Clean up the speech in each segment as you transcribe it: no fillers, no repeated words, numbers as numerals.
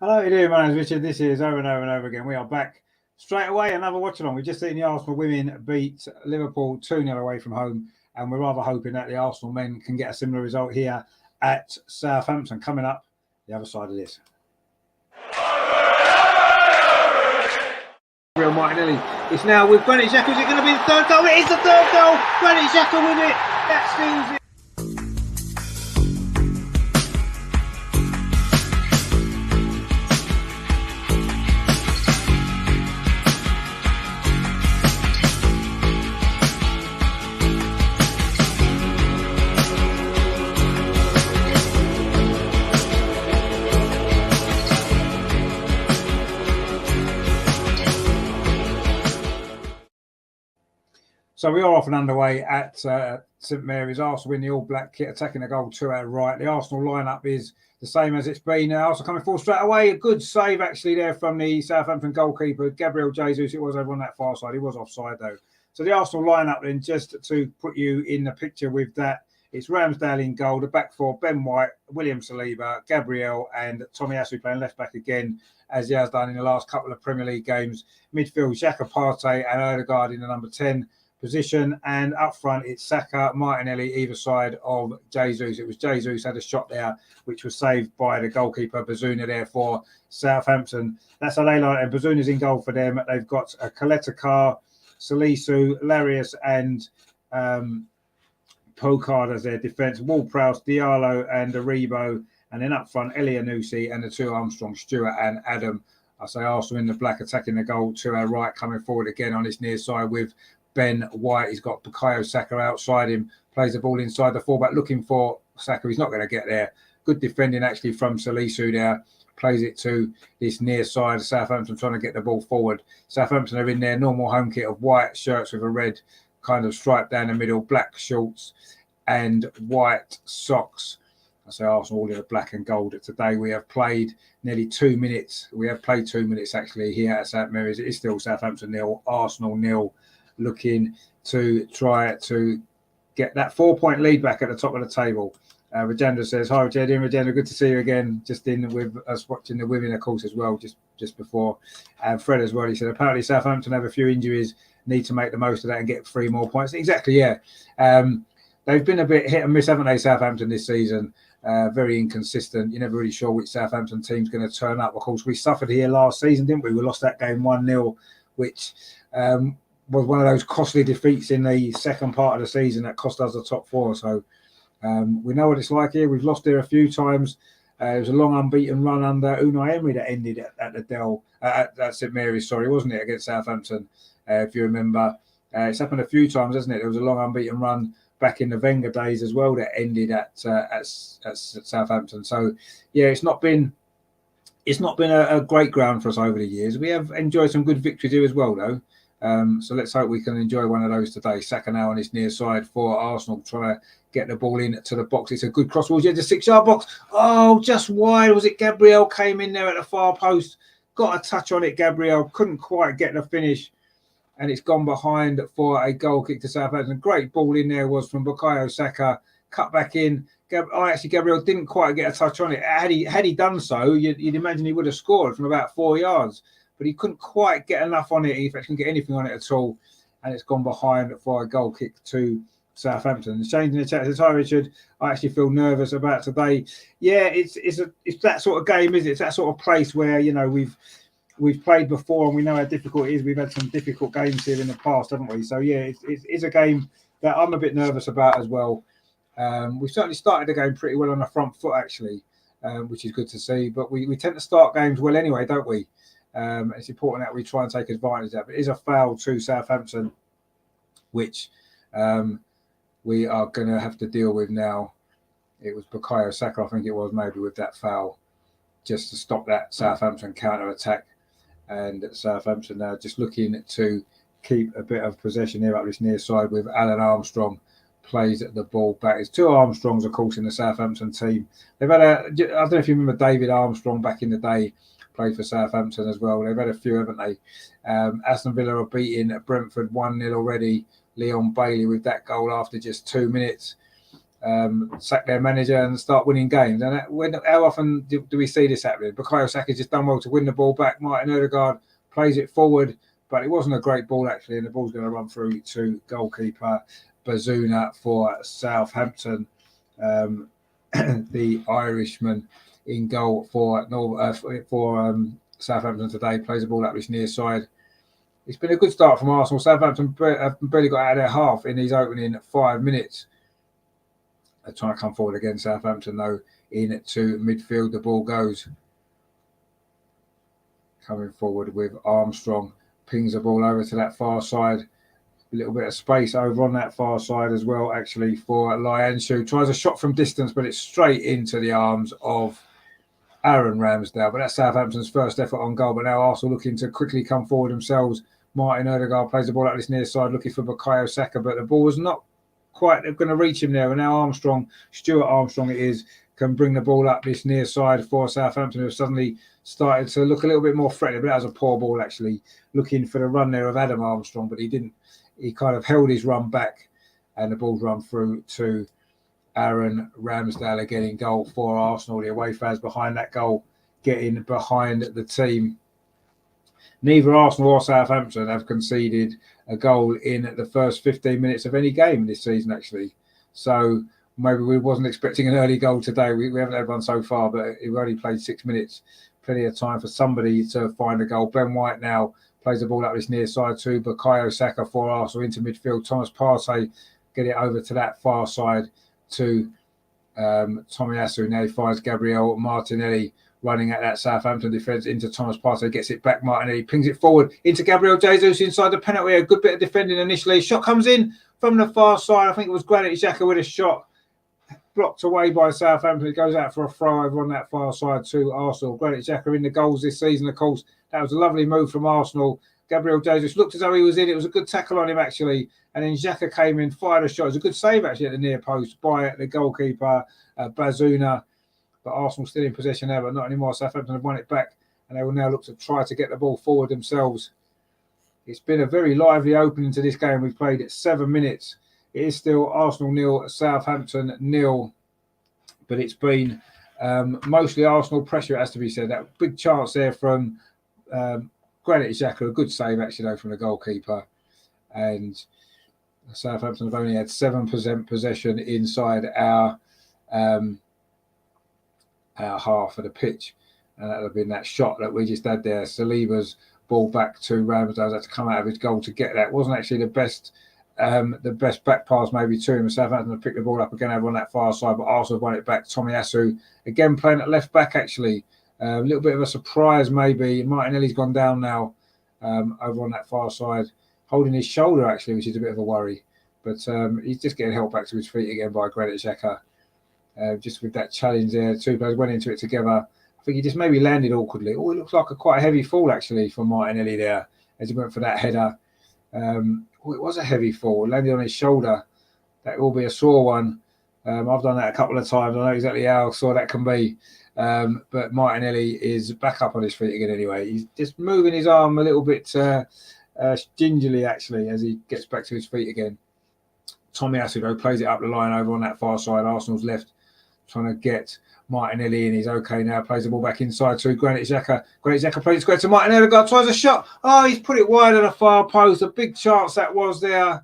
Hello, how you doing? My name's Richard. This is over and over and over again. We are back straight away. Another watch along. We've just seen the Arsenal women beat Liverpool 2-0 away from home, and we're rather hoping that the Arsenal men can get a similar result here at Southampton. Coming up the other side of this. Real Martinelli. It's now with Granit Xhaka. Is it going to be the third goal? It is the third goal. Granit Xhaka with it. That seals it. So we are off and underway at St Mary's. Arsenal in the all-black kit, attacking the goal 2 out right. The Arsenal lineup is the same as it's been. Arsenal coming forward straight away. A good save actually there from the Southampton goalkeeper, Gabriel Jesus. It was over on that far side. He was offside though. So the Arsenal lineup then, just to put you in the picture with that, it's Ramsdale in goal, the back four, Ben White, William Saliba, Gabriel and Tomiyasu playing left back again, as he has done in the last couple of Premier League games. Midfield, Xhaka, Partey and Odegaard in the number 10 position, and up front it's Saka, Martinelli either side of Jesus. It was Jesus had a shot there which was saved by the goalkeeper Bazuna there for Southampton. That's how they like it. Bazuna's in goal for them. They've got Kaleta, Salisu, Larius and Pokad as their defence. Ward-Prowse, Diallo and Aribo, and then up front Elianusi and the two Armstrong, Stewart and Adam. I say Arsenal in the black attacking the goal to our right, coming forward again on his near side with Ben White. He's got Bukayo Saka outside him, plays the ball inside the fullback looking for Saka. He's not going to get there. Good defending actually from Salisu there. Plays it to this near side of Southampton, trying to get the ball forward. Southampton are in their normal home kit of white shirts with a red kind of stripe down the middle, black shorts and white socks. I say Arsenal all in a black and gold. Today we have played nearly 2 minutes. We have played 2 minutes actually here at St Mary's. It is still Southampton 0, Arsenal 0. Looking to try to get that 4-point lead back at the top of the table. Rajendra says, hi Rajendra, good to see you again. Just in with us watching the women, of course, as well, just before. And Fred as well, he said, apparently Southampton have a few injuries, need to make the most of that and get 3 more points. Exactly, yeah. They've been a bit hit and miss, haven't they, Southampton this season? Very inconsistent. You're never really sure which Southampton team's going to turn up. Of course, we suffered here last season, didn't we? We lost that game 1-0, which was one of those costly defeats in the second part of the season that cost us the top 4. So we know what it's like here. We've lost there a few times. It was a long unbeaten run under Unai Emery that ended at the Dell, at St Mary's, wasn't it, against Southampton, if you remember. It's happened a few times, hasn't it? There was a long unbeaten run back in the Wenger days as well that ended at Southampton. So, yeah, it's not been a great ground for us over the years. We have enjoyed some good victories here as well, though. So let's hope we can enjoy one of those today. Saka now on his near side for Arsenal, trying to get the ball in to the box. It's a good cross towards the 6-yard box. Oh, just wide. Was it Gabriel came in there at the far post? Got a touch on it, Gabriel. Couldn't quite get the finish. And it's gone behind for a goal kick to Southampton. Great ball in there was from Bukayo Saka. Cut back in. Gabriel didn't quite get a touch on it. Had he done so, you'd imagine he would have scored from about 4 yards. But he couldn't quite get enough on it. He couldn't get anything on it at all. And it's gone behind for a goal kick to Southampton. Shane in the chat says, hi Richard, I actually feel nervous about today. Yeah, it's that sort of game, is it? It's that sort of place where, you know, we've played before and we know how difficult it is. We've had some difficult games here in the past, haven't we? So, yeah, it's a game that I'm a bit nervous about as well. We've certainly started the game pretty well on the front foot, actually, which is good to see. But we tend to start games well anyway, don't we? It's important that we try and take advantage of that. But it is a foul to Southampton, which we are going to have to deal with now. It was Bukayo Saka, I think it was, maybe, with that foul, just to stop that Southampton counter-attack. And Southampton now just looking to keep a bit of possession here up this near side with Alan Armstrong. Plays the ball back. It's two Armstrongs, of course, in the Southampton team. They've had I don't know if you remember David Armstrong back in the day, played for Southampton as well. They've had a few, haven't they? Aston Villa are beating Brentford 1-0 already. Leon Bailey with that goal after just 2 minutes. sack their manager and start winning games. And how often do we see this happening? Bukayo Saka's just done well to win the ball back. Martin Odegaard plays it forward, but it wasn't a great ball actually, and the ball's going to run through to goalkeeper Bazuna for Southampton. The Irishman in goal for Southampton today, plays the ball up this near side. It's been a good start from Arsenal. Southampton have barely got out of their half in these opening 5 minutes. They're trying to come forward again, Southampton, though, into midfield. The ball goes. Coming forward with Armstrong. Pings the ball over to that far side. A little bit of space over on that far side as well, actually, for Lyanshu. Tries a shot from distance, but it's straight into the arms of Aaron Ramsdale. But that's Southampton's first effort on goal. But now Arsenal looking to quickly come forward themselves. Martin Odegaard plays the ball out this near side, looking for Bukayo Saka, but the ball was not quite going to reach him there. And now Stuart Armstrong it is, can bring the ball up this near side for Southampton, who have suddenly started to look a little bit more threatening. But that was a poor ball, actually, looking for the run there of Adam Armstrong, but he didn't. He kind of held his run back, and the ball's run through to Aaron Ramsdale again in goal for Arsenal. The away fans behind that goal, getting behind the team. Neither Arsenal or Southampton have conceded a goal in the first 15 minutes of any game this season, actually. So maybe we wasn't expecting an early goal today. We haven't had one so far, but we've only played 6 minutes. Plenty of time for somebody to find a goal. Ben White now plays the ball up this near side to Bukayo Saka for Arsenal into midfield. Thomas Partey get it over to that far side to Tomiyasu. Now he finds Gabriel Martinelli running at that Southampton defence into Thomas Partey. Gets it back. Martinelli pings it forward into Gabriel Jesus inside the penalty. A good bit of defending initially. Shot comes in from the far side. I think it was Granit Xhaka with a shot. Blocked away by Southampton. It goes out for a throw over on that far side to Arsenal. Granit Xhaka in the goals this season, of course. That was a lovely move from Arsenal. Gabriel Jesus looked as though he was in. It was a good tackle on him, actually. And then Xhaka came in, fired a shot. It was a good save, actually, at the near post by the goalkeeper, Bazuna. But Arsenal still in possession there, but not anymore. Southampton have won it back, and they will now look to try to get the ball forward themselves. It's been a very lively opening to this game. We've played it 7 minutes. It is still Arsenal 0, Southampton 0. But it's been mostly Arsenal pressure, it has to be said. That big chance there from Granit Xhaka, a good save, actually, though, from the goalkeeper. And Southampton have only had 7% possession inside our half of the pitch, and that would have been that shot that we just had there. Saliba's ball back to Ramsdale, had to come out of his goal to get that. It wasn't actually the best back pass maybe to him. Southampton have picked the ball up again over on that far side, but Arsenal won it back. Tomiyasu again playing at left back, actually. A little bit of a surprise maybe. Martinelli's gone down now over on that far side, holding his shoulder, actually, which is a bit of a worry. But he's just getting helped back to his feet again by Granit Xhaka. Just with that challenge there, two players went into it together. I think he just maybe landed awkwardly. Oh, it looks like quite a heavy fall, actually, from Martinelli there as he went for that header. It was a heavy fall. It landed on his shoulder. That will be a sore one. I've done that a couple of times. I know exactly how sore that can be. But Martinelli is back up on his feet again anyway. He's just moving his arm a little bit gingerly, actually, as he gets back to his feet again. Tomiyasu, though, plays it up the line over on that far side. Arsenal's left, trying to get Martinelli in. He's okay now. Plays the ball back inside to Granit Xhaka. Granit Xhaka plays it square to Martinelli. Tries a shot. Oh, he's put it wide of the far post. A big chance that was there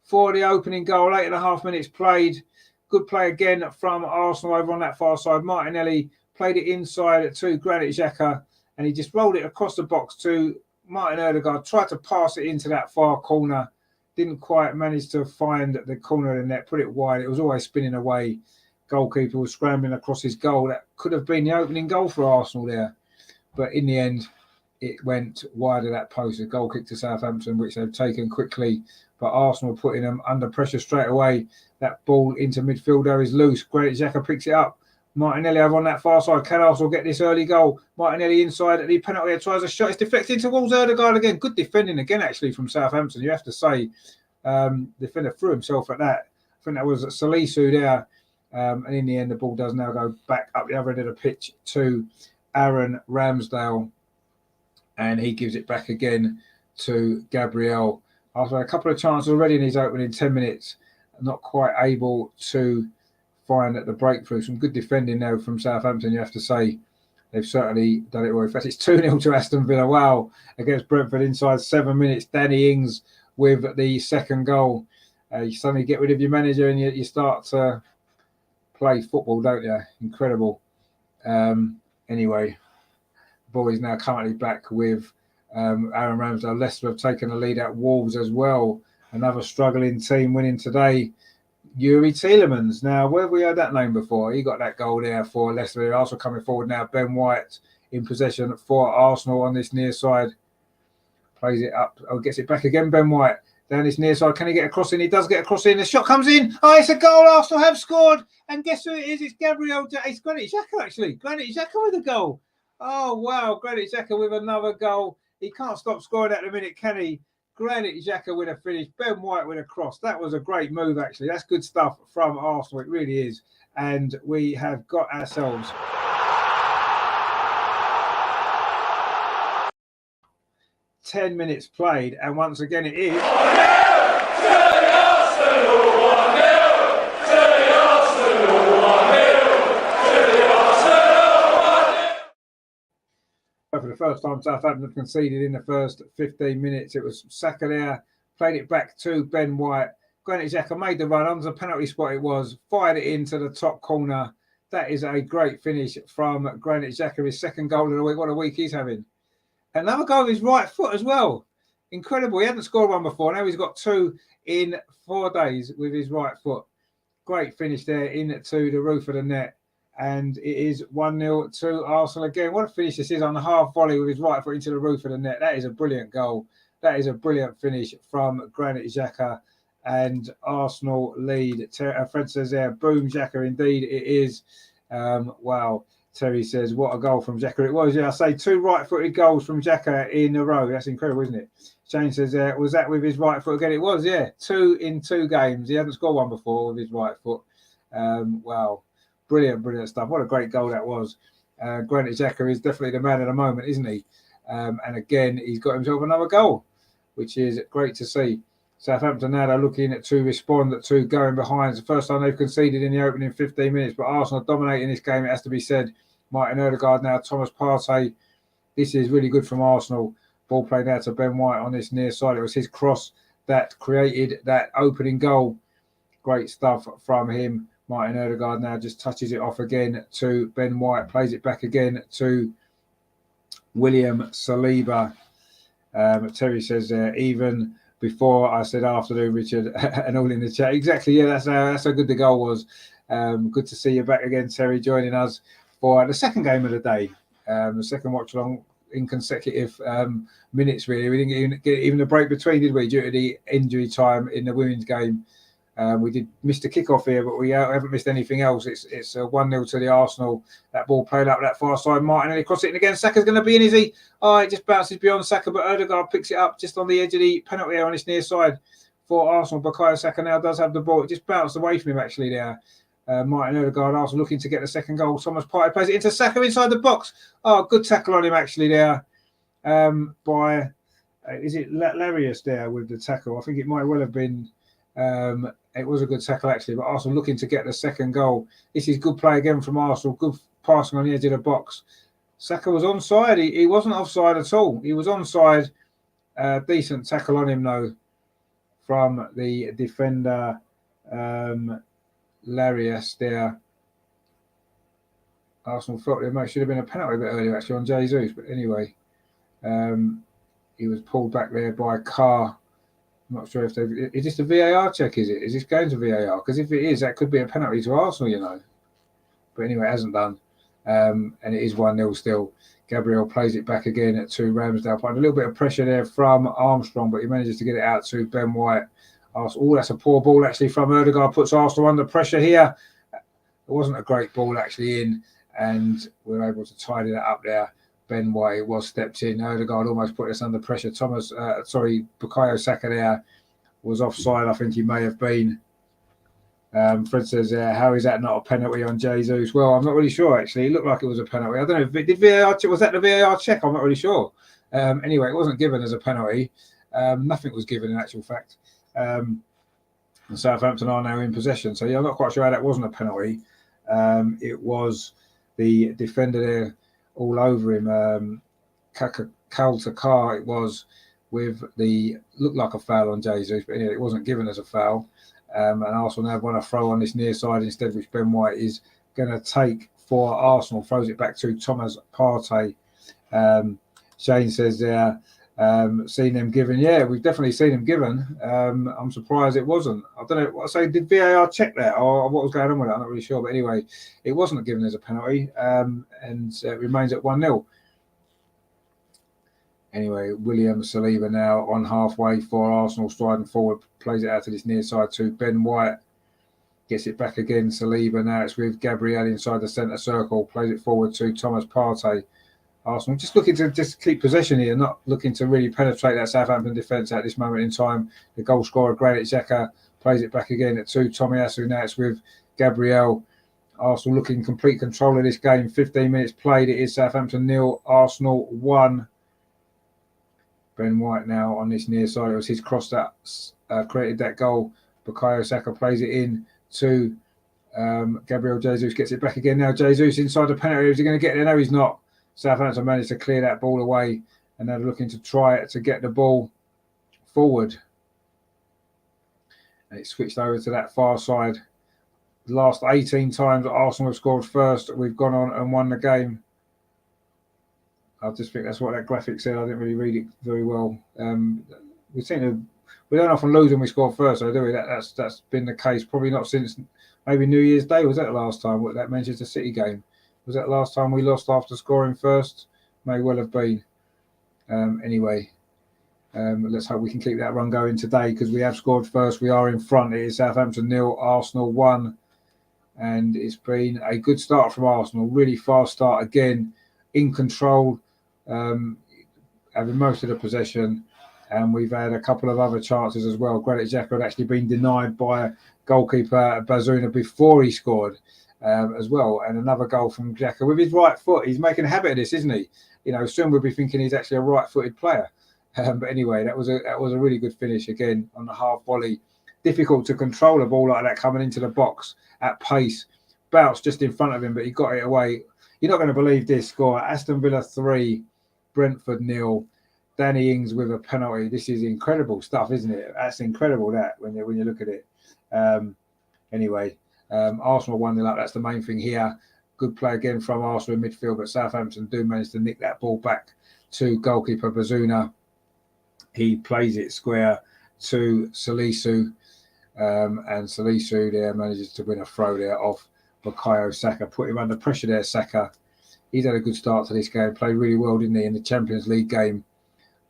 for the opening goal. 8.5 minutes played. Good play again from Arsenal over on that far side. Martinelli played it inside to Granit Xhaka, and he just rolled it across the box to Martin Odegaard. Tried to pass it into that far corner. Didn't quite manage to find the corner of the net. Put it wide. It was always spinning away. Goalkeeper was scrambling across his goal. That could have been the opening goal for Arsenal there. But in the end, it went wide of that post. A goal kick to Southampton, which they've taken quickly. But Arsenal putting them under pressure straight away. That ball into midfield there is loose. Granit Xhaka picks it up. Martinelli over on that far side. Can Arsenal get this early goal? Martinelli inside at the penalty. Tries a shot. It's deflected towards Odegaard again. Good defending again, actually, from Southampton. You have to say, defender threw himself at that. I think that was Salisu there. And in the end, the ball does now go back up the other end of the pitch to Aaron Ramsdale. And he gives it back again to Gabriel. After a couple of chances already in his opening 10 minutes, not quite able to find the breakthrough. Some good defending now from Southampton, you have to say. They've certainly done it well. In fact, it's 2-0 to Aston Villa. Wow. Against Brentford inside 7 minutes. Danny Ings with the second goal. You suddenly get rid of your manager and you start to play football, don't you? Incredible. Anyway, boys now currently back with Aaron Ramsdale. Leicester have taken the lead at Wolves as well. Another struggling team winning today. Yuri Tielemans. Now, where have we heard that name before? He got that goal there for Leicester. They're also coming forward now. Ben White in possession for Arsenal on this near side. Plays it up. Oh, gets it back again. Ben White down this near side. Can he get across in? He does get across in. The shot comes in. Oh, it's a goal. Arsenal have scored. And guess who it is? It's Gabriel. It's Granit Xhaka, actually. Granit Xhaka with a goal. Oh, wow. Granit Xhaka with another goal. He can't stop scoring at the minute, can he? Granit Xhaka with a finish, Ben White with a cross. That was a great move, actually. That's good stuff from Arsenal. It really is. And we have got ourselves 10 minutes played. And once again, it is. For the first time, Southampton have conceded in the first 15 minutes. It was Saka there, played it back to Ben White. Granit Xhaka made the run onto the penalty spot. It was fired it into the top corner. That is a great finish from Granit Xhaka. His second goal of the week. What a week he's having! Another goal with his right foot as well. Incredible. He hadn't scored one before. Now he's got 2 in 4 days with his right foot. Great finish there into the roof of the net. And it is 1-0 to Arsenal again. What a finish this is on the half volley with his right foot into the roof of the net. That is a brilliant goal. That is a brilliant finish from Granit Xhaka. And Arsenal lead. Fred says there, boom, Xhaka. Indeed, it is. Wow. Terry says, what a goal from Xhaka it was. Yeah, I say 2 right-footed goals from Xhaka in a row. That's incredible, isn't it? Shane says, was that with his right foot again? It was, yeah. 2 in 2 games. He hadn't scored one before with his right foot. Wow. Brilliant stuff. What a great goal that was. Granit Xhaka is definitely the man of the moment, isn't he? And again, he's got himself another goal, which is great to see. Southampton now they're looking to respond to going behind. It's the first time they've conceded in the opening 15 minutes, but Arsenal dominating this game, it has to be said. Martin Odegaard now, Thomas Partey. This is really good from Arsenal. Ball played out to Ben White on this near side. It was his cross that created that opening goal. Great stuff from him. Martin Odegaard now just touches it off again to Ben White, plays it back again to William Saliba. Terry says even before I said afternoon, Richard, and all in the chat. Exactly, yeah, that's how good the goal was. Good to see you back again, Terry, joining us for the second game of the day. The second watch along in consecutive minutes, really. We didn't get even a break between, did we, due to the injury time in the women's game. We did miss the kickoff here, but we haven't missed anything else. It's 1-0 to the Arsenal. That ball played up that far side. Martin, and he crossed it in again. Saka's going to be in, is he? Oh, it just bounces beyond Saka, but Odegaard picks it up just on the edge of the penalty area on his near side for Arsenal. Bukayo Saka now does have the ball. It just bounced away from him, actually, there. Martin Odegaard, Arsenal looking to get the second goal. Thomas Partey plays it into Saka inside the box. Oh, good tackle on him, actually, there by, is it Larius there with the tackle? I think it might well have been... it was a good tackle, actually, but Arsenal looking to get the second goal. This is good play again from Arsenal. Good passing on the edge of the box. Saka was onside. He wasn't offside at all. He was onside. Decent tackle on him, though, from the defender, Larius there. Arsenal felt there should have been a penalty a bit earlier, actually, on Jesus. But anyway, he was pulled back there by Carr. I'm not sure if is this a VAR check, is it? Is this going to VAR? Because if it is, that could be a penalty to Arsenal, you know. But anyway, it hasn't done. And it is 1-0 still. Gabriel plays it back again to Ramsdale. Putting a little bit of pressure there from Armstrong, but he manages to get it out to Ben White. Oh, that's a poor ball, actually, from Odegaard. Puts Arsenal under pressure here. It wasn't a great ball, actually, in. And we're able to tidy that up there. Ben White was stepped in. Odegaard almost put us under pressure. Bukayo Saka there was offside. I think he may have been. Fred says, how is that not a penalty on Jesus? Well, I'm not really sure, actually. It looked like it was a penalty. I don't know if it did VAR. Was that the VAR check? I'm not really sure. Anyway, it wasn't given as a penalty. Nothing was given in actual fact. And Southampton are now in possession. So, yeah, I'm not quite sure how that wasn't a penalty. It was the defender there all over him. Kaltakar, it was, with the looked like a foul on Jesus, but anyway, it wasn't given as a foul. And Arsenal now want to throw on this near side instead, which Ben White is going to take for Arsenal. Throws it back to Thomas Partey. Shane says there, seen them given. Yeah, we've definitely seen them given. I'm surprised it wasn't. I don't know what I say. Did VAR check that or what was going on with it? I'm not really sure. But anyway, it wasn't given as a penalty, and it remains at 1-0. Anyway, William Saliba now on halfway for Arsenal, striding forward, plays it out to this near side to Ben White. Gets it back again. Saliba now it's with Gabriel inside the centre circle, plays it forward to Thomas Partey. Arsenal just looking to just keep possession here, not looking to really penetrate that Southampton defence at this moment in time. The goal scorer, Granit Xhaka, plays it back again to Tomiyasu. Now it's with Gabriel. Arsenal looking complete control of this game. 15 minutes played. It is Southampton 0, Arsenal 1. Ben White now on this near side. It was his cross that created that goal. Bukayo Saka plays it in to Gabriel Jesus. Gets it back again now. Jesus inside the penalty. Is he going to get there? No, he's not. Southampton managed to clear that ball away, and they're looking to try it to get the ball forward. And it switched over to that far side. The last 18 times that Arsenal have scored first, we've gone on and won the game. I just think that's what that graphic said. I didn't really read it very well. We don't often lose when we score first, though, do we? That's been the case. Probably not since maybe New Year's Day. Was that the last time? What, that Manchester City game? Was that the last time we lost after scoring first? May well have been. Anyway, let's hope we can keep that run going today because we have scored first. We are in front. It is Southampton 0, Arsenal 1. And it's been a good start from Arsenal. Really fast start again, in control, having most of the possession. And we've had a couple of other chances as well. Granit Xhaka had actually been denied by goalkeeper Bazuna before he scored as well. And another goal from Xhaka with his right foot. He's making a habit of this, isn't he? You know, soon we'll be thinking he's actually a right-footed player. But anyway, that was a really good finish again on the half volley. Difficult to control a ball like that coming into the box at pace. Bounced just in front of him, but he got it away. You're not going to believe this score. Aston Villa 3, Brentford 0. Danny Ings with a penalty. This is incredible stuff, isn't it? That's incredible, that, when you look at it. Anyway, Arsenal 1-0 up. That's the main thing here. Good play again from Arsenal in midfield, but Southampton do manage to nick that ball back to goalkeeper Bazuna. He plays it square to Salisu, and Salisu there manages to win a throw there off Bukayo Saka. Put him under pressure there, Saka. He's had a good start to this game. Played really well, didn't he, in the Champions League game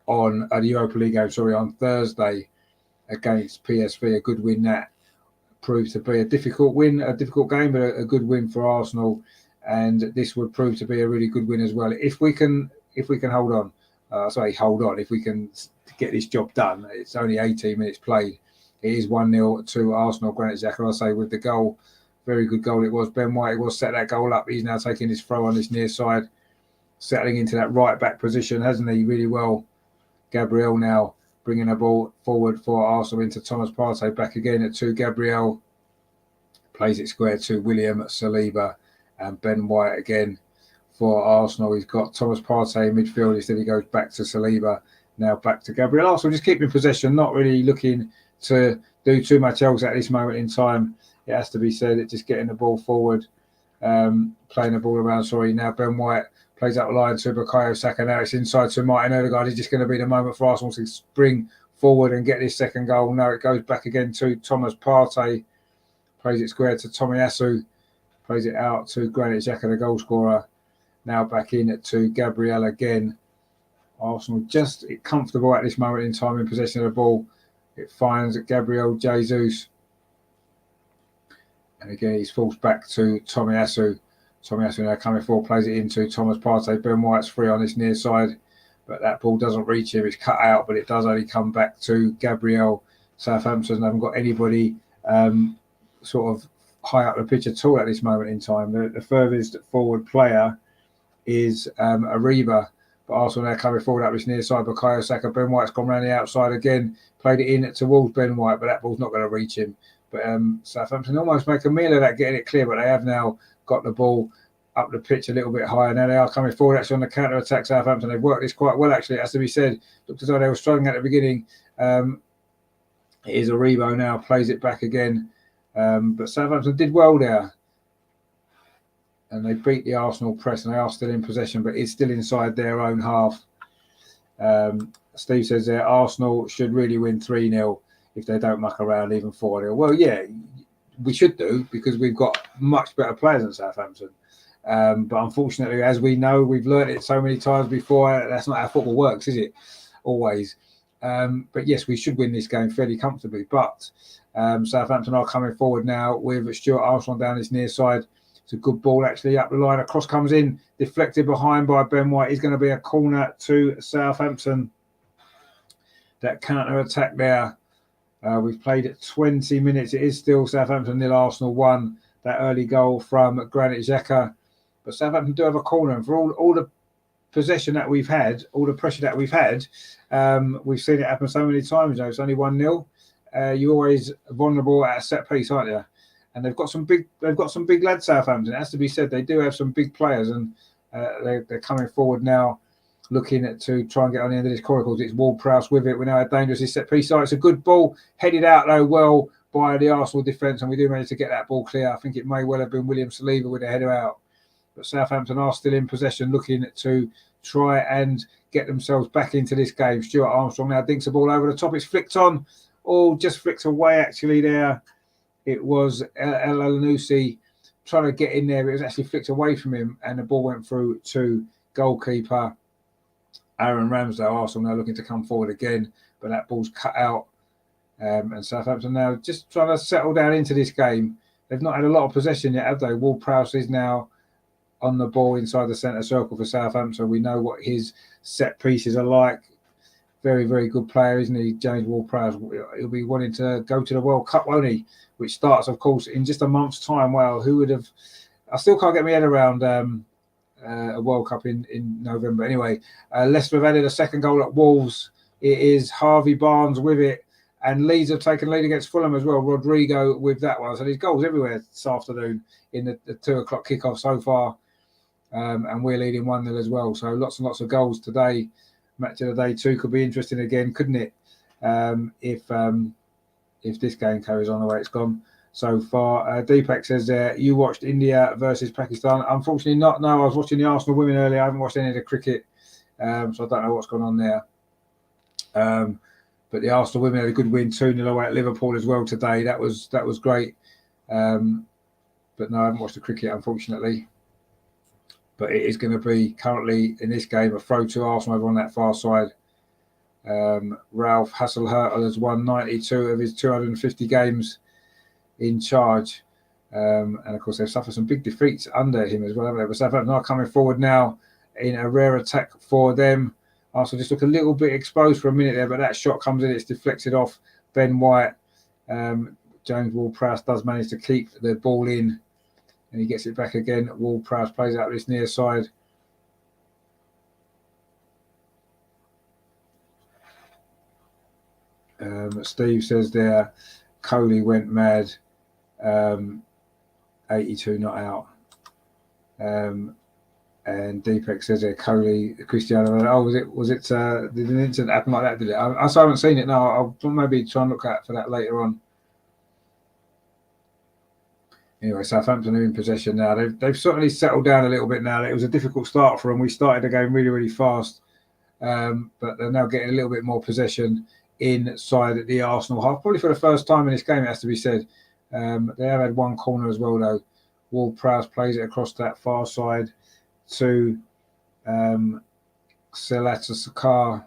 on the Europa League game, on Thursday against PSV. A good win that proved to be a difficult win, a difficult game, but a good win for Arsenal. And this would prove to be a really good win as well. If we can hold on, if we can get this job done. It's only 18 minutes played. It is 1-0 to Arsenal. Granit Xhaka, I say, with the goal. Very good goal it was. Ben White was set that goal up. He's now taking his throw on this near side, settling into that right back position, hasn't he? Really well. Gabriel now bringing the ball forward for Arsenal into Thomas Partey. Back again to Gabriel. Plays it square to William Saliba, and Ben White again for Arsenal. He's got Thomas Partey in midfield. Instead he goes back to Saliba. Now back to Gabriel. Arsenal just keeping possession, not really looking to do too much else at this moment in time. It has to be said, it's just getting the ball forward, playing the ball around. Now Ben White plays up the line to Bukayo Saka. Now it's inside to Martin Odegaard. It's just going to be the moment for Arsenal to spring forward and get this second goal. Now it goes back again to Thomas Partey. Plays it square to Tomiyasu. Plays it out to Granit Xhaka, the goal scorer. Now back in to Gabriel again. Arsenal just comfortable at this moment in time in possession of the ball. It finds Gabriel Jesus. And again, he's forced back to Tomiyasu. Tomiyasu now coming forward, plays it into Thomas Partey. Ben White's free on this near side, but that ball doesn't reach him. It's cut out, but it does only come back to Gabriel. Southampton haven't got anybody sort of high up the pitch at all at this moment in time. The furthest forward player is Ariba, But Arsenal now coming forward up this near side. Bukayo Saka, Ben White's gone round the outside again, played it in towards Ben White, but that ball's not going to reach him. But Southampton almost make a meal of that, getting it clear, but they have now got the ball up the pitch a little bit higher. Now they are coming forward actually on the counter attack. Southampton, they've worked this quite well actually, it has to be said. Looked as though they were struggling at the beginning. It is Aribo now, plays it back again. But Southampton did well there. And they beat the Arsenal press, and they are still in possession, but it's still inside their own half. Steve says there, Arsenal should really win 3-0 if they don't muck around, even 4-0. Well, yeah, we should do, because we've got much better players than Southampton. But unfortunately, as we know, we've learned it so many times before, that's not how football works, is it? Always. But yes, we should win this game fairly comfortably. But Southampton are coming forward now with Stuart Armstrong down his near side. It's a good ball actually up the line. A cross comes in, deflected behind by Ben White. Is going to be a corner to Southampton. That counter attack there. We've played it 20 minutes. It is still Southampton 0, Arsenal 1. That early goal from Granit Xhaka. But Southampton do have a corner, and for all the possession that we've had, all the pressure that we've had, we've seen it happen so many times. It's only 1-0. You're always vulnerable at a set piece, aren't you? And they've got some big lads, Southampton. It has to be said, they do have some big players, and they're coming forward now, looking to try and get on the end of this corner. It's Ward-Prowse with it. We know how dangerous this set piece are. It's a good ball, headed out though well by the Arsenal defence, and we do manage to get that ball clear. I think it may well have been William Saliba with the header out. But Southampton are still in possession, looking to try and get themselves back into this game. Stuart Armstrong now dinks the ball over the top. It's flicked on. Oh, just flicked away actually there. It was El Elanusi trying to get in there. It was actually flicked away from him, and the ball went through to goalkeeper Aaron Ramsdale. Arsenal now looking to come forward again, but that ball's cut out. And Southampton now just trying to settle down into this game. They've not had a lot of possession yet, have they? Ward-Prowse is now on the ball inside the centre circle for Southampton. We know what his set pieces are like. Very, very good player, isn't he, James Ward-Prowse? He'll be wanting to go to the World Cup, won't he? Which starts, of course, in just a month's time. Well, who would have... I still can't get my head around a World Cup in November. Anyway, Leicester have added a second goal at Wolves. It is Harvey Barnes with it. And Leeds have taken lead against Fulham as well. Rodrigo with that one. So there's goals everywhere this afternoon in the 2 o'clock kickoff so far. And we're leading 1-0 as well. So lots and lots of goals today. Match of the day 2 could be interesting again, couldn't it? If this game carries on the way it's gone so far. Deepak says you watched India versus Pakistan. Unfortunately not. No, I was watching the Arsenal women earlier. I haven't watched any of the cricket, so I don't know what's going on there. But the Arsenal women had a good win, 2-0 away at Liverpool as well today. That was great. But no, I haven't watched the cricket, unfortunately. But it is going to be currently in this game a throw to Arsenal over on that far side. Ralph Hasenhüttl has won 92 of his 250 games in charge. And of course, they've suffered some big defeats under him as well, haven't they? But Southampton are coming forward now in a rare attack for them. Arsenal just look a little bit exposed for a minute there, but that shot comes in, it's deflected off Ben White. James Ward-Prowse does manage to keep the ball in, and he gets it back again. Ward-Prowse plays out this near side. Steve says there, Coley went mad. 82 not out. And Deepak says there, Coley, Cristiano. Oh, was it? Did an incident happen like that? Did it? I haven't seen it. No, I'll maybe try and look out for that later on. Anyway, Southampton are in possession now. They've certainly settled down a little bit now. It was a difficult start for them. We started the game really, really fast, but they're now getting a little bit more possession inside the Arsenal half. Probably for the first time in this game, it has to be said. They have had one corner as well, though. Ward-Prowse plays it across that far side to Selata Sakar.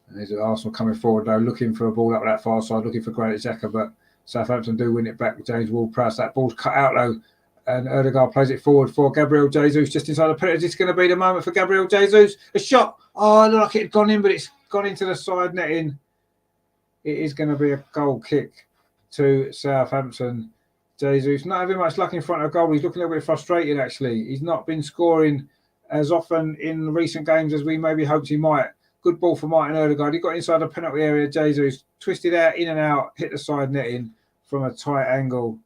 And there's Arsenal coming forward, though, looking for a ball up that far side, looking for Granit Xhaka, but Southampton do win it back with James Ward-Prowse. That ball's cut out, though, and Ødegaard plays it forward for Gabriel Jesus just inside the penalty. It's going to be the moment for Gabriel Jesus. A shot. Oh, it looked like it had gone in, but it's gone into the side netting. It is going to be a goal kick to Southampton. Jesus not having much luck in front of goal. He's looking a little bit frustrated, actually. He's not been scoring as often in recent games as we maybe hoped he might. Good ball for Martin Ødegaard. He got inside the penalty area. Jesus twisted out, in and out, hit the side netting from a tight angle.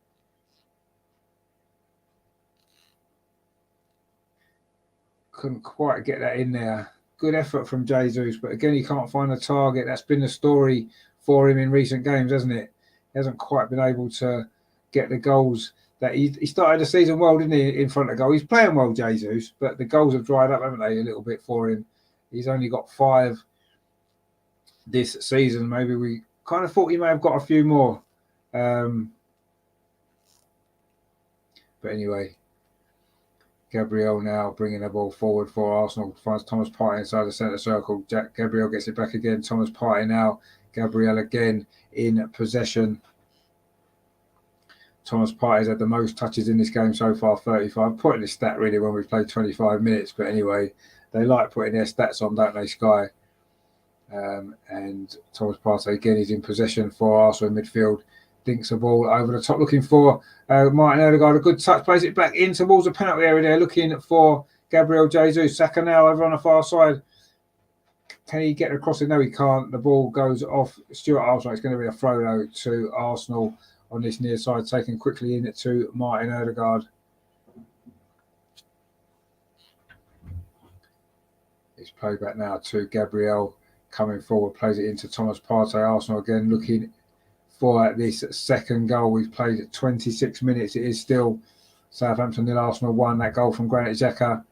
Couldn't quite get that in there. Good effort from Jesus, but again, he can't find a target. That's been the story for him in recent games, hasn't it? He hasn't quite been able to get the goals that he started the season well, didn't he, in front of goal? He's playing well, Jesus, but the goals have dried up, haven't they, a little bit for him. He's only got 5 this season. Maybe we kind of thought he may have got a few more. But anyway, Gabriel now bringing the ball forward for Arsenal. Finds Thomas Partey inside the centre circle. Gabriel gets it back again. Thomas Partey now. Gabriel again in possession. Thomas Partey's had the most touches in this game so far, 35. Putting this stat really when we've played 25 minutes. But anyway, they like putting their stats on, don't they, Sky? And Thomas Partey again is in possession for Arsenal in midfield. Dinks the ball over the top, looking for Martin Ødegaard. A good touch, plays it back in towards the penalty area there, looking for Gabriel Jesus. Saka now over on the far side. Can he get across it? No, he can't. The ball goes off Stuart Armstrong. It's going to be a throw though to Arsenal on this near side, taken quickly in to Martin Ødegaard. It's played back now to Gabriel coming forward, plays it into Thomas Partey. Arsenal again looking for this second goal. We've played 26 minutes. It is still Southampton 0, Arsenal 1. That goal from Granit Xhaka.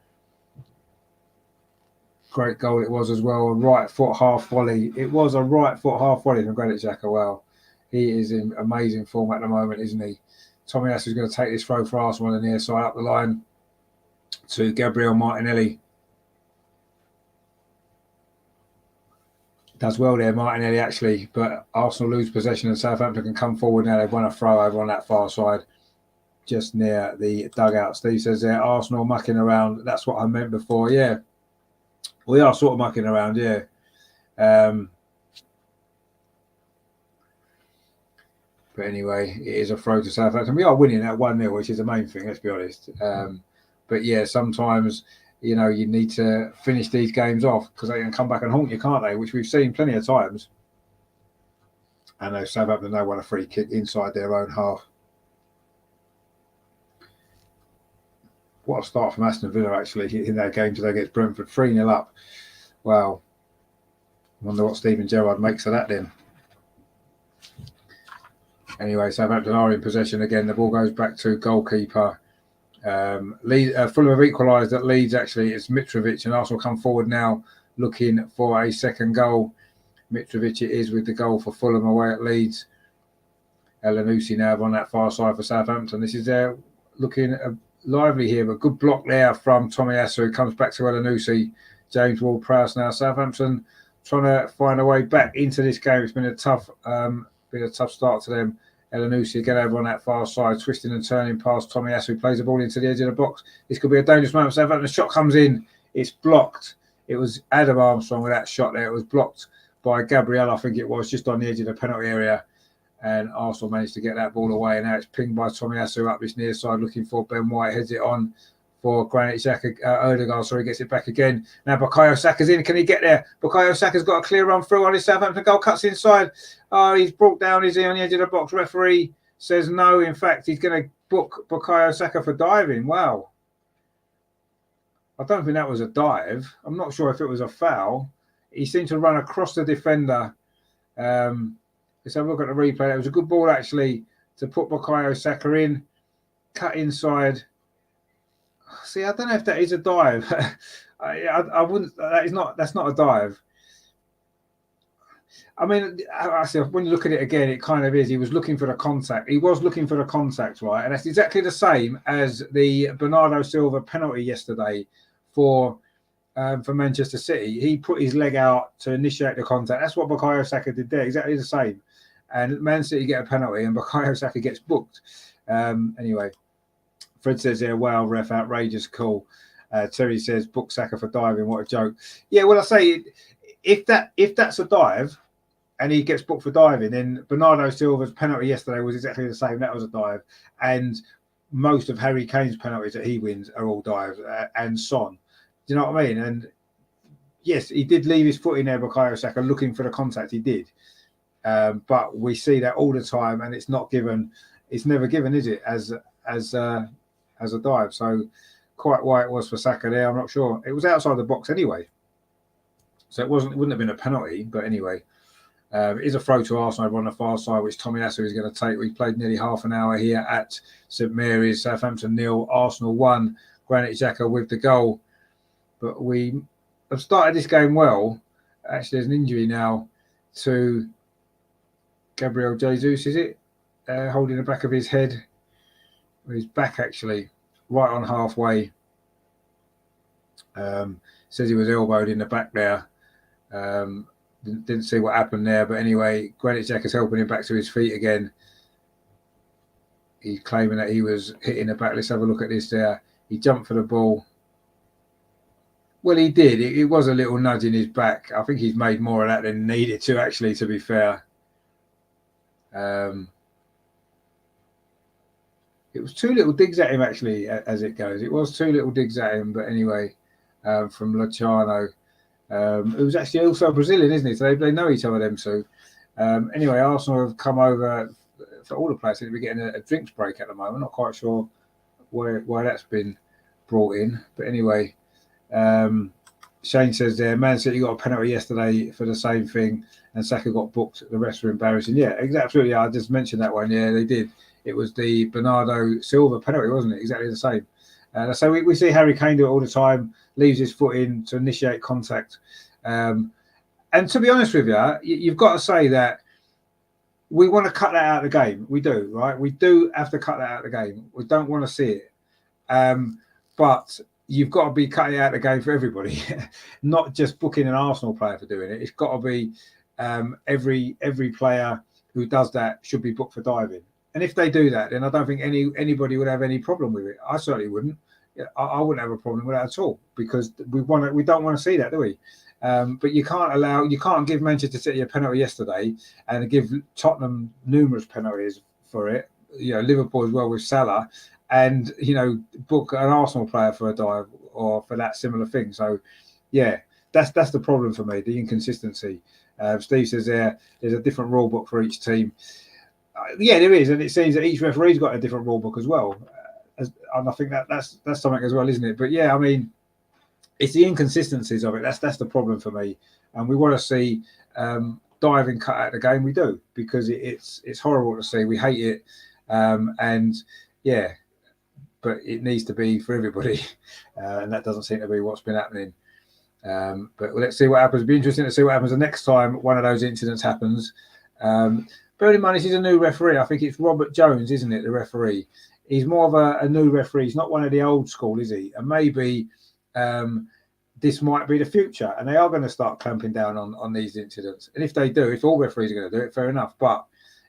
Great goal it was as well. A right foot half volley. It was a right foot half volley from Granit Xhaka. Wow. He is in amazing form at the moment, isn't he? Tomiyasu is going to take this throw for Arsenal on the near side up the line to Gabriel Martinelli. Does well there, Martinelli, actually, but Arsenal lose possession and Southampton can come forward now. They've won a throw over on that far side, just near the dugout. Steve says there, Arsenal mucking around. That's what I meant before. Yeah, we are sort of mucking around, yeah. But anyway, it is a throw to Southampton. We are winning that 1-0, which is the main thing, let's be honest. But yeah, sometimes, you know, you need to finish these games off because they can come back and haunt you, can't they? Which we've seen plenty of times. And Southampton now won a free kick inside their own half. What a start from Aston Villa, actually, in that game today against Brentford. 3-0 up. Wow. Wonder what Steven Gerrard makes of that then. Anyway, Southampton are in possession again. The ball goes back to goalkeeper. Fulham have equalised at Leeds, actually. It's Mitrovic, and Arsenal come forward now looking for a second goal. Mitrovic it is with the goal for Fulham away at Leeds. Elanusi now on that far side for Southampton. This is looking lively here, but good block there from Tomiyasu. It comes back to Elanusi. James Ward-Prowse now. Southampton trying to find a way back into this game. It's been a tough start to them. Elanusi again over on that far side, twisting and turning past Tomiyasu, plays the ball into the edge of the box. This could be a dangerous moment. Southampton, the shot comes in, it's blocked. It was Adam Armstrong with that shot there. It was blocked by Gabriel, I think it was, just on the edge of the penalty area. And Arsenal managed to get that ball away. And now it's pinged by Tomiyasu up this near side, looking for Ben White, heads it on for Granit Xhaka. Ødegaard, gets it back again. Now Bukayo Saka's in. Can he get there? Bukayo Saka's got a clear run through on his Southampton goal. Cuts inside. Oh, he's brought down. Is he on the edge of the box? Referee says no. In fact, he's going to book Bukayo Saka for diving. Wow. I don't think that was a dive. I'm not sure if it was a foul. He seemed to run across the defender. Let's have a look at the replay. It was a good ball, actually, to put Bukayo Saka in. Cut inside. See, I don't know if that is a dive. I wouldn't. That's not a dive. I mean, when you look at it again, it kind of is. He was looking for the contact. He was looking for the contact, right? And that's exactly the same as the Bernardo Silva penalty yesterday for Manchester City. He put his leg out to initiate the contact. That's what Bukayo Saka did there. Exactly the same. And Man City get a penalty, and Bukayo Saka gets booked. Anyway. Fred says there, wow, ref, outrageous call. Terry says, book Saka for diving. What a joke. Yeah, well, I say, if that's a dive and he gets booked for diving, then Bernardo Silva's penalty yesterday was exactly the same. That was a dive. And most of Harry Kane's penalties that he wins are all dives. And Son. Do you know what I mean? And yes, he did leave his foot in there, Bukayo Saka, looking for the contact. He did. But we see that all the time, and it's not given. It's never given, is it? As a dive. So quite why it was for Saka there, I'm not sure. It was outside the box anyway, so it wouldn't have been a penalty. But anyway, it is a throw to Arsenal over on the far side, which Tomiyasu is going to take. We played nearly half an hour here at St Mary's. Southampton 0, Arsenal 1. Granit Xhaka with the goal. But we have started this game well. Actually, there's an injury now to Gabriel Jesus, is it? Holding the back of his head. His back, actually, right on halfway. Says he was elbowed in the back there. Didn't see what happened there. But anyway, Granit Xhaka's helping him back to his feet again. He's claiming that he was hitting the back. Let's have a look at this there. He jumped for the ball. Well, he did. It was a little nudge in his back. I think he's made more of that than needed to, actually, to be fair. It was 2 little digs at him, actually, as it goes. It was 2 little digs at him. But anyway, from Luciano, who's actually also Brazilian, isn't he? So they know each other, them two. Anyway, Arsenal have come over for all the players. We're getting a drinks break at the moment. Not quite sure why that's been brought in. But anyway, Shane says there, Man City got a penalty yesterday for the same thing, and Saka got booked. The rest were embarrassing. Yeah, exactly. Yeah, I just mentioned that one. Yeah, they did. It was the Bernardo Silva penalty, wasn't it? Exactly the same. So we see Harry Kane do it all the time, leaves his foot in to initiate contact. And to be honest with you, you've got to say that we want to cut that out of the game. We do, right? We do have to cut that out of the game. We don't want to see it. But you've got to be cutting out the game for everybody, not just booking an Arsenal player for doing it. It's got to be every player who does that should be booked for diving. And if they do that, then I don't think anybody would have any problem with it. I certainly wouldn't. I wouldn't have a problem with that at all, because we don't want to see that, do we? But you can't give Manchester City a penalty yesterday and give Tottenham numerous penalties for it. Liverpool as well with Salah, and book an Arsenal player for a dive or for that similar thing. So yeah, that's the problem for me, the inconsistency. Steve says there's a different rule book for each team. Yeah, there is, and it seems that each referee's got a different rule book as well. And I think that's something as well, isn't it? But yeah, I mean, it's the inconsistencies of it. That's the problem for me. And we want to see diving cut out of the game. We do, because it's horrible to see. We hate it, and yeah, but it needs to be for everybody, and that doesn't seem to be what's been happening. But let's see what happens. It'll be interesting to see what happens the next time one of those incidents happens. Bearing in mind, this is a new referee. I think it's Robert Jones, isn't it, the referee? He's more of a new referee. He's not one of the old school, is he? And maybe this might be the future, and they are going to start clamping down on these incidents. And if they do, if all referees are going to do it, fair enough. But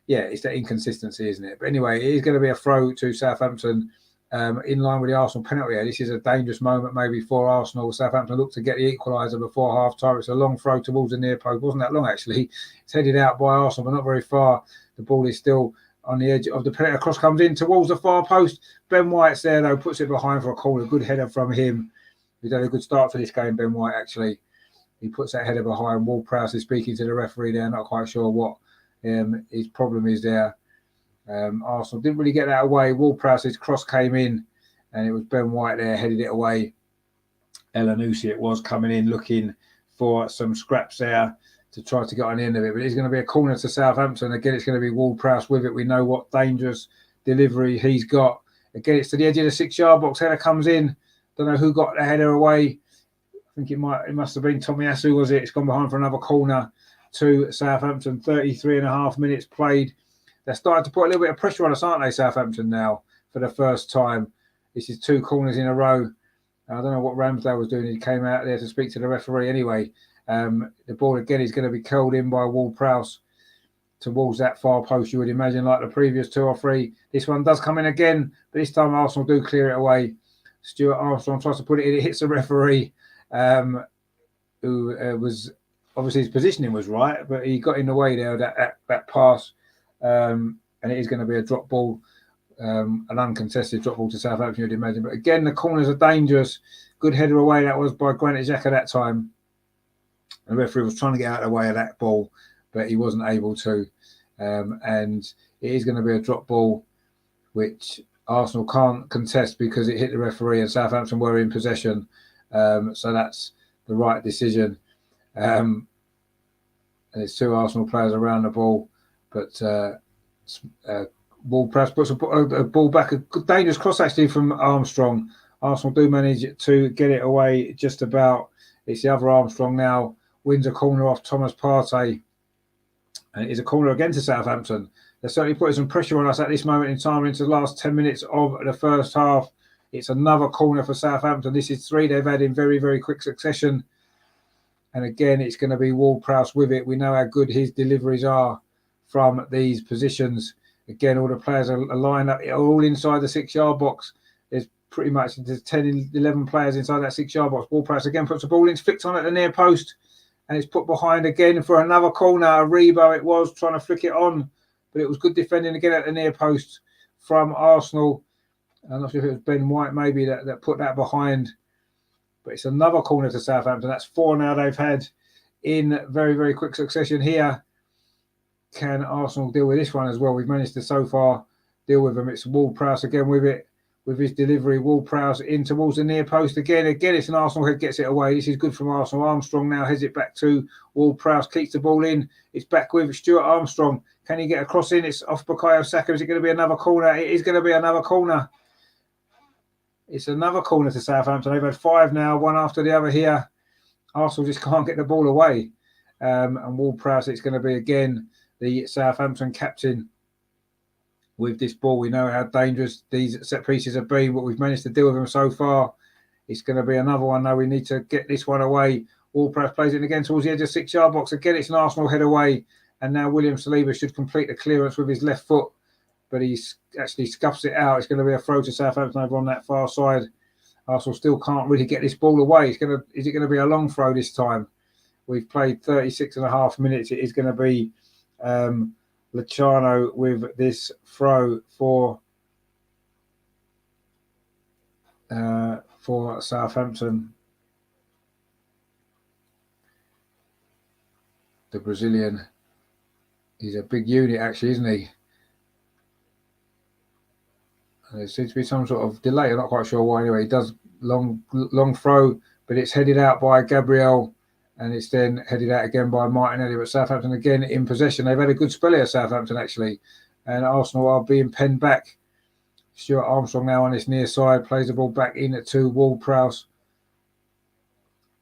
yeah, it's that inconsistency, isn't it? But anyway, it is going to be a throw to Southampton in line with the Arsenal penalty. This is a dangerous moment maybe for Arsenal. Southampton look to get the equaliser before half-time. It's a long throw towards the near post. It wasn't that long, actually. It's headed out by Arsenal, but not very far. The ball is still on the edge of the penalty. Cross comes in towards the far post. Ben White's there, though, puts it behind for a corner. Good header from him. He's had a good start to this game, Ben White, actually. He puts that header behind. Ward-Prowse is speaking to the referee there. Not quite sure what his problem is there. Arsenal didn't really get that away. Ward-Prowse's cross came in, and it was Ben White there, headed it away. Elanusi it was, coming in looking for some scraps there to try to get on the end of it. But it's going to be a corner to Southampton. Again, it's going to be Ward-Prowse with it. We know what dangerous delivery he's got. Again, it's to the edge of the 6-yard box. Header comes in. Don't know who got the header away. I think it must have been Tomiyasu, was it? It's gone behind for another corner to Southampton. 33 and a half minutes played. They're starting to put a little bit of pressure on us, aren't they, Southampton, now, for the first time. This is 2 corners in a row. I don't know what Ramsdale was doing. He came out there to speak to the referee anyway. The ball, again, is going to be curled in by Ward-Prowse towards that far post, you would imagine, like the previous 2 or 3. This one does come in again, but this time Arsenal do clear it away. Stuart Armstrong tries to put it in. It hits the referee, who was obviously his positioning was right, but he got in the way there, that pass. And it is going to be a drop ball an uncontested drop ball to Southampton, you'd imagine. But again, the corners are dangerous. Good header away that was by Granit Xhaka that time. The referee was trying to get out of the way of that ball, but he wasn't able to. And it is going to be a drop ball, which Arsenal can't contest because it hit the referee and Southampton were in possession. So that's the right decision. And there's 2 Arsenal players around the ball, but Ward-Prowse puts a ball back. A good, dangerous cross actually from Armstrong. Arsenal do manage to get it away just about. It's the other Armstrong now. Wins a corner off Thomas Partey. And it is a corner again to Southampton. They're certainly putting some pressure on us at this moment in time into the last 10 minutes of the first half. It's another corner for Southampton. This is 3 they've had in very, very quick succession. And again, it's going to be Ward-Prowse with it. We know how good his deliveries are from these positions. Again, all the players are lined up, all inside the 6-yard box. There's pretty much 10, 11 players inside that 6-yard box. Ward-Prowse again puts the ball in, flicked on at the near post. And it's put behind again for another corner. Rebo it was, trying to flick it on. But it was good defending again at the near post from Arsenal. I'm not sure if it was Ben White maybe that put that behind. But it's another corner to Southampton. That's 4 now they've had in very, very quick succession here. Can Arsenal deal with this one as well? We've managed to so far deal with them. It's Ward-Prowse again with it, with his delivery. Ward-Prowse in towards the near post again. Again, it's an Arsenal head, gets it away. This is good from Arsenal. Armstrong now heads it back to Ward-Prowse, keeps the ball in. It's back with Stuart Armstrong. Can he get a cross in? It's off Bukayo Saka. Is it going to be another corner? It is going to be another corner. It's another corner to Southampton. They've had 5 now, one after the other here. Arsenal just can't get the ball away. And Ward-Prowse, it's going to be again the Southampton captain with this ball. We know how dangerous these set pieces have been, but we've managed to deal with them so far. It's going to be another one now. We need to get this one away. Ward-Prowse plays it again towards the edge of the 6-yard box. Again, it's an Arsenal head away. And now William Saliba should complete the clearance with his left foot, but he actually scuffs it out. It's going to be a throw to Southampton over on that far side. Arsenal still can't really get this ball away. Is it going to be a long throw this time? We've played 36.5 minutes. It is going to be Luciano with this throw for Southampton. The Brazilian. He's a big unit, actually, isn't he? And there seems to be some sort of delay. I'm not quite sure why. Anyway, he does long throw, but it's headed out by Gabriel, and it's then headed out again by Martinelli. But Southampton again in possession. They've had a good spell here, Southampton, actually. And Arsenal are being penned back. Stuart Armstrong now on this near side, plays the ball back in to Ward-Prowse.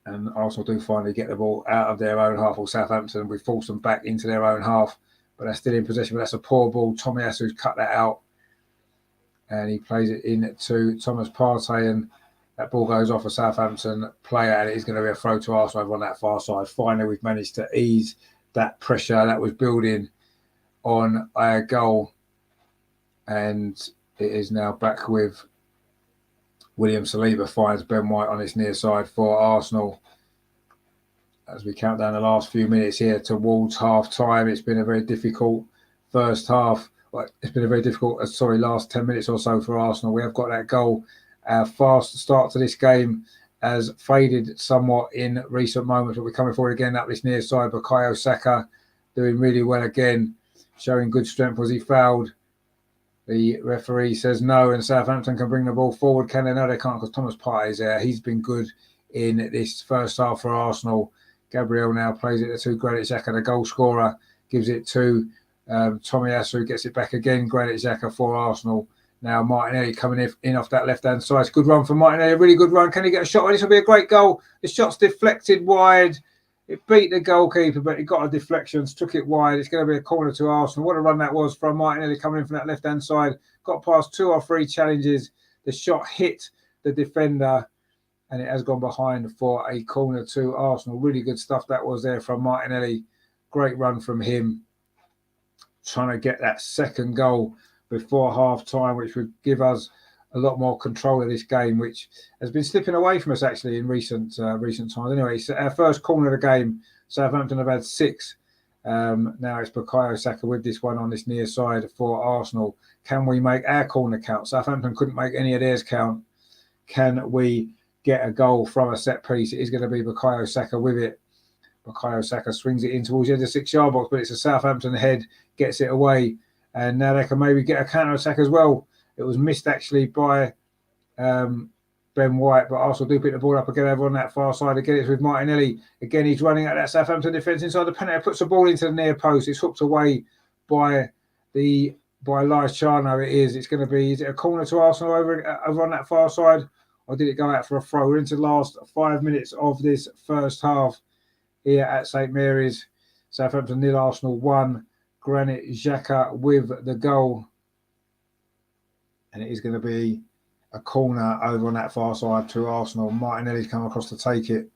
And Arsenal do finally get the ball out of their own half, or Southampton. We force them back into their own half, but they're still in possession. But that's a poor ball. Tomiyasu's cut that out, and he plays it in to Thomas Partey, and that ball goes off a Southampton player, and it is going to be a throw to Arsenal over on that far side. Finally, we've managed to ease that pressure that was building on our goal, and it is now back with William Saliba. Finds Ben White on his near side for Arsenal. As we count down the last few minutes here towards half time, it's been a very difficult first half. It's been a very difficult, last 10 minutes or so for Arsenal. We have got that goal. Our fast start to this game has faded somewhat in recent moments, but we're coming forward again up this near side. Bukayo Saka doing really well again, showing good strength. Was he fouled? The referee says no, and Southampton can bring the ball forward. Can they? No, they can't, because Thomas Partey is there. He's been good in this first half for Arsenal. Gabriel now plays it to Granit Xhaka, the goal scorer. Gives it to Tomiyasu, gets it back again. Granit Xhaka for Arsenal. Now Martinelli coming in off that left-hand side. It's a good run from Martinelli, a really good run. Can he get a shot? This will be a great goal. The shot's deflected wide. It beat the goalkeeper, but he got a deflection, took it wide. It's going to be a corner to Arsenal. What a run that was from Martinelli coming in from that left-hand side. Got past 2 or 3 challenges. The shot hit the defender, and it has gone behind for a corner to Arsenal. Really good stuff that was there from Martinelli. Great run from him. Trying to get that second goal before half-time, which would give us a lot more control of this game, which has been slipping away from us actually in recent times. Anyway, it's our first corner of the game. Southampton have had 6, Now it's Bukayo Saka with this one on this near side for Arsenal. Can we make our corner count? Southampton couldn't make any of theirs count. Can we get a goal from a set piece? It is going to be Bukayo Saka with it. Bukayo Saka swings it in towards the end of the 6-yard box, but it's a Southampton head, gets it away. And now they can maybe get a counter-attack as well. It was missed actually by Ben White, but Arsenal do pick the ball up again over on that far side. Again, it's with Martinelli. Again, he's running at that Southampton defence inside the penalty. Puts the ball into the near post. It's hooked away by Watchalong. It is. It's going to be. Is it a corner to Arsenal over on that far side, or did it go out for a throw? We're into the last 5 minutes of this first half here at St Mary's. Southampton 0, Arsenal 1. Granit Xhaka with the goal, and it is going to be a corner over on that far side to Arsenal. Martinelli's come across to take it.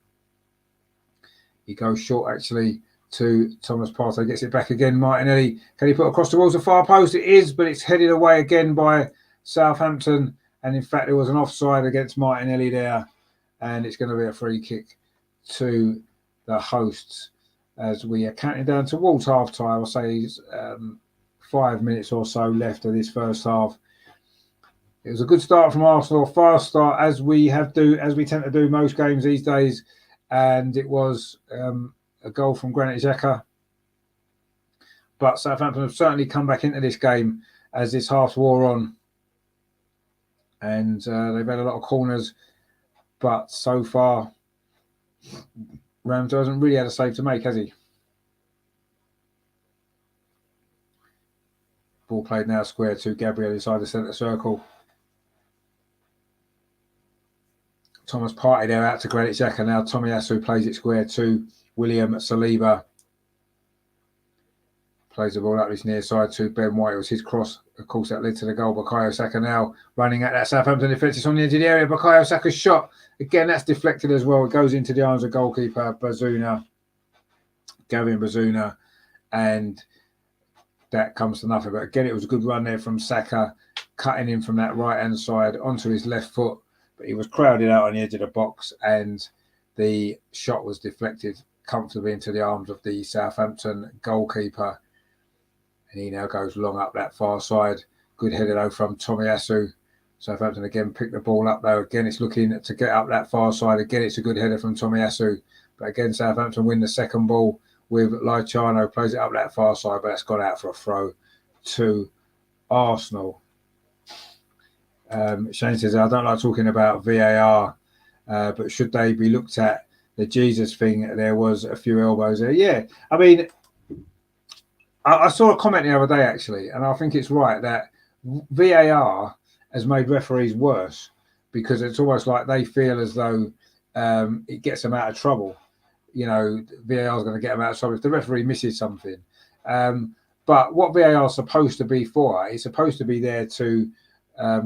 He goes short actually to Thomas Partey. Gets it back again. Martinelli, can he put across towards the far post? It is, but it's headed away again by Southampton. And in fact, there was an offside against Martinelli there. And it's going to be a free kick to the hosts as we are counting down towards half time. I'll say 5 minutes or so left of this first half. It was a good start from Arsenal, a fast start as we tend to do most games these days, and it was a goal from Granit Xhaka. But Southampton have certainly come back into this game as this half's wore on, and they've had a lot of corners, but so far Ramsey hasn't really had a save to make, has he? Ball played now square to Gabriel inside the centre circle. Thomas Partey there out to Granit Xhaka. Now Tomiyasu plays it square to William Saliba. Plays the ball up his near side to Ben White. It was his cross. Of course, that led to the goal. Bukayo Saka now running at that Southampton defence. It's on the edge of the area. Bukayo Saka's shot. Again, that's deflected as well. It goes into the arms of goalkeeper Gavin Bazuna. And that comes to nothing. But again, it was a good run there from Saka, cutting in from that right-hand side onto his left foot. But he was crowded out on the edge of the box, and the shot was deflected comfortably into the arms of the Southampton goalkeeper. And he now goes long up that far side. Good header though from Tomiyasu. Southampton again pick the ball up though. Again, it's looking to get up that far side. Again, it's a good header from Tomiyasu. But again, Southampton win the second ball with Watchalong. Plays it up that far side, but that's gone out for a throw to Arsenal. Shane says, I don't like talking about VAR, but should they be looked at? The Jesus thing, there was a few elbows there. Yeah, I mean, I saw a comment the other day, actually, and I think it's right that VAR has made referees worse because it's almost like they feel as though it gets them out of trouble. You know, VAR is going to get them out of trouble if the referee misses something. But what VAR is supposed to be for, it's supposed to be there to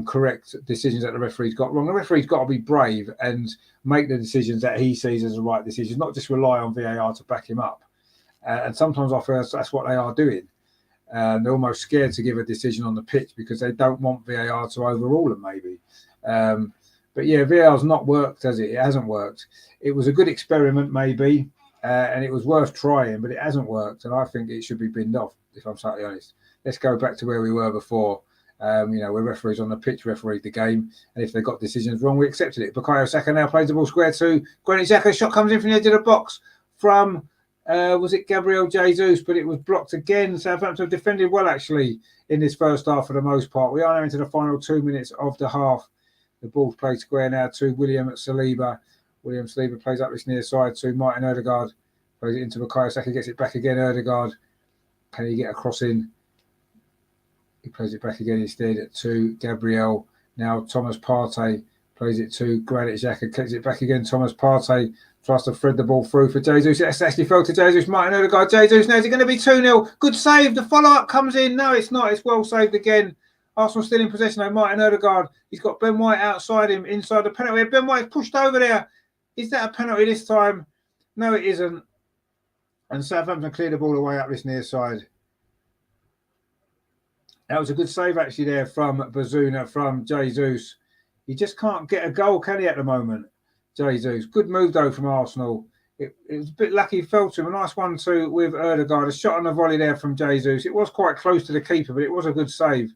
correct decisions that the referee's got wrong. The referee's got to be brave and make the decisions that he sees as the right decisions, not just rely on VAR to back him up. And sometimes I feel that's what they are doing. They're almost scared to give a decision on the pitch because they don't want VAR to overrule them, maybe. But yeah, VAR's not worked, has it? It hasn't worked. It was a good experiment, maybe, and it was worth trying, but it hasn't worked. And I think it should be binned off, if I'm totally honest. Let's go back to where we were before. Where referees on the pitch refereed the game, and if they got decisions wrong, we accepted it. Bukayo Saka now plays the ball square to Granit Xhaka. Shot comes in from the edge of the box from was it Gabriel Jesus, but it was blocked again. Southampton defended well actually in this first half for the most part. We are now into the final 2 minutes of the half. The ball's played square now to William Saliba. William Saliba plays up this near side to Martin Ødegaard. Plays it into Bukayo Saka, gets it back again. Ødegaard, can he get a cross in? He plays it back again instead to Gabriel. Now Thomas Partey plays it to Granit Xhaka. Kicks it back again. Thomas Partey tries to thread the ball through for Jesus. It's actually fell to Jesus. Martin Ødegaard. Jesus. Now is it going to be 2-0? Good save. The follow-up comes in. No, it's not. It's well saved again. Arsenal still in possession. Now Martin Ødegaard. He's got Ben White outside him, inside the penalty. Ben White's pushed over there. Is that a penalty this time? No, it isn't. And Southampton cleared the ball away up this near side. That was a good save actually there from Bazuna, from Jesus. He just can't get a goal, can he, at the moment? Jesus. Good move though from Arsenal it was a bit lucky. He fell to him. A nice 1-2 with Erdegaard. A shot on the volley there from Jesus. It was quite close to the keeper, but it was a good save.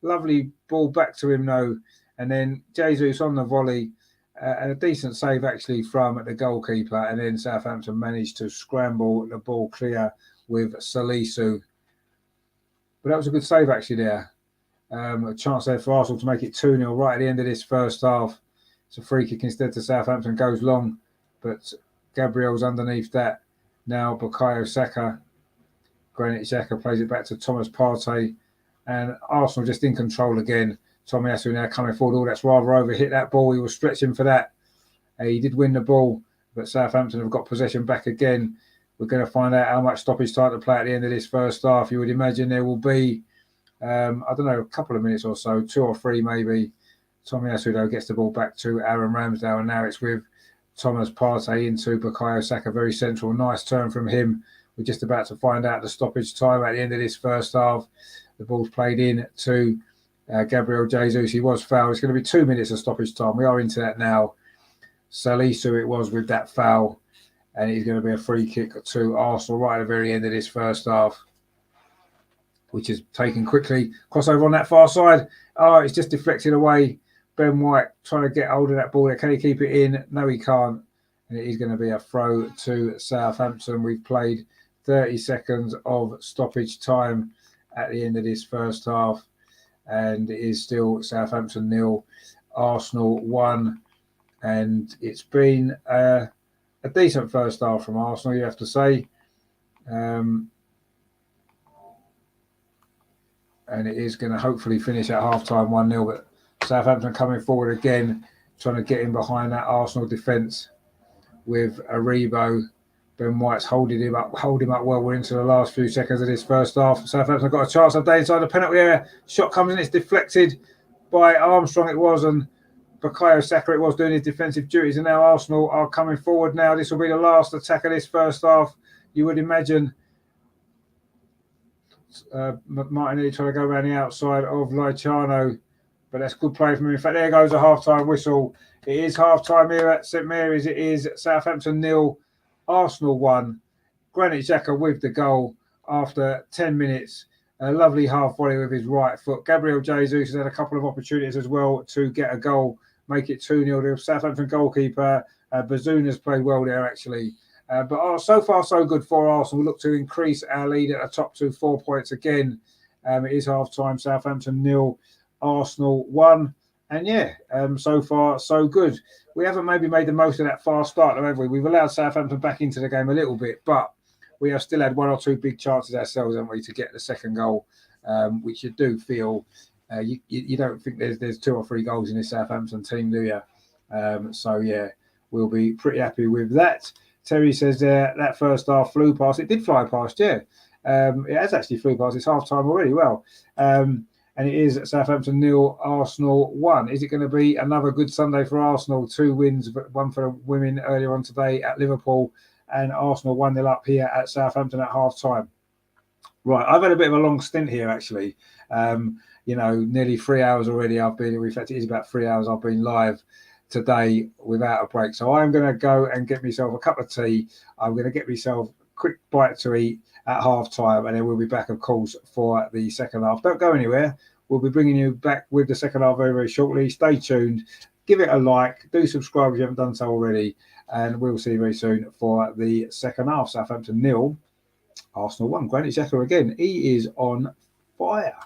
Lovely ball back to him, though. And then Jesus on the volley. And a decent save, actually, from the goalkeeper. And then Southampton managed to scramble the ball clear with Salisu. But that was a good save, actually, there. A chance there for Arsenal to make it 2-0 right at the end of this first half. It's a free kick instead to Southampton. Goes long, but Gabriel's underneath that. Now Bukayo Saka. Granit Xhaka plays it back to Thomas Partey. And Arsenal just in control again. Tomiyasu now coming forward. Oh, that's rather over. Hit that ball. He was stretching for that. He did win the ball, but Southampton have got possession back again. We're going to find out how much stoppage time to play at the end of this first half. You would imagine there will be, I don't know, a couple of minutes or so, 2 or 3 maybe. Tomiyasu, though, gets the ball back to Aaron Ramsdale, and now it's with Thomas Partey into Bukayo Saka. Very central. Nice turn from him. We're just about to find out the stoppage time at the end of this first half. The ball's played in to Gabriel Jesus. He was fouled. It's going to be 2 minutes of stoppage time. We are into that now. Salisu it was with that foul. And it's going to be a free kick to Arsenal right at the very end of this first half, which is taken quickly. Crossover on that far side. Oh, it's just deflected away. Ben White trying to get hold of that ball there. Can he keep it in? No, he can't. And it is going to be a throw to Southampton. We've played 30 seconds of stoppage time at the end of this first half. And it is still Southampton 0, Arsenal 1. And it's been a decent first half from Arsenal, you have to say. And it is going to hopefully finish at half-time 1-0. But Southampton coming forward again, trying to get in behind that Arsenal defence with Aribo. Ben White's holding him up well. We're into the last few seconds of this first half. Southampton got a chance of day inside the penalty area. Shot comes in, it's deflected by Armstrong, it was, and Bukayo Saka it was doing his defensive duties. And now Arsenal are coming forward now. This will be the last attack of this first half. You would imagine Martinelli trying to go around the outside of Laiciano, but that's good play from him. In fact, there goes a half-time whistle. It is half-time here at St Mary's. It is Southampton 0, Arsenal 1. Granit Xhaka with the goal after 10 minutes. A lovely half volley with his right foot. Gabriel Jesus has had a couple of opportunities as well to get a goal, make it 2-0. The Southampton goalkeeper, Bazoon, has played well there, actually. But so far, so good for Arsenal. We look to increase our lead at the top to 4 points again. It is half-time, Southampton 0, Arsenal 1. And so far, so good. We haven't maybe made the most of that fast start, have we? We've allowed Southampton back into the game a little bit, but we have still had 1 or 2 big chances ourselves, haven't we, to get the second goal, which you do feel. You don't think there's 2 or 3 goals in this Southampton team, do you? We'll be pretty happy with that. Terry says that first half flew past. It did fly past, yeah. It has actually flew past. It's half-time already. Well, and it is Southampton 0, Arsenal 1. Is it going to be another good Sunday for Arsenal? 2 wins, one for the women earlier on today at Liverpool, and Arsenal 1-0 up here at Southampton at half-time. Right, I've had a bit of a long stint here, actually. Nearly 3 hours already I've been, in fact, it is about 3 hours I've been live today without a break. So I'm going to go and get myself a cup of tea. I'm going to get myself a quick bite to eat at half-time, and then we'll be back, of course, for the second half. Don't go anywhere. We'll be bringing you back with the second half very, very shortly. Stay tuned. Give it a like. Do subscribe if you haven't done so already. And we'll see you very soon for the second half. Southampton 0, Arsenal 1. Granit Xhaka again. He is on fire.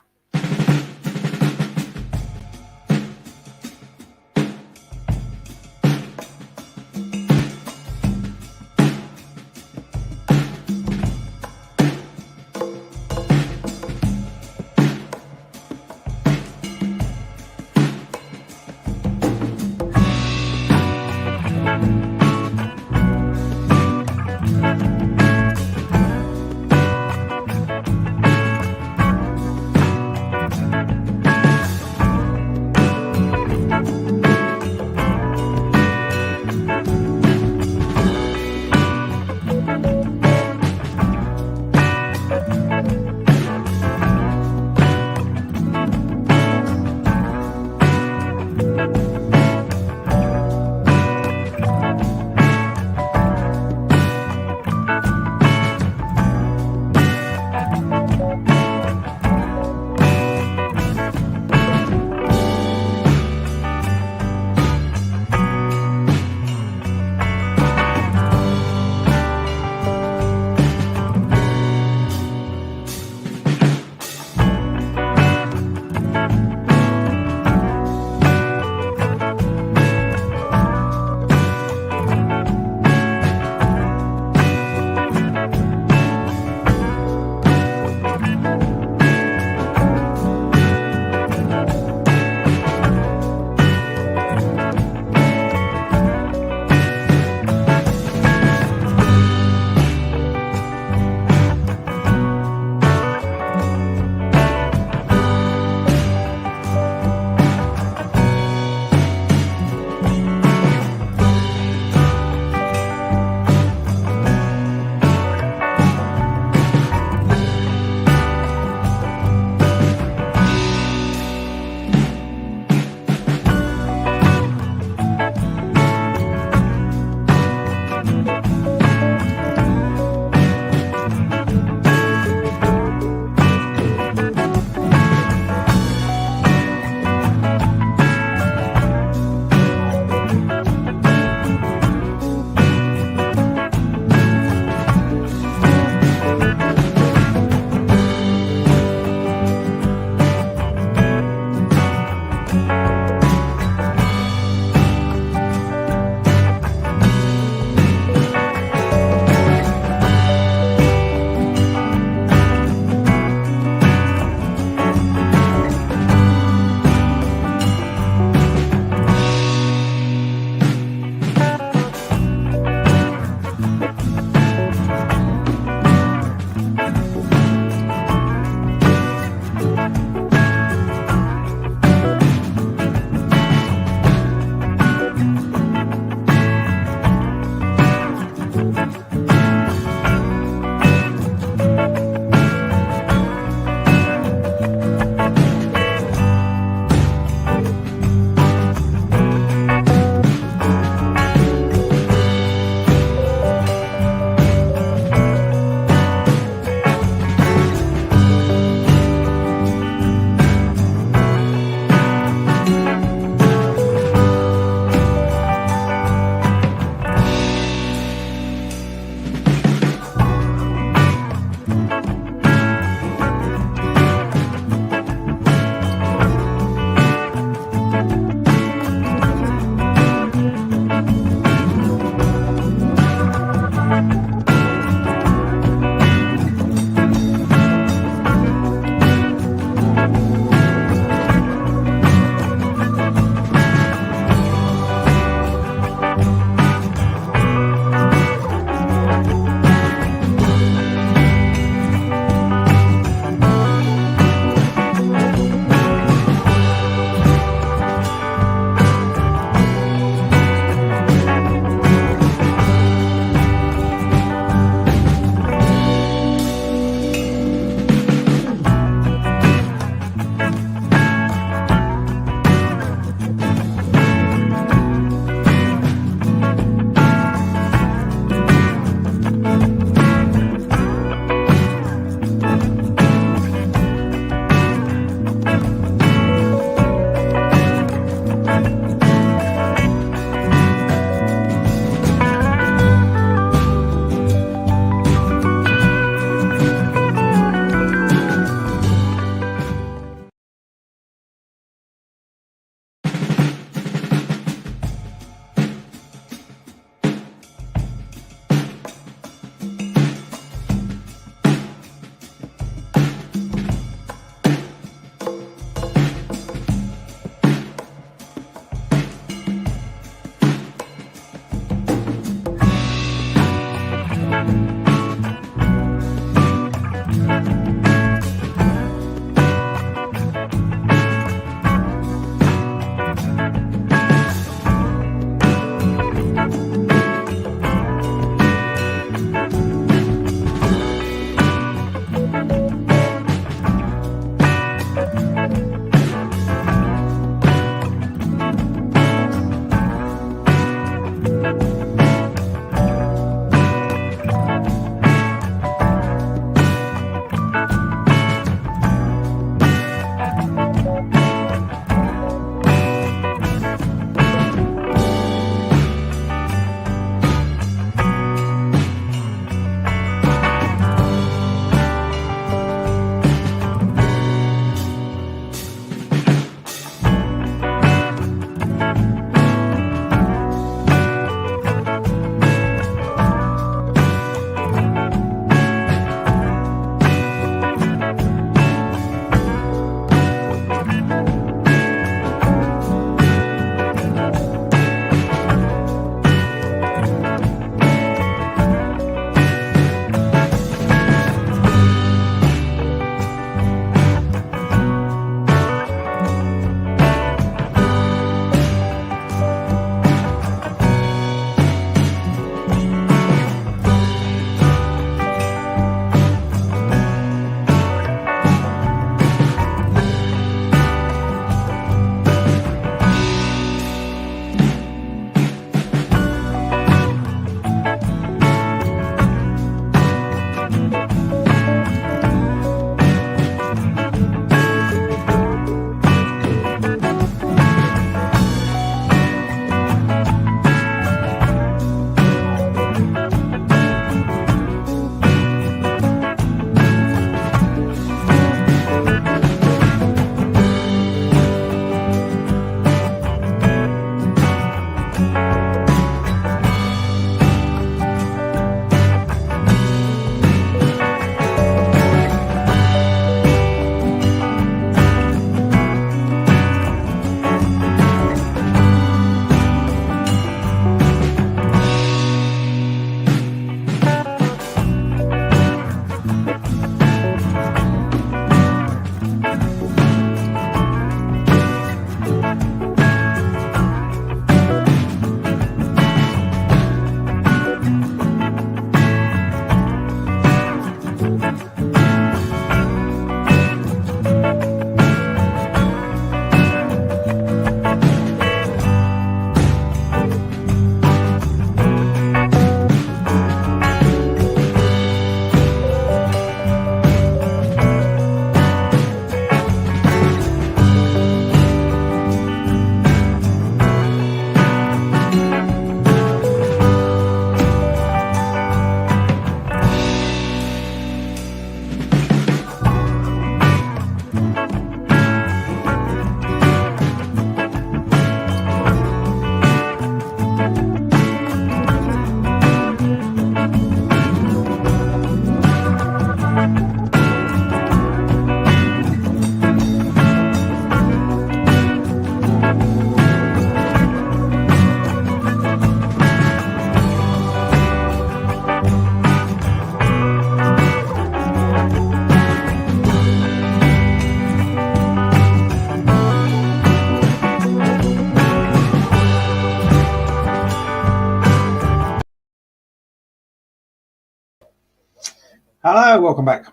Hello, welcome back.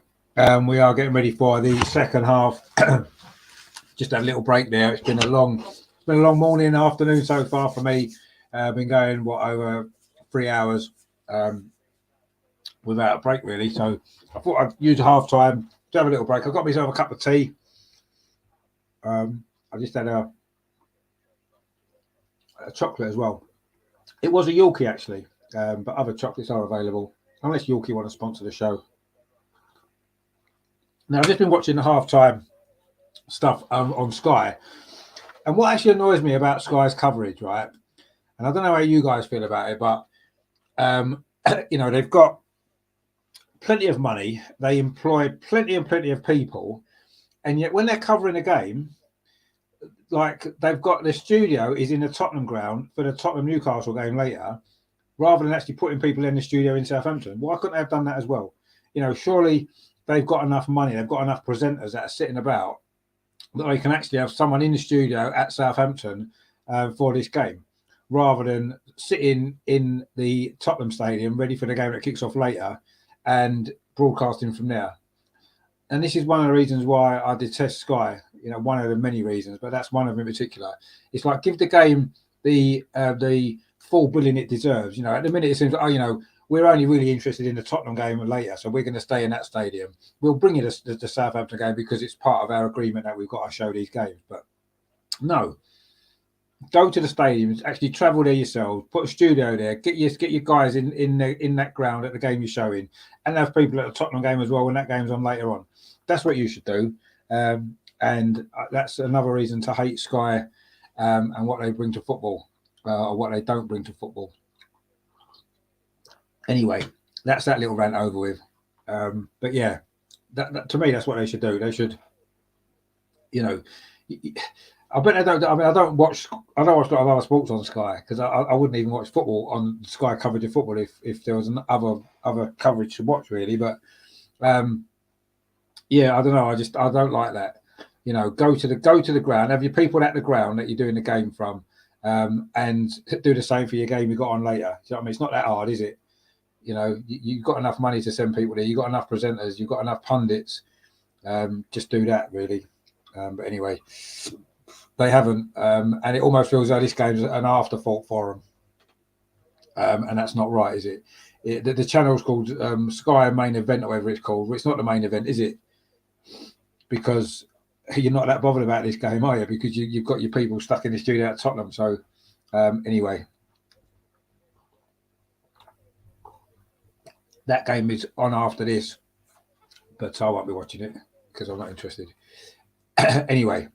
We are getting ready for the second half. Just had a little break there. It's been a long morning, afternoon so far for me. Been going over 3 hours without a break really. So I thought I'd use a half time to have a little break. I got myself a cup of tea. I just had a chocolate as well. It was a Yorkie actually, but other chocolates are available unless Yorkie want to sponsor the show. Now I've just been watching the half-time stuff on Sky, and what actually annoys me about Sky's coverage, right? And I don't know how you guys feel about it, but they've got plenty of money, they employ plenty of people, and yet when they're covering a game, like they've got the studio is in the Tottenham ground for the Tottenham Newcastle game later, rather than actually putting people in the studio in Southampton. Why couldn't they have done that as well? Surely they've got enough money, they've got enough presenters that are sitting about that they can actually have someone in the studio at Southampton for this game, rather than sitting in the Tottenham Stadium ready for the game that kicks off later and broadcasting from there. And this is one of the reasons why I detest Sky. One of the many reasons, but that's one of them in particular. It's like, give the game the full billing it deserves. At the minute it seems like, we're only really interested in the Tottenham game later, so we're going to stay in that stadium. We'll bring you the Southampton game because it's part of our agreement that we've got to show these games. But no, go to the stadium, actually travel there yourself, put a studio there, get your guys in that ground at the game you're showing, and have people at the Tottenham game as well when that game's on later on. That's what you should do. And that's another reason to hate Sky and what they bring to football or what they don't bring to football. Anyway, that's that little rant over with. But yeah, that to me, that's what they should do. They should, I bet they don't. I mean, I don't watch a lot of other sports on Sky because I wouldn't even watch football on Sky coverage of football if there was other coverage to watch really. But yeah, I don't know. I don't like that. Go to the ground, have your people at the ground that you're doing the game from, and do the same for your game you got on later. Do you know what I mean? It's not that hard, is it? You've got enough money to send people there. You've got enough presenters. You've got enough pundits. Just do that, really. But anyway, they haven't, and it almost feels like this game's an afterthought for them, and that's not right, is it? The channel's called Sky Main Event, or whatever it's called. Well, it's not the main event, is it? Because you're not that bothered about this game, are you? Because you've got your people stuck in the studio at Tottenham. So anyway, that game is on after this, but I won't be watching it because I'm not interested. Anyway,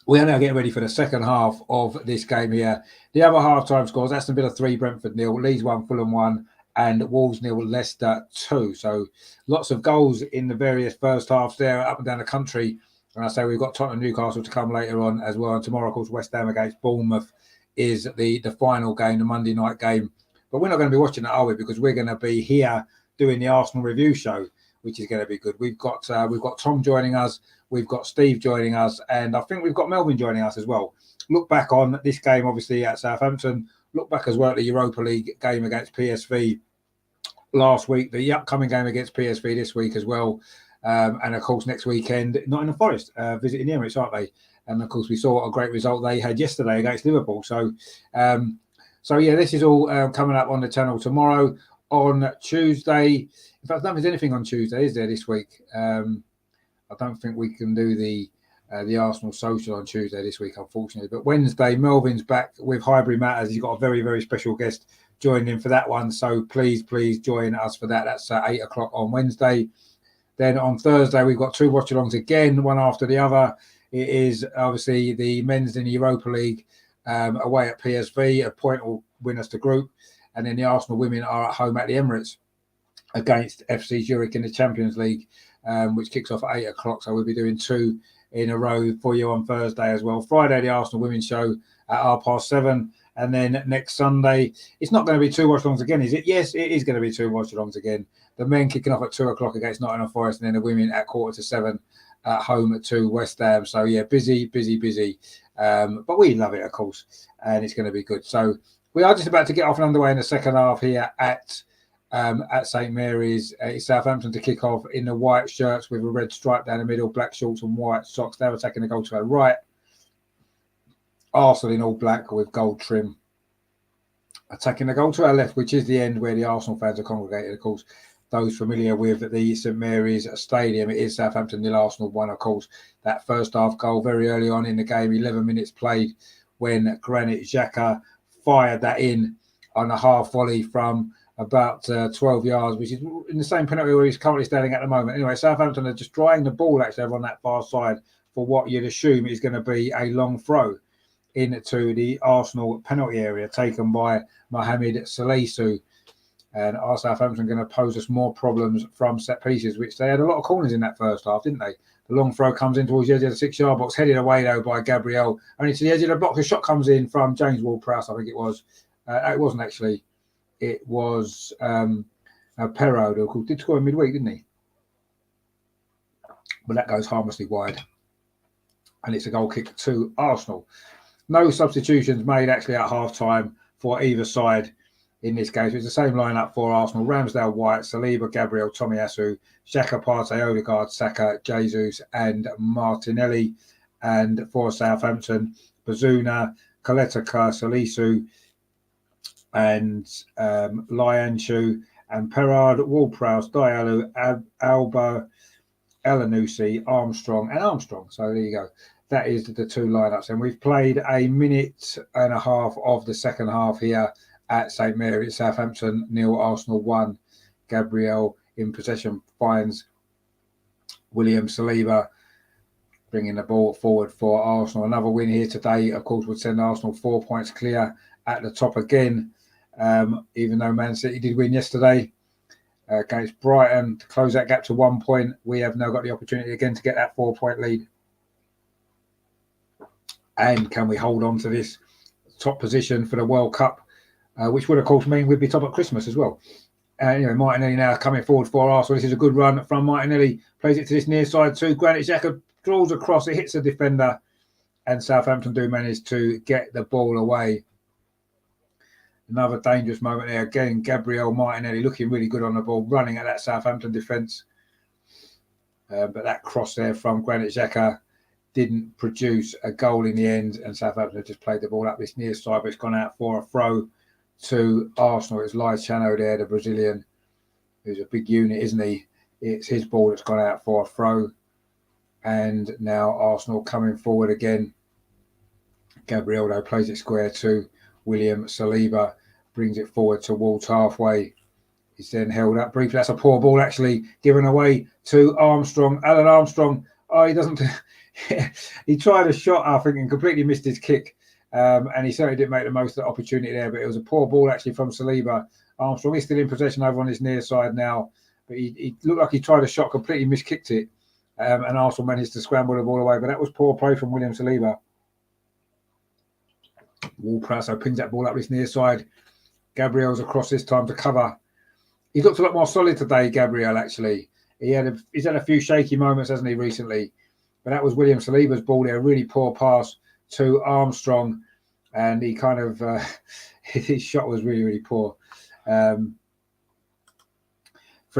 we are now getting ready for the second half of this game here. The other half-time scores: Aston Villa 3, Brentford 0, Leeds 1, Fulham 1, and Wolves 0, Leicester 2. So lots of goals in the various first halves there, up and down the country. And I say we've got Tottenham Newcastle to come later on as well. And tomorrow, of course, West Ham against Bournemouth is the final game, the Monday night game. But we're not going to be watching that, are we? Because we're going to be here doing the Arsenal review show, which is going to be good. We've got Tom joining us, we've got Steve joining us, and I think we've got Melvin joining us as well. Look back on this game, obviously at Southampton. Look back as well at the Europa League game against PSV last week, the upcoming game against PSV this week as well. And of course, next weekend, Nottingham Forest visiting the Emirates, aren't they? And of course, we saw what a great result they had yesterday against Liverpool. So yeah, this is all coming up on the channel tomorrow. On Tuesday, in fact, I don't think there's anything on Tuesday, is there, this week? I don't think we can do the Arsenal social on Tuesday this week, unfortunately. But Wednesday, Melvin's back with Highbury Matters. He's got a very, very special guest joining him for that one. So please join us for that. That's at 8 o'clock on Wednesday. Then on Thursday, we've got two watch-alongs again, one after the other. It is obviously the men's in the Europa League away at PSV. A point will win us the group. And then the Arsenal women are at home at the Emirates against FC Zurich in the Champions League, which kicks off at 8 o'clock. So we'll be doing two in a row for you on Thursday as well. Friday, the Arsenal women's show at 7:30. And then next Sunday, it's not going to be two watch-alongs again, is it? Yes, it is going to be two watch-alongs again. The men kicking off at 2 o'clock against Nottingham Forest, and then the women at 7:15 at home to West Ham. So yeah, busy. But we love it, of course, and it's going to be good. So we are just about to get off and underway in the second half here at at St Mary's. It's Southampton to kick off in the white shirts with a red stripe down the middle, black shorts and white socks. They're attacking the goal to our right. Arsenal in all black with gold trim attacking the goal to our left, which is the end where the Arsenal fans are congregated. Of course, those familiar with the St Mary's Stadium, it is Southampton nil, Arsenal 1. Of course, that first half goal very early on in the game, 11 minutes played, when Granit Xhaka fired that in on a half volley from about 12 yards, which is in the same penalty where he's currently standing at the moment. Anyway, Southampton are just drying the ball actually over on that far side for what you'd assume is going to be a long throw into the Arsenal penalty area taken by Mohamed Salisu. And our Southampton going to pose us more problems from set pieces, which they had a lot of corners in that first half, didn't they? The long throw comes in towards the edge of the 6-yard box, headed away though by Gabriel. Only to the edge of the box, a shot comes in from James Ward-Prowse, I think it was. It wasn't actually. It was Perraud, who did score in midweek, didn't he? But that goes harmlessly wide. And it's a goal kick to Arsenal. No substitutions made actually at half-time for either side in this game. So it's the same lineup for Arsenal: Ramsdale, White, Saliba, Gabriel, Tomiyasu, Xhaka, Partey, Odegaard, Saka, Jesus and Martinelli. And for Southampton, Bazuna, Koletka, Salisu and Lyanshu and Perraud, Ward-Prowse, Diallo, Alba, Elanusi, Armstrong and Armstrong. So there you go. That is the two lineups. And we've played a minute and a half of the second half here at St Mary's. Southampton nil, Arsenal 1. Gabriel in possession finds William Saliba, bringing the ball forward for Arsenal. Another win here today, of course, would send Arsenal 4 points clear at the top again. Even though Man City did win yesterday against Brighton to close that gap to 1 point, we have now got the opportunity again to get that 4-point lead. And can we hold on to this top position for the World Cup, which would, of course, mean we'd be top at Christmas as well. Martinelli now coming forward for Arsenal. This is a good run from Martinelli. Plays it to this near side too. Granit Xhaka draws across. It hits the defender. And Southampton do manage to get the ball away. Another dangerous moment there. Again, Gabriel Martinelli looking really good on the ball, running at that Southampton defence. But that cross there from Granit Xhaka didn't produce a goal in the end, and Southampton just played the ball up this near side, but it's gone out for a throw to Arsenal. It's Laichano there, the Brazilian, who's a big unit, isn't he? It's his ball that's gone out for a throw. And now Arsenal coming forward again. Gabriel, though, plays it square to William Saliba, brings it forward towards halfway. He's then held up briefly. That's a poor ball, actually, given away to Armstrong. Alan Armstrong, he doesn't... he tried a shot, I think, and completely missed his kick. And he certainly didn't make the most of the opportunity there, but it was a poor ball, actually, from Saliba. Armstrong is still in possession over on his near side now, but he looked like he tried a shot, completely miskicked it, and Arsenal managed to scramble the ball away. But that was poor play from William Saliba. Ward-Prowse pins that ball up this near side. Gabriel's across this time to cover. He's looked a lot more solid today, Gabriel, actually. He's had a few shaky moments, hasn't he, recently? But that was William Saliba's ball there. A really poor pass to Armstrong. And he kind of, his shot was really, really poor. Fred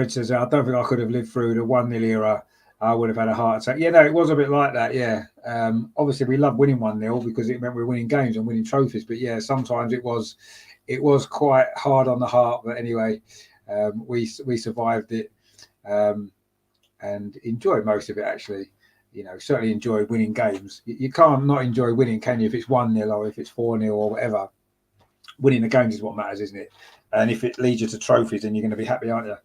says, I don't think I could have lived through the 1-0 era. I would have had a heart attack. Yeah, no, it was a bit like that, yeah. Obviously, we love winning 1-0 because it meant we were winning games and winning trophies. But, yeah, sometimes it was quite hard on the heart. But anyway, we survived it and enjoyed most of it, actually. Certainly enjoyed winning games. You can't not enjoy winning, can you, if it's 1-0 or if it's 4-0 or whatever. Winning the games is what matters, isn't it? And if it leads you to trophies, then you're going to be happy, aren't you?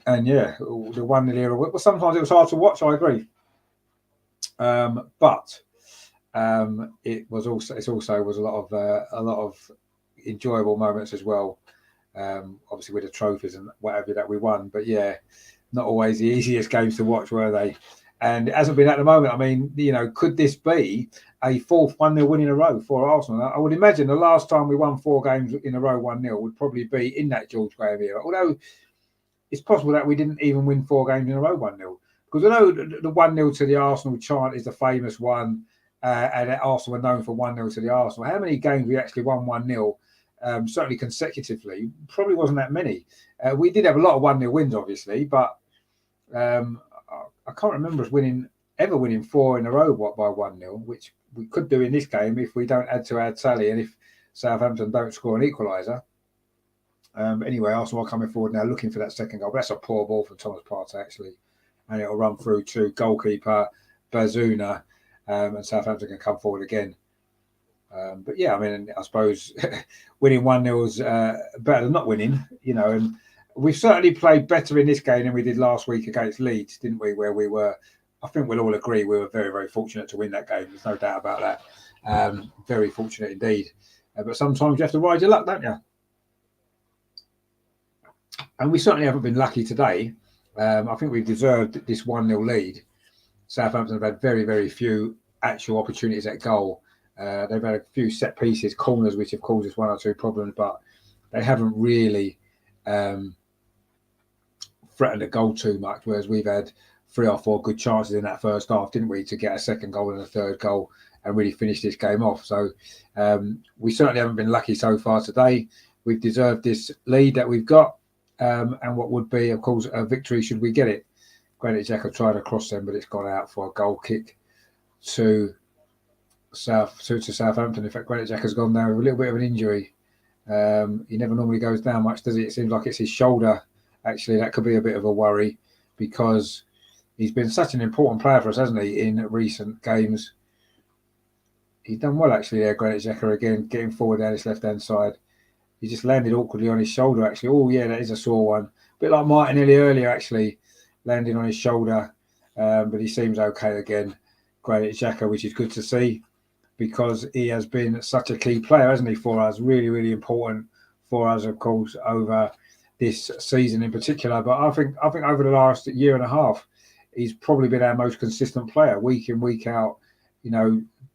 And yeah, the 1-0 era. Well, sometimes it was hard to watch. I agree. But it also was a lot of enjoyable moments as well. Obviously with the trophies and whatever that we won. But yeah, not always the easiest games to watch, were they? And it hasn't been at the moment. I mean, could this be a fourth 1-0 win in a row for Arsenal? I would imagine the last time we won 4 games in a row 1-0 would probably be in that George Graham era. Although it's possible that we didn't even win 4 games in a row 1-0. Because I know the 1-0 to the Arsenal chant is the famous one, and Arsenal were known for 1-0 to the Arsenal. How many games we actually won 1-0? certainly consecutively. Probably wasn't that many. We did have a lot of 1-0 wins, obviously, but I can't remember us ever winning 4 in a row by 1-0, which we could do in this game if we don't add to our tally and if Southampton don't score an equaliser. Anyway, Arsenal are coming forward now looking for that second goal. But that's a poor ball from Thomas Partey, actually. And it'll run through to goalkeeper Bazuna, and Southampton can come forward again. But yeah, I mean, I suppose winning 1-0 is better than not winning, and we've certainly played better in this game than we did last week against Leeds, didn't we? Where we were, I think we'll all agree, we were very, very fortunate to win that game. There's no doubt about that. Very fortunate indeed. But sometimes you have to ride your luck, don't you? And we certainly haven't been lucky today. I think we've deserved this 1-0 lead. Southampton have had very, very few actual opportunities at goal. They've had a few set pieces, corners, which have caused us 1 or 2 problems, but they haven't really threatened a goal too much, whereas we've had 3 or 4 good chances in that first half, didn't we, to get a second goal and a third goal and really finish this game off. So we certainly haven't been lucky so far today. We've deserved this lead that we've got, and what would be, of course, a victory should we get it. Granit Xhaka tried to cross them, but it's gone out for a goal kick to Southampton. In fact, Granit Xhaka's gone down with a little bit of an injury. He never normally goes down much, does he? It seems like it's his shoulder. Actually, that could be a bit of a worry because he's been such an important player for us, hasn't he, in recent games. He's done well, actually, there, Granit Xhaka, again, getting forward down his left-hand side. He just landed awkwardly on his shoulder, actually. Oh, yeah, that is a sore one. A bit like Martinelli earlier, actually, landing on his shoulder. But he seems okay again, Granit Xhaka, which is good to see because he has been such a key player, hasn't he, for us? Really, really important for us, of course, over this season in particular. But I think over the last year and a half, he's probably been our most consistent player, week in, week out,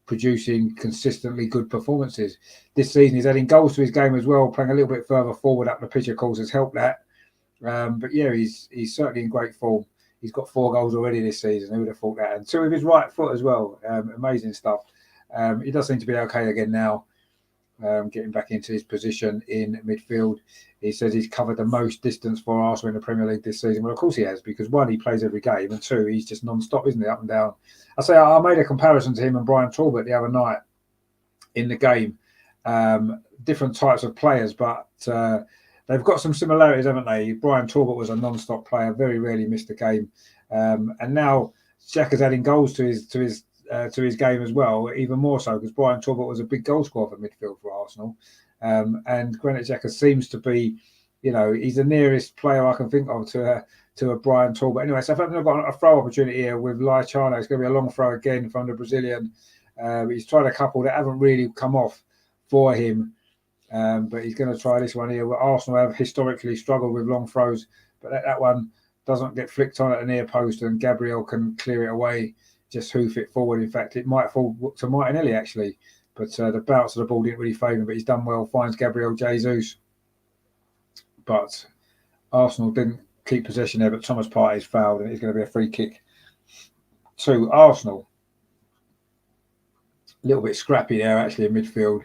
producing consistently good performances. This season, he's adding goals to his game as well, playing a little bit further forward up the pitch, of course, has helped that. But yeah, he's certainly in great form. He's got 4 goals already this season. Who would have thought that? And 2 with his right foot as well. Amazing stuff. He does seem to be okay again now, getting back into his position in midfield. He says he's covered the most distance for Arsenal in the Premier League this season. Well, of course he has, because 1, he plays every game, and 2, he's just non-stop, isn't he, up and down. I made a comparison to him and Brian Talbot the other night in the game. Different types of players, but they've got some similarities, haven't they? Brian Talbot was a non-stop player, very rarely missed a game, and now Xhaka's adding goals to his game as well, even more so because Brian Talbot was a big goal scorer for midfield for Arsenal, and Granit Xhaka seems to be, he's the nearest player I can think of to a Brian Talbot. Anyway, so I've got a throw opportunity here with Watchalong. It's going to be a long throw again from the Brazilian. He's tried a couple that haven't really come off for him. But he's going to try this one here. Arsenal have historically struggled with long throws, but that one doesn't get flicked on at the near post, and Gabriel can clear it away, just hoof it forward. In fact, it might fall to Martinelli, actually, but the bounce of the ball didn't really favour him, but he's done well, finds Gabriel Jesus. But Arsenal didn't keep possession there, but Thomas Partey's fouled, and it's going to be a free kick to Arsenal. A little bit scrappy there, actually, in midfield.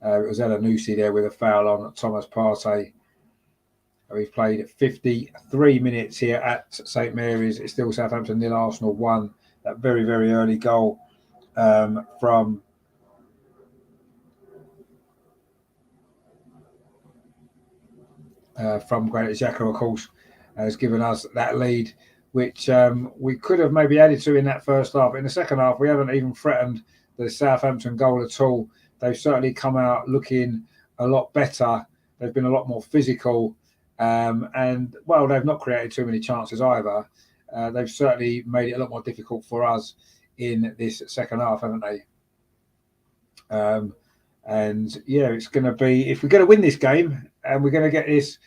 It was Elanusi there with a foul on Thomas Partey. We've played 53 minutes here at St Mary's. It's still Southampton 0, Arsenal 1. That very, very early goal from Granit Xhaka, of course, has given us that lead, which we could have maybe added to in that first half. In the second half, we haven't even threatened the Southampton goal at all. They've certainly come out looking a lot better. They've been a lot more physical. And, well, they've not created too many chances either. They've certainly made it a lot more difficult for us in this second half, haven't they? And, yeah, it's going to be, if we're going to win this game and we're going to get this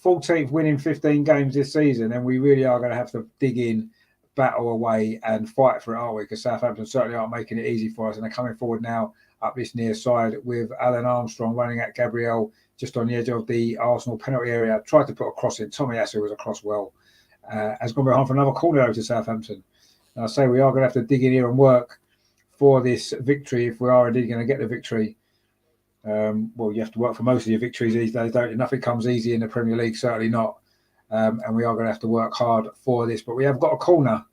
14th win in 15 games this season, then we really are going to have to dig in, battle away and fight for it, aren't we? Because Southampton certainly aren't making it easy for us, and they're coming forward now up this near side with Alan Armstrong running at Gabriel just on the edge of the Arsenal penalty area. Tried to put a cross in. Tommy Asu was across well. Has gone behind for another corner over to Southampton. And I say we are going to have to dig in here and work for this victory if we are indeed going to get the victory. Well, you have to work for most of your victories these days, don't you? Nothing comes easy in the Premier League, certainly not. And we are going to have to work hard for this. But we have got a corner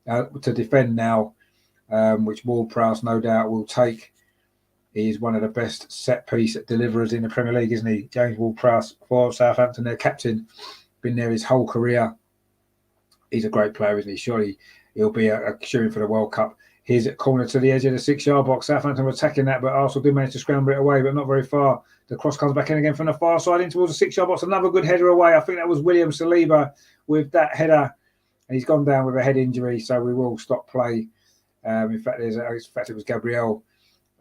to defend now, which Ward-Prowse no doubt will take. He's one of the best set-piece deliverers in the Premier League, isn't he? James Ward-Prowse for Southampton, their captain, been there his whole career. He's a great player, isn't he? Surely he'll be a shooting for the World Cup. Here's at corner to the edge of the 6-yard box. Southampton were attacking that, but Arsenal did manage to scramble it away, but not very far. The cross comes back in again from the far side in towards the 6-yard box. Another good header away. I think that was William Saliba with that header. And he's gone down with a head injury, so we will stop play. In fact, it was Gabriel.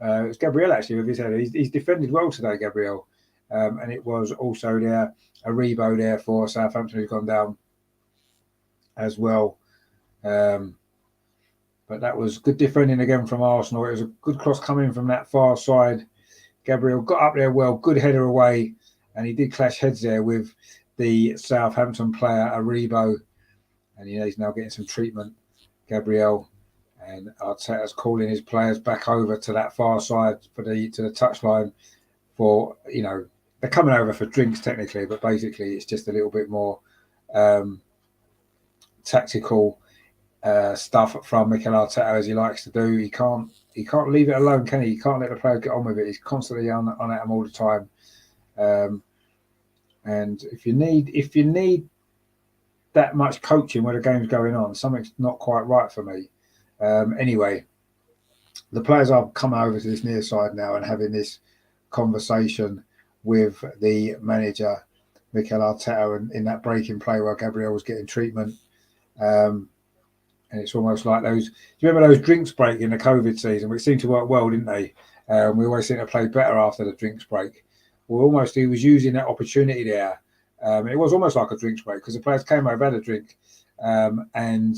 It was Gabriel actually with his header. He's defended well today, Gabriel. And it was also there, Aribo there for Southampton who's gone down as well. But that was good defending again from Arsenal. It was a good cross coming from that far side. Gabriel got up there well, good header away, and he did clash heads there with the Southampton player, Aribo. And he's now getting some treatment, Gabriel. And Arteta's calling his players back over to that far side to the touchline for, they're coming over for drinks technically, but basically it's just a little bit more tactical stuff from Mikel Arteta, as he likes to do. He can't leave it alone, can he? He can't let the players get on with it. He's constantly on at them all the time. And if you need that much coaching where the game's going on, something's not quite right for me. Anyway, the players are coming over to this near side now and having this conversation with the manager, Mikel Arteta, and in that breaking play where Gabriel was getting treatment. And it's almost like those. Do you remember those drinks break in the COVID season, which seemed to work well, didn't they? We always seemed to play better after the drinks break. Well, he was using that opportunity there. It was almost like a drinks break because the players came over, had a drink, and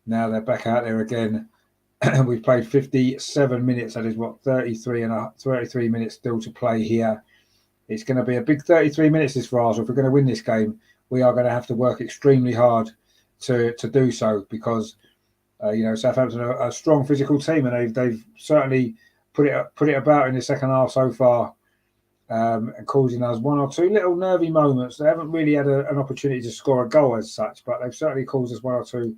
now they're back out there again. We've played 57 minutes. That is 33 minutes still to play here. It's going to be a big 33 minutes this for Arsenal. If we're going to win this game, we are going to have to work extremely hard to do so because Southampton are a strong physical team and they've certainly put it about in the second half so far, and causing us one or two little nervy moments. They haven't really had an opportunity to score a goal as such, but they've certainly caused us one or two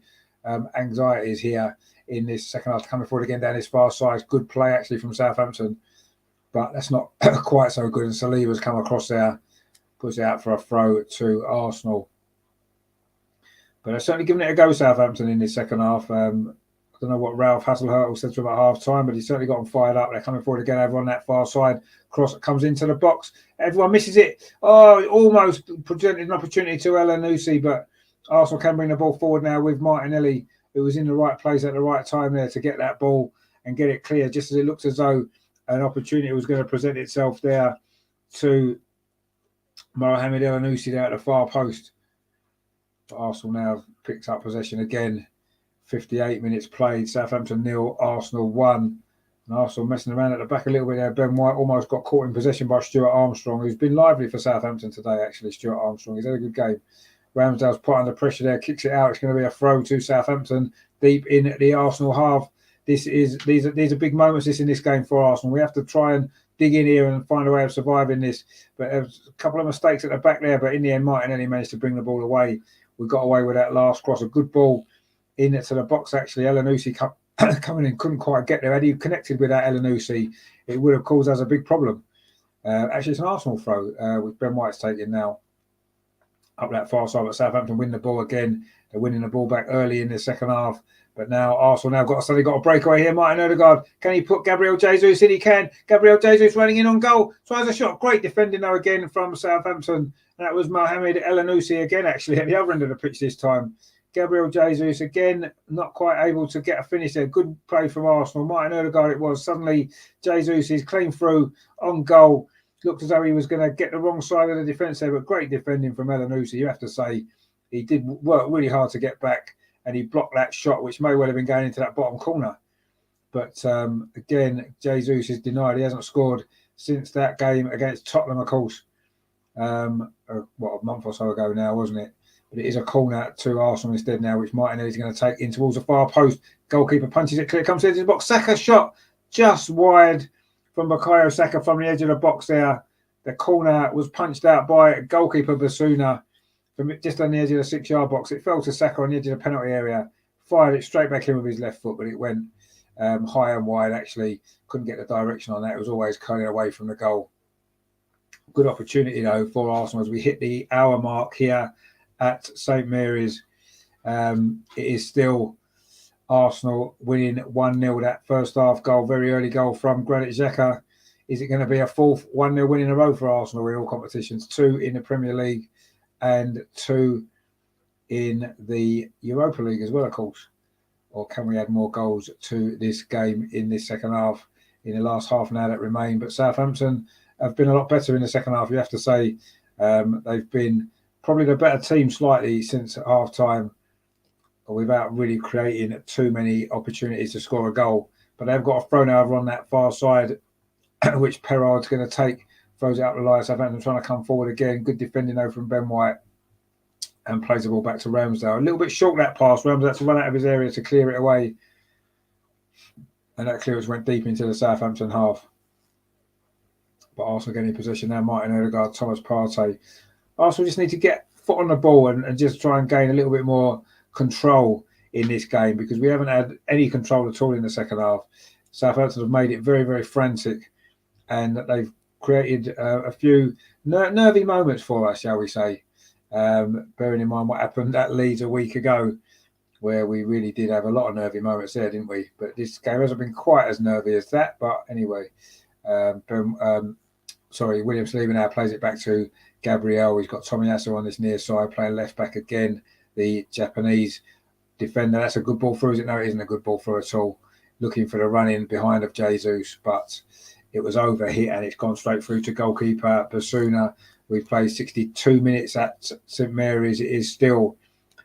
anxieties here in this second half. Coming forward again down this far side, good play actually from Southampton, but that's not quite so good. And Saliba's come across there, puts it out for a throw to Arsenal. But they're certainly giving it a go, Southampton, in this second half. I don't know what Ralph Hasenhüttl said to him at half time, but he's certainly got them fired up. They're coming forward again over on that far side. Cross comes into the box. Everyone misses it. Oh, almost presented an opportunity to Elyounoussi, but Arsenal can bring the ball forward now with Martinelli, who was in the right place at the right time there to get that ball and get it clear, just as it looks as though an opportunity was going to present itself there to Mohamed Elyounoussi there at the far post. But Arsenal now picks up possession again. 58 minutes played. Southampton 0, Arsenal 1. And Arsenal messing around at the back a little bit there. Ben White almost got caught in possession by Stuart Armstrong, who's been lively for Southampton today, actually, Stuart Armstrong. He's had a good game. Ramsdale's put under pressure there, kicks it out. It's going to be a throw to Southampton deep in the Arsenal half. These are big moments in this game for Arsenal. We have to try and dig in here and find a way of surviving this. But there's a couple of mistakes at the back there, but in the end, Martinelli managed to bring the ball away. We got away with that last cross. A good ball into the box, actually. Elyounoussi coming in, couldn't quite get there. Had he connected with that Elyounoussi, it would have caused us a big problem. Actually, it's an Arsenal throw, which Ben White's taking now. Up that far side, but Southampton win the ball again. They're winning the ball back early in the second half. But now Arsenal got a breakaway here. Martin Odegaard, can he put Gabriel Jesus in? He can. Gabriel Jesus running in on goal. Tries a shot. Great defending now again from Southampton. And that was Mohamed Elyounoussi again, actually, at the other end of the pitch this time. Gabriel Jesus again, not quite able to get a finish there. Good play from Arsenal. Martin Odegaard it was. Suddenly Jesus is clean through on goal. Looked as though he was going to get the wrong side of the defence there, but great defending from Elyounoussi. You have to say he did work really hard to get back, and he blocked that shot, which may well have been going into that bottom corner. But again, Jesus is denied. He hasn't scored since that game against Tottenham, of course. A month or so ago now, wasn't it? But it is a corner to Arsenal instead now, which Martinelli is going to take in towards the far post. Goalkeeper punches it clear, comes into the box. Saka shot just wide from Bukayo Saka from the edge of the box there. The corner was punched out by goalkeeper Basuna from just on the edge of the 6-yard box. It fell to Saka on the edge of the penalty area. Fired it straight back in with his left foot, but it went high and wide, actually. Couldn't get the direction on that. It was always curling away from the goal. Good opportunity, though, for Arsenal as we hit the hour mark here at St Mary's. It is still Arsenal winning 1-0. That first half goal, very early goal from Granit Xhaka. Is it going to be a fourth 1-0 win in a row for Arsenal in all competitions? 2 in the Premier League and 2 in the Europa League as well, of course. Or can we add more goals to this game in this second half, in the last half an hour that remain? But Southampton have been a lot better in the second half, you have to say. They've been probably the better team slightly since half-time, without really creating too many opportunities to score a goal. But they've got a throw now over on that far side, which Perard's going to take, throws it out the line. Southampton trying to come forward again. Good defending though from Ben White, and plays the ball back to Ramsdale. A little bit short that pass. Ramsdale had to run out of his area to clear it away, and that clearance went deep into the Southampton half. But Arsenal getting in possession now. Martin Odegaard, Thomas Partey. Arsenal just need to get foot on the ball and just try and gain a little bit more control in this game, because we haven't had any control at all in the second half. Southampton have made it very, very frantic, and they've created a few nervy moments for us, shall we say. Bearing in mind what happened at Leeds a week ago, where we really did have a lot of nervy moments there, didn't we? But this game hasn't been quite as nervy as that. But anyway, William Saliba now plays it back to Gabriel. He's got Tomiyasu on this near side, playing left back again. The Japanese defender. That's a good ball through, is it? No, it isn't a good ball through at all. Looking for the run in behind of Jesus, but it was over hit and it's gone straight through to goalkeeper Basuna. We've played 62 minutes at St Mary's. It is still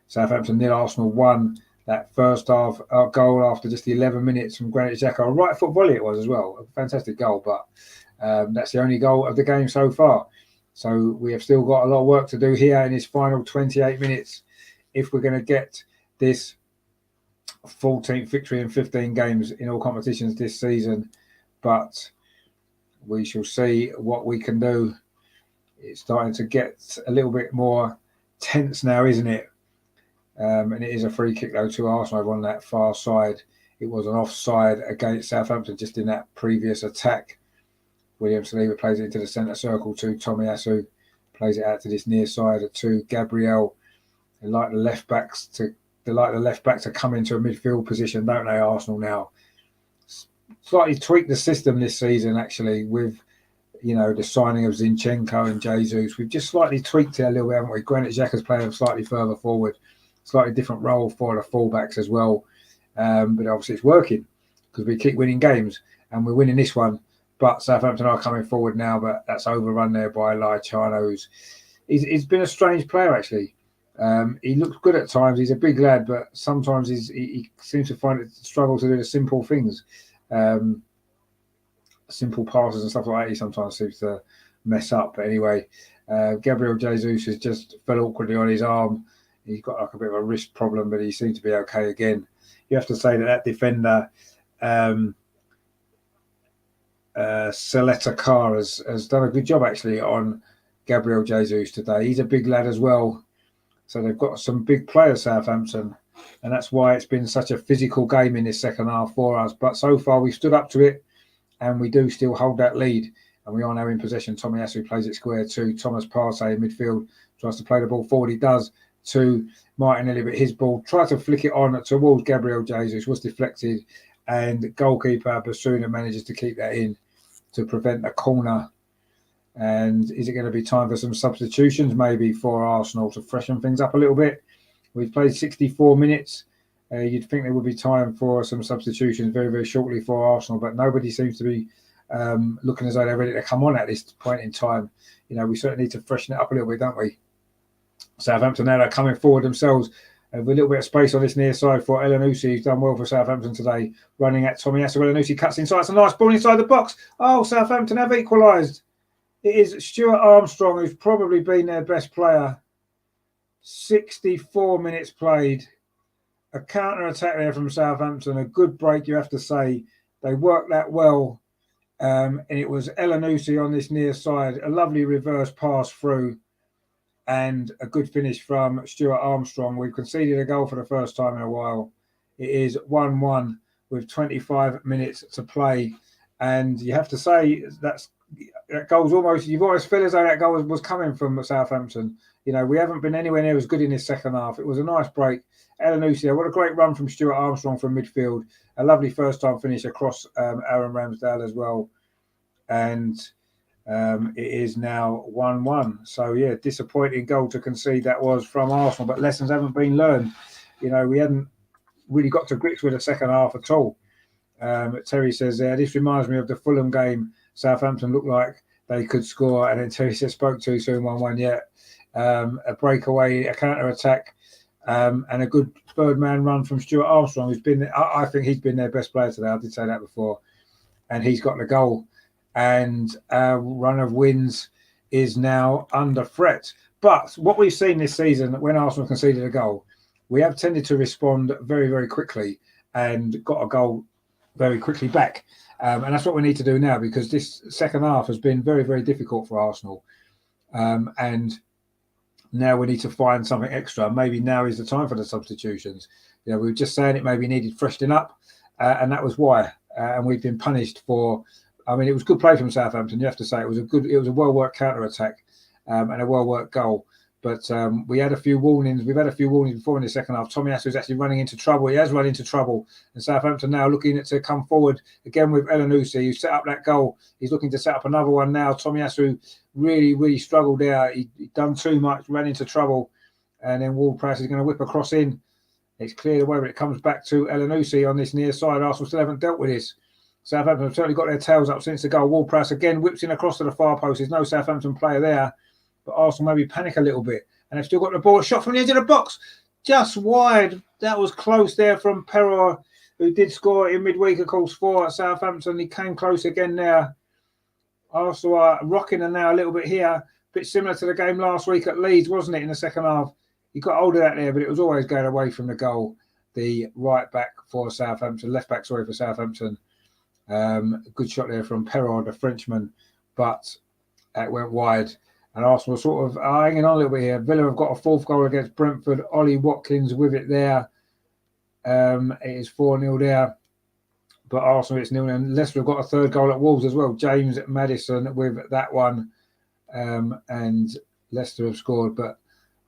Southampton 0, Arsenal 1. That first half goal after just the 11 minutes from Granit Xhaka. A right foot volley it was as well. A fantastic goal, but that's the only goal of the game so far. So we have still got a lot of work to do here in this final 28 minutes if we're going to get this 14th victory in 15 games in all competitions this season. But we shall see what we can do. It's starting to get a little bit more tense now, isn't it? And it is a free kick, though, to Arsenal on that far side. It was an offside against Southampton just in that previous attack. William Saliba plays it into the centre circle to Tomiyasu. Plays it out to this near side to Gabriel. They like the left back to come into a midfield position, don't they, Arsenal now? Slightly tweaked the system this season, actually, with the signing of Zinchenko and Jesus. We've just slightly tweaked it a little bit, haven't we? Granit Xhaka's playing slightly further forward, slightly different role for the fullbacks as well. But obviously it's working because we keep winning games and we're winning this one. But Southampton are coming forward now, but that's overrun there by Laichano. He's been a strange player, actually. He looks good at times. He's a big lad, but sometimes he seems to find it struggle to do the simple things. Simple passes and stuff like that, he sometimes seems to mess up. But anyway, Gabriel Jesus has just fell awkwardly on his arm. He's got like a bit of a wrist problem, but he seems to be okay again. You have to say that defender, Saleta Carr, has done a good job actually on Gabriel Jesus today. He's a big lad as well. So they've got some big players, Southampton. And that's why it's been such a physical game in this second half for us. But so far we've stood up to it and we do still hold that lead. And we are now in possession. Tomiyasu plays it square to Thomas Partey in midfield. Tries to play the ball forward. He does to Martinelli, but his ball tried to flick it on towards Gabriel Jesus, was deflected. And goalkeeper Basuna manages to keep that in to prevent a corner. And is it going to be time for some substitutions maybe for Arsenal to freshen things up a little bit? We've played 64 minutes. You'd think there would be time for some substitutions very, very shortly for Arsenal, but nobody seems to be looking as though they're ready to come on at this point in time. We certainly need to freshen it up a little bit, don't we? Southampton now are coming forward themselves with a little bit of space on this near side for Elanusi, who's done well for Southampton today, running at Tomiyasu. Elanusi cuts inside. It's a nice ball inside the box. Oh, Southampton have equalised. It is Stuart Armstrong, who's probably been their best player. 64 minutes played. A counter-attack there from Southampton. A good break, you have to say. They worked that well. And it was Elanusi on this near side, a lovely reverse pass through, and a good finish from Stuart Armstrong. We've conceded a goal for the first time in a while. It is 1-1 with 25 minutes to play. And you have to say that goal's almost, you've always felt as though that goal was coming from Southampton. You know, we haven't been anywhere near as good in this second half. It was a nice break. Elanusi, what a great run from Stuart Armstrong from midfield. A lovely first time finish across Aaron Ramsdale as well. And it is now 1-1. So, yeah, disappointing goal to concede that was from Arsenal, but lessons haven't been learned. You know, we hadn't really got to grips with the second half at all. Terry says there, this reminds me of the Fulham game. Southampton looked like they could score, and then Terry says, spoke too soon, 1-1, yeah. A breakaway, a counter-attack, and a good third-man run from Stuart Armstrong, who's been, I think he's been their best player today. I did say that before. And he's got the goal. And our run of wins is now under threat. But what we've seen this season, when Arsenal conceded a goal, we have tended to respond very, very quickly and got a goal very quickly back. And that's what we need to do now, because this second half has been very, very difficult for Arsenal. And now we need to find something extra. Maybe now is the time for the substitutions. You know, we were just saying it maybe needed freshening up, and that was why. And we've been punished for. I mean, it was good play from Southampton. You have to say it was a well-worked counter-attack and a well-worked goal. But we had a few warnings. We've had a few warnings before in the second half. Tomiyasu is actually running into trouble. He has run into trouble. And Southampton now looking to come forward again with Elanusi, who set up that goal. He's looking to set up another one now. Tomiyasu really, really struggled there. He done too much, ran into trouble. And then Ward-Prowse is going to whip across in. It's cleared away, but it comes back to Elanusi on this near side. Arsenal still haven't dealt with this. Southampton have certainly got their tails up since the goal. Ward-Prowse again whips in across to the far post. There's no Southampton player there. But Arsenal maybe panic a little bit. And they've still got the ball. A shot from the edge of the box. Just wide. That was close there from Perraud, who did score in midweek, of course, for Southampton. He came close again there. Arsenal are rocking and now a little bit here. A bit similar to the game last week at Leeds, wasn't it, in the second half? He got hold of that there, but it was always going away from the goal. The right back for Southampton, left back, sorry, for Southampton. Good shot there from Perraud, the Frenchman, but it went wide. And Arsenal sort of hanging on a little bit here. Villa have got a fourth goal against Brentford. Ollie Watkins with it there. It is 4-0 there. But Arsenal, it's 0-0. And Leicester have got a third goal at Wolves as well. James Maddison with that one. And Leicester have scored. But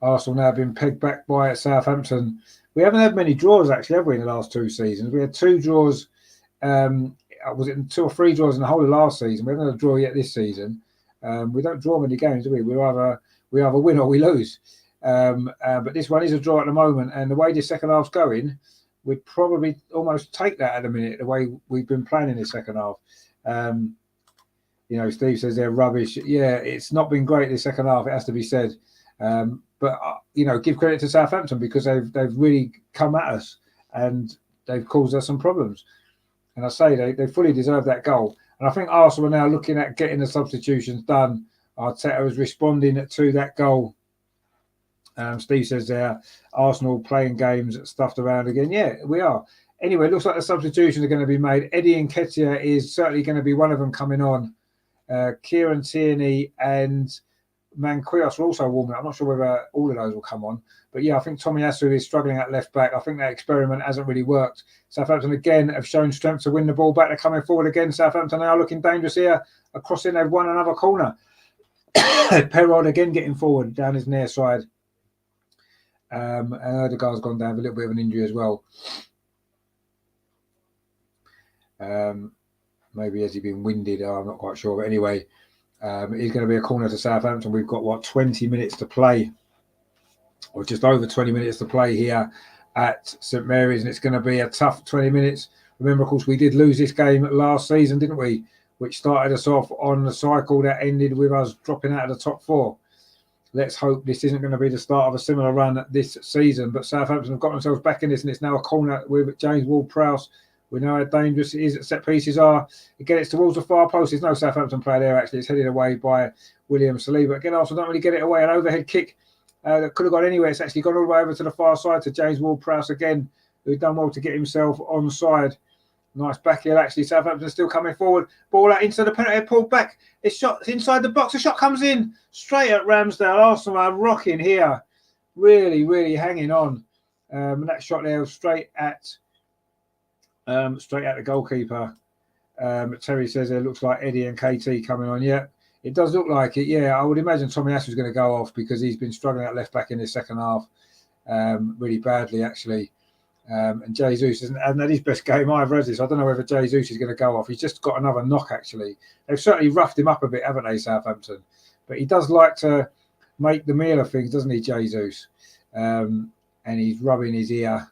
Arsenal now been pegged back by Southampton. We haven't had many draws, actually, have we, in the last two seasons? We had two draws. Was it 2 or 3 draws in the whole of last season? We haven't had a draw yet this season. We don't draw many games, do we? We either win or we lose. But this one is a draw at the moment, and the way the second half's going, we'd probably almost take that at the minute, the way we've been playing in the second half. You know, Steve says they're rubbish. Yeah, it's not been great this second half, it has to be said. But you know, give credit to Southampton, because they've really come at us and they've caused us some problems. And I say they fully deserve that goal. And I think Arsenal are now looking at getting the substitutions done. Arteta is responding to that goal. Steve says there, Arsenal playing games stuffed around again. Yeah, we are. Anyway, it looks like the substitutions are going to be made. Eddie Nketiah is certainly going to be one of them coming on. Kieran Tierney and Manquillos are also warming up. I'm not sure whether all of those will come on. But yeah, I think Tomiyasu is struggling at left back. I think that experiment hasn't really worked. Southampton again have shown strength to win the ball back. They're coming forward again. Southampton now looking dangerous here. A crossing, they've won another corner. Perraud again getting forward down his near side. And Odegaard's gone down with a little bit of an injury as well. Maybe has he been winded? I'm not quite sure. But anyway, it's going to be a corner to Southampton. We've got, 20 minutes to play, or just over 20 minutes to play here at St Mary's, and it's going to be a tough 20 minutes. Remember, of course, we did lose this game last season, didn't we? Which started us off on the cycle that ended with us dropping out of the top 4. Let's hope this isn't going to be the start of a similar run this season. But Southampton have got themselves back in this, and it's now a corner with James Ward-Prowse. We know how dangerous it is that set pieces are. Again, it's towards the far post. There's no Southampton player there, actually. It's headed away by William Saliba. Again, Arsenal don't really get it away. An overhead kick that could have gone anywhere. It's actually gone all the way over to the far side to James Ward-Prowse again, who's done well to get himself onside. Nice back heel, actually. Southampton still coming forward. Ball out into the penalty, pulled back. It's shot inside the box. The shot comes in straight at Ramsdale. Arsenal are rocking here. Really, really hanging on. And that shot there was straight at the goalkeeper. Terry says it looks like Eddie and KT coming on. Yeah, it does look like it. Yeah, I would imagine Tommy Asu is going to go off because he's been struggling at left back in the second half really badly, actually. And Jesus hasn't had his best game either, has he? So I don't know whether Jesus is going to go off. He's just got another knock, actually. They've certainly roughed him up a bit, haven't they, Southampton? But he does like to make the meal of things, doesn't he, Jesus? And he's rubbing his ear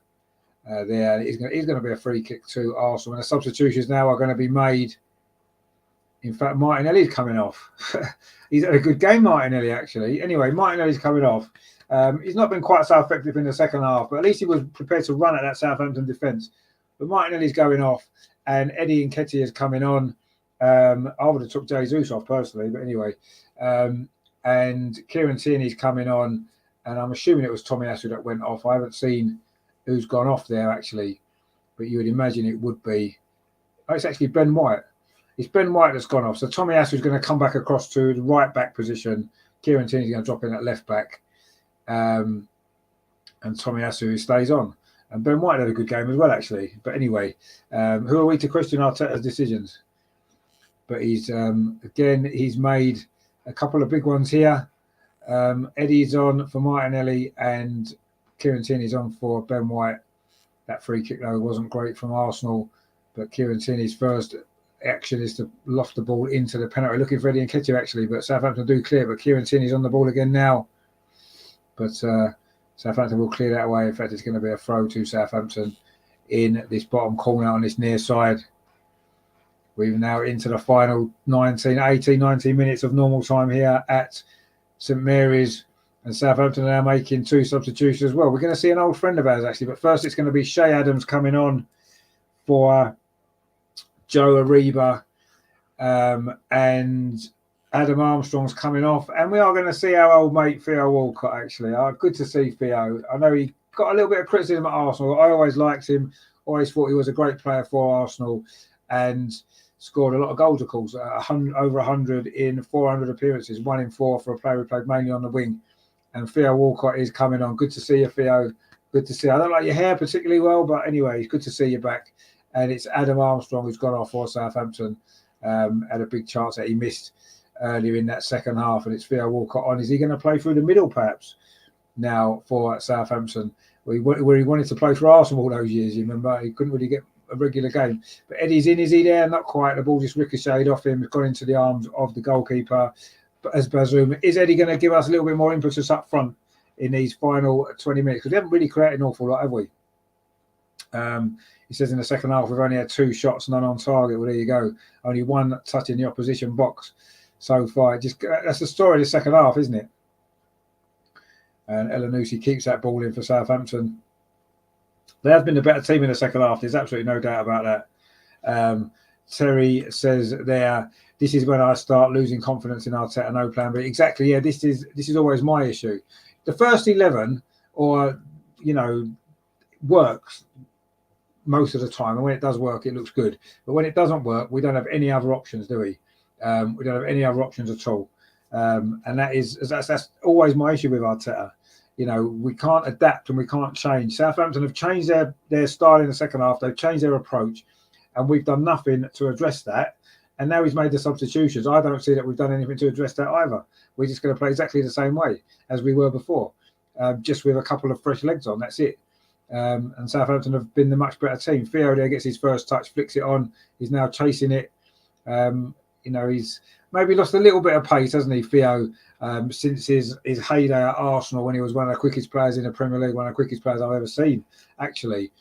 there. He's going to be a free kick to Arsenal. And the substitutions now are going to be made. In fact, Martinelli's coming off. He's had a good game, Martinelli, actually. Anyway, Martinelli's coming off. He's not been quite so effective in the second half, but at least he was prepared to run at that Southampton defence. But Martinelli's going off, and Eddie Nketiah is coming on. I would have took Jesus off personally, but anyway. And Kieran Tierney's coming on, and I'm assuming it was Tommy Asu that went off. I haven't seen who's gone off there, actually, but you would imagine it would be. Oh, it's actually Ben White. It's Ben White that's gone off. So Tommy Asu is going to come back across to the right back position. Kieran Tierney's going to drop in at left back. And Tommy Asu stays on. And Ben White had a good game as well, actually. But anyway, who are we to question Arteta's decisions? But he's made a couple of big ones here. Eddie's on for Martinelli and Kieran Tierney's on for Ben White. That free kick, though, wasn't great from Arsenal. But Kieran Tierney's first action is to loft the ball into the penalty. Looking for Eddie Nketiah, actually. But Southampton do clear. But Kieran Tierney's on the ball again now. But Southampton will clear that away. In fact, it's going to be a throw to Southampton in this bottom corner on this near side. We're now into the final 19 minutes of normal time here at St Mary's. And Southampton are now making two substitutions as well. We're going to see an old friend of ours, actually. But first, it's going to be Shea Adams coming on for Joe Ariba. And Adam Armstrong's coming off, and we are going to see our old mate Theo Walcott, actually. Good to see Theo. I know he got a little bit of criticism at Arsenal. I always liked him, always thought he was a great player for Arsenal, and scored a lot of goals, of course, over 100 in 400 appearances, 1 in 4 for a player who played mainly on the wing. And Theo Walcott is coming on. Good to see you, Theo. Good to see you. I don't like your hair particularly well, but anyway, it's good to see you back. And it's Adam Armstrong who's gone off for Southampton. Had a big chance that he missed earlier in that second half, and it's Theo Walcott on. Is he going to play through the middle, perhaps, now for Southampton, where he wanted to play for Arsenal all those years? You remember, he couldn't really get a regular game. But Eddie's in, is he there? Not quite. The ball just ricocheted off him, gone into the arms of the goalkeeper. But as Bazoum, is Eddie going to give us a little bit more impetus up front in these final 20 minutes? Because we haven't really created an awful lot, have we? He says in the second half, we've only had 2 shots, none on target. Well, there you go. Only 1 touch in the opposition box so far. That's the story of the second half, isn't it? And Elanusi keeps that ball in for Southampton. They have been the better team in the second half. There's absolutely no doubt about that. Terry says there, this is when I start losing confidence in Arteta. No plan B. Exactly. Yeah, this is always my issue. The first 11, works most of the time, and when it does work, it looks good. But when it doesn't work, we don't have any other options, do we? We don't have any other options at all, and that's always my issue with Arteta. We can't adapt and we can't change. Southampton have changed their style in the second half. They've changed their approach, and we've done nothing to address that. And now he's made the substitutions. I don't see that we've done anything to address that either. We're just going to play exactly the same way as we were before, just with a couple of fresh legs on. That's it. And Southampton have been the much better team. Theo there gets his first touch, flicks it on. He's now chasing it. He's maybe lost a little bit of pace, hasn't he, Theo, since his heyday at Arsenal when he was one of the quickest players in the Premier League, one of the quickest players I've ever seen, actually.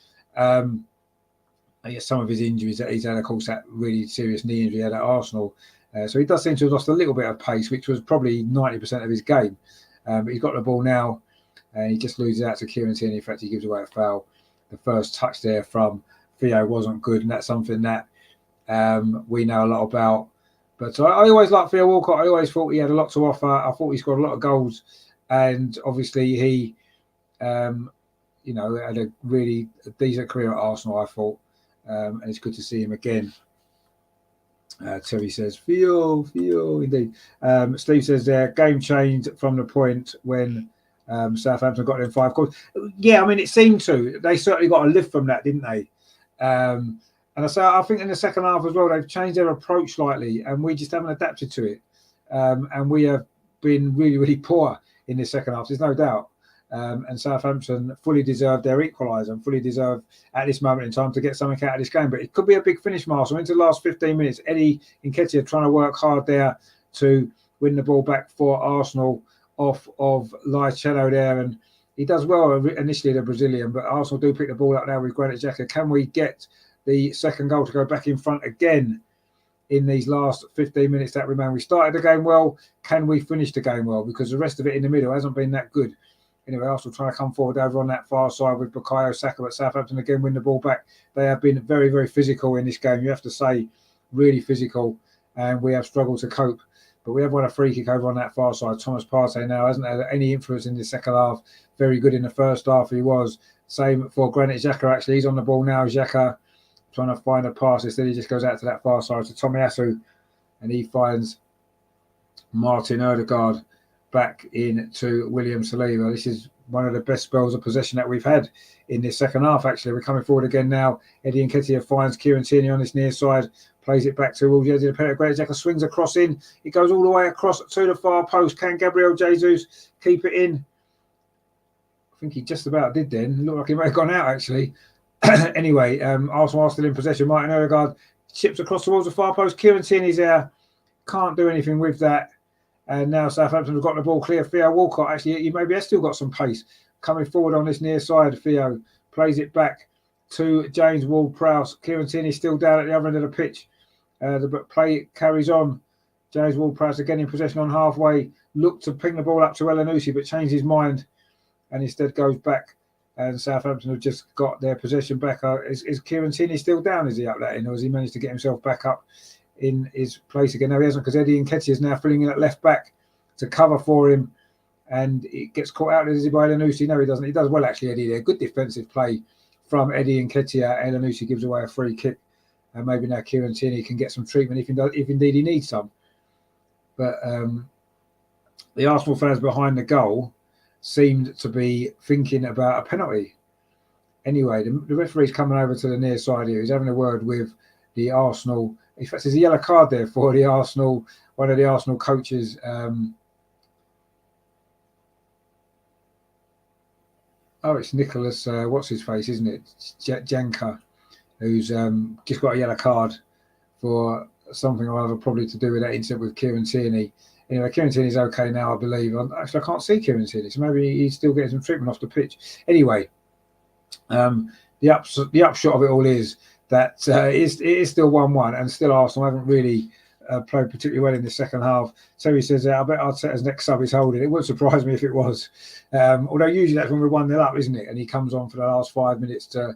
I guess some of his injuries that he's had, of course, that really serious knee injury he had at Arsenal. So he does seem to have lost a little bit of pace, which was probably 90% of his game. But he's got the ball now, and he just loses out to Kieran Tierney. In fact, he gives away a foul. The first touch there from Theo wasn't good, and that's something that we know a lot about. But I always liked Theo Walcott. I always thought he had a lot to offer. I thought he scored a lot of goals, and obviously he, had a really decent career at Arsenal, I thought. and it's good to see him again. Terry says, feel, indeed. Steve says there, game changed from the point when Southampton got in 5 goals. Yeah, I mean, it seemed to. They certainly got a lift from that, didn't they? And I think in the second half as well, they've changed their approach slightly, and we just haven't adapted to it. And we have been really, really poor in the second half. There's no doubt. And Southampton fully deserved their equaliser and fully deserve at this moment in time to get something out of this game. But it could be a big finish, Marcel. Into the last 15 minutes, Eddie Nketiah trying to work hard there to win the ball back for Arsenal off of Watchalong there. And he does well initially, the Brazilian, but Arsenal do pick the ball up now with Granit Xhaka. Can we get the second goal to go back in front again in these last 15 minutes that remain? We started the game well. Can we finish the game well? Because the rest of it in the middle hasn't been that good. Anyway, Arsenal trying to come forward over on that far side with Bukayo Saka, but Southampton again win the ball back. They have been very, very physical in this game. You have to say, really physical, and we have struggled to cope. But we have won a free kick over on that far side. Thomas Partey now hasn't had any influence in the second half. Very good in the first half, he was. Same for Granit Xhaka, actually. He's on the ball now. Xhaka trying to find a pass. Instead, he just goes out to that far side to Tomiyasu, and he finds Martin Ødegaard back into William Saliba. This is one of the best spells of possession that we've had in this second half, actually. We're coming forward again now. Eddie Nketiah finds Kieran Tierney on his near side, plays it back towards the edge of the penalty. Granit Xhaka swings across in. It goes all the way across to the far post. Can Gabriel Jesus keep it in? I think he just about did then. It looked like he may have gone out, actually. Anyway, Arsenal are still in possession. Martin Ødegaard chips across towards the far post. Kieran Tierney's there. Can't do anything with that. And now Southampton have got the ball clear. Theo Walcott, actually, he maybe has still got some pace. Coming forward on this near side, Theo plays it back to James Ward-Prowse. Kieran Tierney still down at the other end of the pitch. The play carries on. James Ward-Prowse again in possession on halfway. Looked to ping the ball up to Elanusi, but changed his mind and instead goes back. And Southampton have just got their possession back. Is Kieran Tierney still down? Is he up that end, or has he managed to get himself back up in his place again? No, he hasn't, because Eddie Nketiah is now filling in at left back to cover for him, and it gets caught out. Is he by Elanusi? No, he doesn't. He does well, actually, Eddie there. Good defensive play from Eddie Nketiah. Elanusi gives away a free kick, and maybe now Kieran Tierney can get some treatment if indeed he needs some. But the Arsenal fans behind the goal seemed to be thinking about a penalty. Anyway, the referee's coming over to the near side here. He's having a word with the Arsenal. In fact, there's a yellow card there for the Arsenal, one of the Arsenal coaches. It's Nicholas, what's his face, isn't it? Janka, who's just got a yellow card for something or other, probably to do with that incident with Kieran Tierney. Anyway, Kieran Tierney's okay now, I believe. Actually, I can't see Kieran Tierney, so maybe he's still getting some treatment off the pitch. Anyway, the upshot of it all is that it is still 1-1, and still Arsenal haven't really played particularly well in the second half. Terry says, I bet Arteta's next sub is holding. It wouldn't surprise me if it was. Although usually that's when we're 1-0 up, isn't it? And he comes on for the last 5 minutes to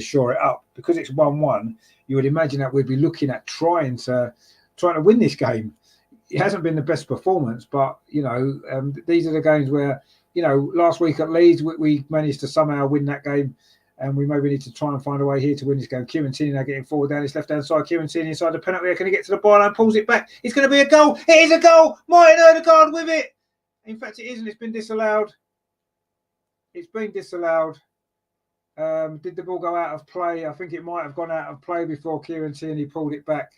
shore it up. Because it's 1-1, you would imagine that we'd be looking at trying to win this game. It hasn't been the best performance, but, these are the games where, last week at Leeds, we managed to somehow win that game. And we maybe need to try and find a way here to win this game. Kieran Tierney now getting forward down his left-hand side. Kieran Tierney inside the penalty area. Can he get to the byline? Pulls it back. It's going to be a goal. It is a goal. Martin Ødegaard with it. In fact, it isn't. It's been disallowed. It's been disallowed. Did the ball go out of play? I think it might have gone out of play before Kieran Tierney pulled it back.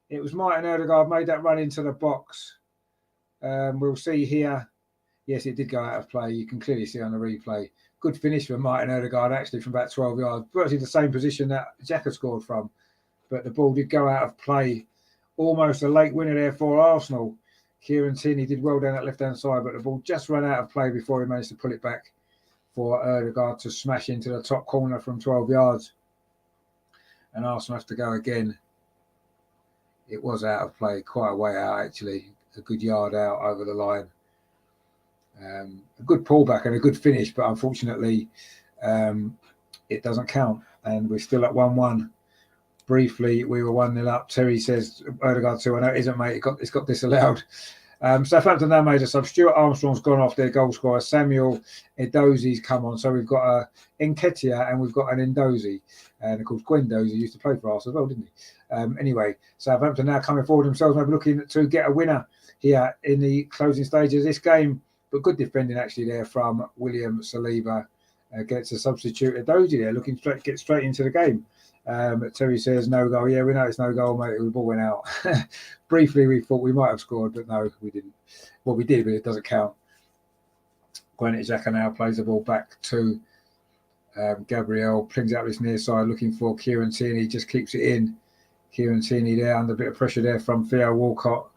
It was Martin Ødegaard made that run into the box. We'll see here. Yes, it did go out of play. You can clearly see on the replay. Good finish from Martin Ødegaard, actually, from about 12 yards. Virtually the same position that Xhaka scored from. But the ball did go out of play. Almost a late winner there for Arsenal. Kieran Tierney did well down that left-hand side, but the ball just ran out of play before he managed to pull it back for Ødegaard to smash into the top corner from 12 yards. And Arsenal have to go again. It was out of play, quite a way out, actually. A good yard out over the line. A good pullback and a good finish, but unfortunately it doesn't count, and we're still at 1-1. Briefly, we were 1-0 up. Terry says Ødegaard 2-0. It isn't, mate. It's got disallowed. Southampton now made a sub. Stuart Armstrong's gone off, their goal scorer. Samuel Edozi's come on. So we've got a Nketiah and we've got an Ndozi. And of course, Guendouzi used to play for us as well, didn't he? Anyway, Southampton now coming forward themselves, maybe looking to get a winner here in the closing stages of this game. But good defending actually there from William Saliba. Gets a substitute Edozi there, looking to get straight into the game. Terry says no goal. Yeah, we know it's no goal, mate. The ball went out. Briefly, we thought we might have scored, but no, we didn't. Well, we did, but it doesn't count. Granit Xhaka now plays the ball back to Gabriel, flings out this near side, looking for Kieran Tierney, just keeps it in. Kieran Tierney there under a bit of pressure there from Theo Walcott.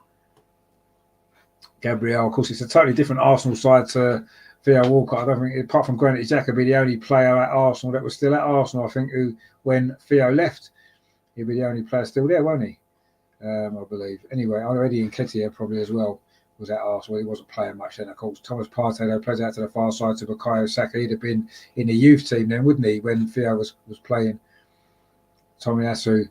Gabriel, of course, it's a totally different Arsenal side to Theo Walcott. I don't think, apart from Granit Xhaka, be the only player at Arsenal that was still at Arsenal, I think, who, when Theo left, he'd be the only player still there, won't he? I believe. Anyway, Eddie Nketiah probably as well was at Arsenal. He wasn't playing much then, of course. Thomas Partey, though, plays out to the far side to Bukayo Saka. He'd have been in the youth team then, wouldn't he, when Theo was playing. Tomiyasu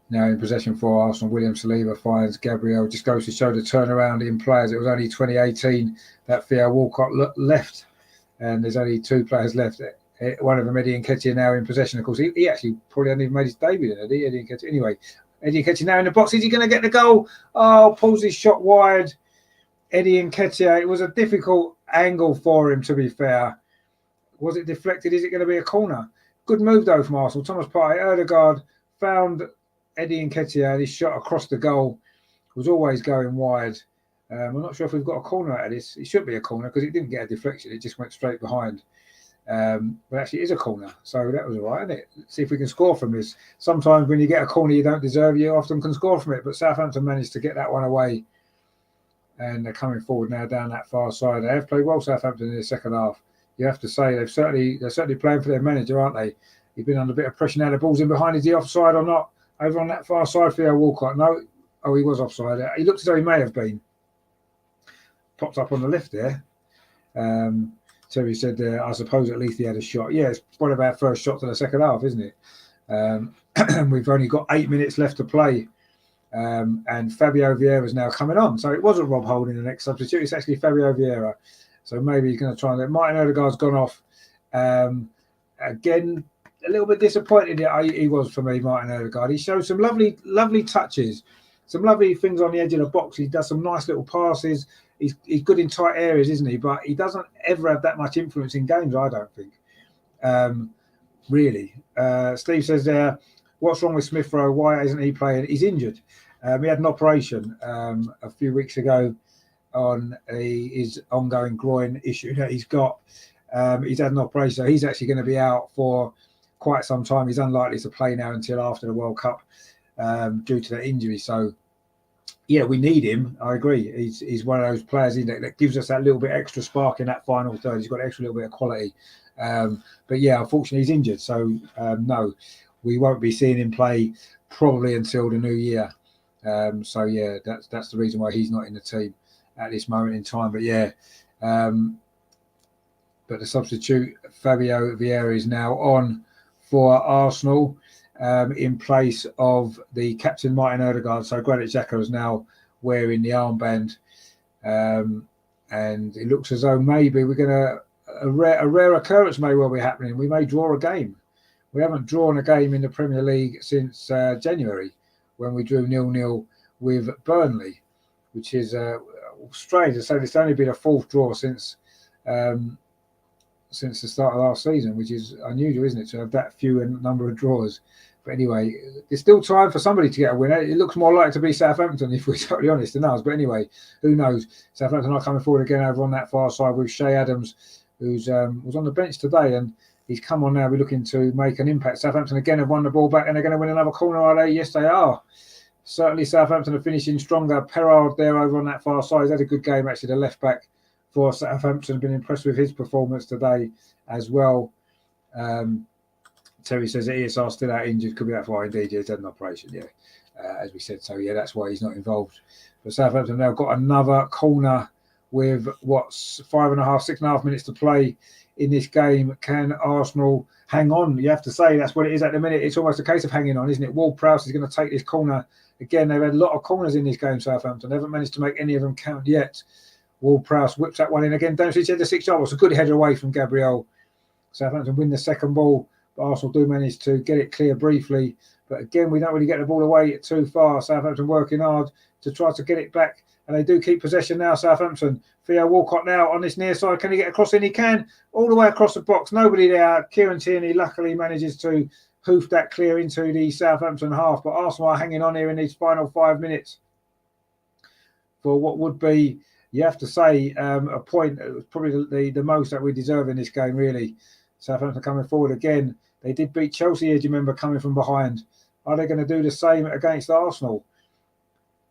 now in possession for Arsenal. William Saliba finds Gabriel. Just goes to show the turnaround in players. It was only 2018 that Theo Walcott left, and there's only two players left. One of them, Eddie Nketiah, now in possession. Of course, he actually probably hadn't even made his debut then, Eddie Nketiah. Anyway, Eddie Nketiah now in the box. Is he going to get the goal? Oh, pulls his shot wide. Eddie Nketiah. It was a difficult angle for him, to be fair. Was it deflected? Is it going to be a corner? Good move, though, from Arsenal. Thomas Partey, Ødegaard found Eddie Nketiah. His shot across the goal was always going wide. I'm not sure if we've got a corner out of this. It should be a corner because it didn't get a deflection. It just went straight behind. But actually, it is a corner. So that was all right, isn't it? Let's see if we can score from this. Sometimes when you get a corner you don't deserve, you often can score from it. But Southampton managed to get that one away. And they're coming forward now down that far side. They have played well, Southampton, in the second half. You have to say they're certainly playing for their manager, aren't they? He's been under a bit of pressure now. The ball's in behind. Is he offside or not? Over on that far side, Theo Walcott. No. Oh, he was offside. He looked as though he may have been. Popped up on the left there. Terry said, I suppose at least he had a shot. Yeah, it's one of our first shots of the second half, isn't it? We've only got 8 minutes left to play. And Fabio Vieira is now coming on. So it wasn't Rob Holding the next substitute. It's actually Fabio Vieira. So maybe he's going to try and... Martin Ødegaard's gone off. Again, a little bit disappointed he was for me, Martin Ødegaard. He showed some lovely touches, some lovely things on the edge of the box. He does some nice little passes. He's good in tight areas, isn't he? But he doesn't ever have that much influence in games, I don't think. Really. Steve says there, what's wrong with Smith Rowe? Why isn't he playing? He's injured. He had an operation a few weeks ago on his ongoing groin issue that he's got. He's had an operation, so he's actually going to be out for quite some time. He's unlikely to play now until after the World Cup due to that injury. So, yeah, we need him. I agree. He's one of those players that gives us that little bit extra spark in that final third. He's got an extra little bit of quality. But, yeah, unfortunately, he's injured. So, no, we won't be seeing him play probably until the new year. So, yeah, that's the reason why he's not in the team at this moment in time. But, yeah, but the substitute, Fabio Vieira, is now on for Arsenal in place of the captain, Martin Ødegaard. So Granit Xhaka is now wearing the armband. And it looks as though maybe we're going to... A rare occurrence may well be happening. We may draw a game. We haven't drawn a game in the Premier League since January, when we drew 0-0 with Burnley, which is strange. So it's only been a fourth draw since the start of last season, which is unusual, isn't it, to have that few number of draws. But anyway, there's still time for somebody to get a winner. It looks more likely to be Southampton, if we're totally honest, than us. But anyway, who knows? Southampton are coming forward again over on that far side with Shea Adams, who's was on the bench today, and he's come on now. We're looking to make an impact. Southampton again have won the ball back, and they're going to win another corner, are they? Yes, they are. Certainly Southampton are finishing stronger. Perard there over on that far side. He's had a good game, actually, the left-back for Southampton. Been impressed with his performance today as well. Terry says that ESR still out injured. Could be out for indeed. He's had an operation, yeah, as we said. So, yeah, that's why he's not involved. But Southampton now got another corner with what's 6.5 minutes to play in this game. Can Arsenal hang on? You have to say that's what it is at the minute. It's almost a case of hanging on, isn't it? Ward-Prowse is going to take this corner. Again, they've had a lot of corners in this game, Southampton. They haven't managed to make any of them count yet. Ward-Prowse whips that one in again. Don't see the 6 yard. It's a good header away from Gabriel. Southampton win the second ball, but Arsenal do manage to get it clear briefly. But again, we don't really get the ball away too far. Southampton working hard to try to get it back. And they do keep possession now, Southampton. Theo Walcott now on this near side. Can he get across in? He can. All the way across the box. Nobody there. Kieran Tierney luckily manages to hoof that clear into the Southampton half. But Arsenal are hanging on here in these final 5 minutes for what would be, you have to say, a point. It was probably the most that we deserve in this game, really. Southampton coming forward again. They did beat Chelsea here, do you remember, coming from behind. Are they going to do the same against Arsenal?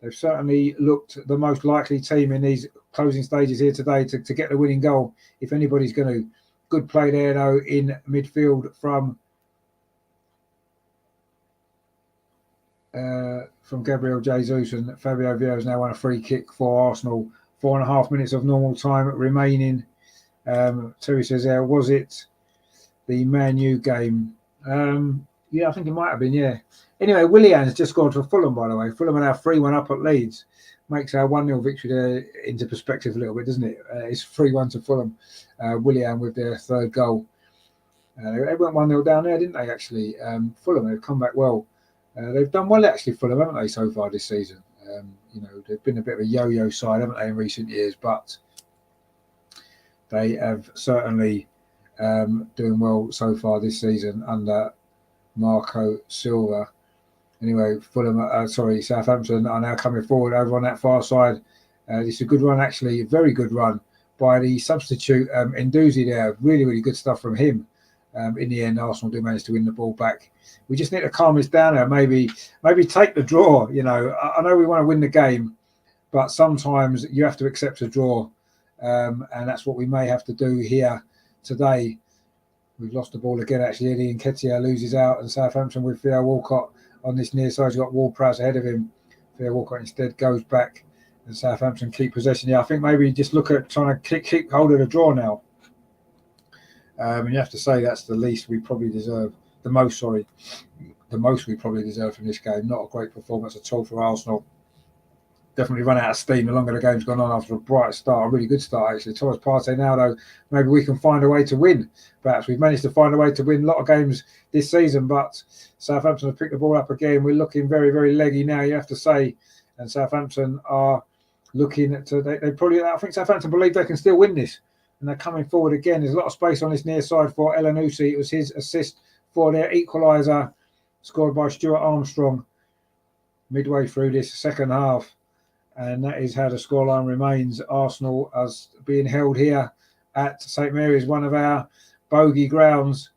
They've certainly looked the most likely team in these closing stages here today to get the winning goal, if anybody's going to. Good play there, though, in midfield from Gabriel Jesus, and Fabio Vieira has now won a free kick for Arsenal. 4.5 minutes of normal time remaining. Terry says, was it the Man U game? Yeah, I think it might have been, yeah. Anyway, Willian's just scored for Fulham, by the way. Fulham are now 3-1 up at Leeds. Makes our 1-0 victory there into perspective a little bit, doesn't it? It's 3-1 to Fulham. Willian with their third goal. They went 1-0 down there, didn't they, actually? Fulham, they've come back well. They've done well, actually, Fulham, haven't they, so far this season? They've been a bit of a yo-yo side, haven't they, in recent years? But they have certainly doing well so far this season under Marco Silva. Anyway, Southampton are now coming forward over on that far side. It's a good run, actually, a very good run by the substitute Nduzi there. Really, really good stuff from him. In the end, Arsenal do manage to win the ball back. We just need to calm this down now. Maybe take the draw. I know we want to win the game, but sometimes you have to accept a draw, and that's what we may have to do here today. We've lost the ball again, actually. Eddie Nketiah loses out, and Southampton with Theo Walcott on this near side. He's got Ward-Prowse ahead of him. Theo Walcott instead goes back, and Southampton keep possession. Yeah, I think maybe just look at trying to keep hold of the draw now. And you have to say that's the least we probably deserve. The most we probably deserve from this game. Not a great performance at all for Arsenal. Definitely run out of steam the longer the game's gone on after a bright start, a really good start, actually. Thomas Partey now, though, maybe we can find a way to win. Perhaps we've managed to find a way to win a lot of games this season, but Southampton have picked the ball up again. We're looking very, very leggy now, you have to say. And Southampton are looking to, I think Southampton believe they can still win this. And they're coming forward again. There's a lot of space on this near side for Elanusi. It was his assist for their equaliser, scored by Stuart Armstrong midway through this second half. And that is how the scoreline remains. Arsenal as being held here at St Mary's, one of our bogey grounds.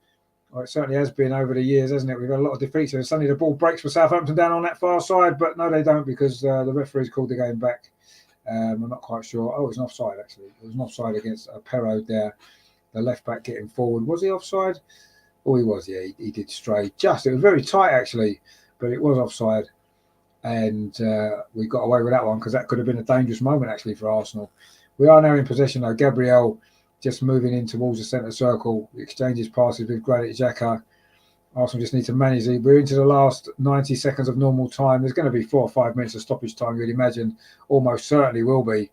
Well, it certainly has been over the years, hasn't it? We've had a lot of defeats. And suddenly the ball breaks for Southampton down on that far side. But no, they don't, because the referee's called the game back. I'm not quite sure. Oh, it was an offside, actually. It was an offside against Perraud there. The left back getting forward. Was he offside? Oh, he was, yeah. He did stray. It was very tight, actually. But it was offside. And we got away with that one because that could have been a dangerous moment, actually, for Arsenal. We are now in possession, though. Gabriel just moving in towards the centre circle. Exchanges passes with Granit Xhaka. Arsenal just need to manage it. We're into the last 90 seconds of normal time. There's going to be 4 or 5 minutes of stoppage time, you'd imagine. Almost certainly will be.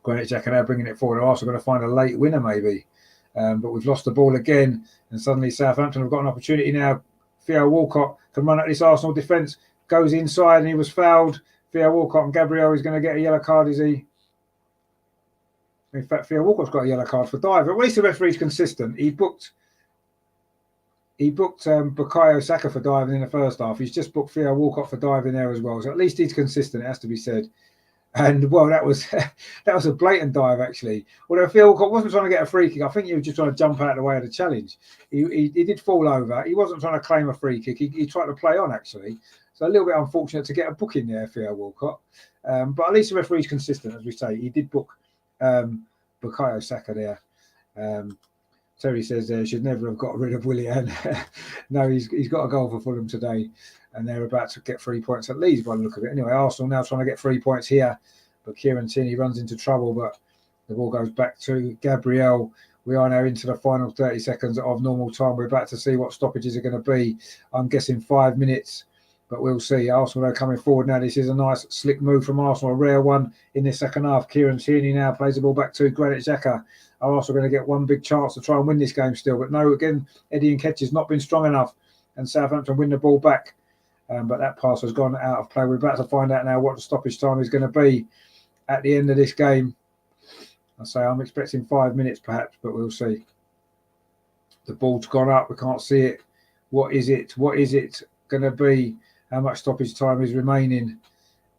Granit Xhaka now bringing it forward. Arsenal going to find a late winner, maybe. But we've lost the ball again. And suddenly Southampton have got an opportunity now. Theo Walcott can run at this Arsenal defence. Goes inside and he was fouled. Theo Walcott and Gabriel is going to get a yellow card, is he? In fact, Theo Walcott's got a yellow card for dive. At least the referee's consistent. He booked Bukayo Saka for diving in the first half. He's just booked Theo Walcott for diving there as well. So at least he's consistent, it has to be said. And, well, that was a blatant dive, actually. Although Theo Walcott wasn't trying to get a free kick. I think he was just trying to jump out of the way of the challenge. He did fall over. He wasn't trying to claim a free kick. He tried to play on, actually. So a little bit unfortunate to get a booking there, Theo Walcott. But at least the referee's consistent, as we say. He did book Bukayo Saka there. Terry says they should never have got rid of Willian. No, he's got a goal for Fulham today, and they're about to get 3 points at least by the look of it. Anyway, Arsenal now trying to get 3 points here, but Kieran Tierney runs into trouble, but the ball goes back to Gabriel. We are now into the final 30 seconds of normal time. We're about to see what stoppages are going to be. I'm guessing 5 minutes, but we'll see. Arsenal are coming forward now. This is a nice slick move from Arsenal, a rare one in the second half. Kieran Tierney now plays the ball back to Granit Xhaka. Are Arsenal going to get one big chance to try and win this game still? But no, again, Eddie Nketiah's not been strong enough, and Southampton win the ball back. But that pass has gone out of play. We're about to find out now what the stoppage time is going to be at the end of this game. I say I'm expecting 5 minutes perhaps, but we'll see. The ball's gone up. We can't see it. What is it? What is it going to be? How much stoppage time is remaining?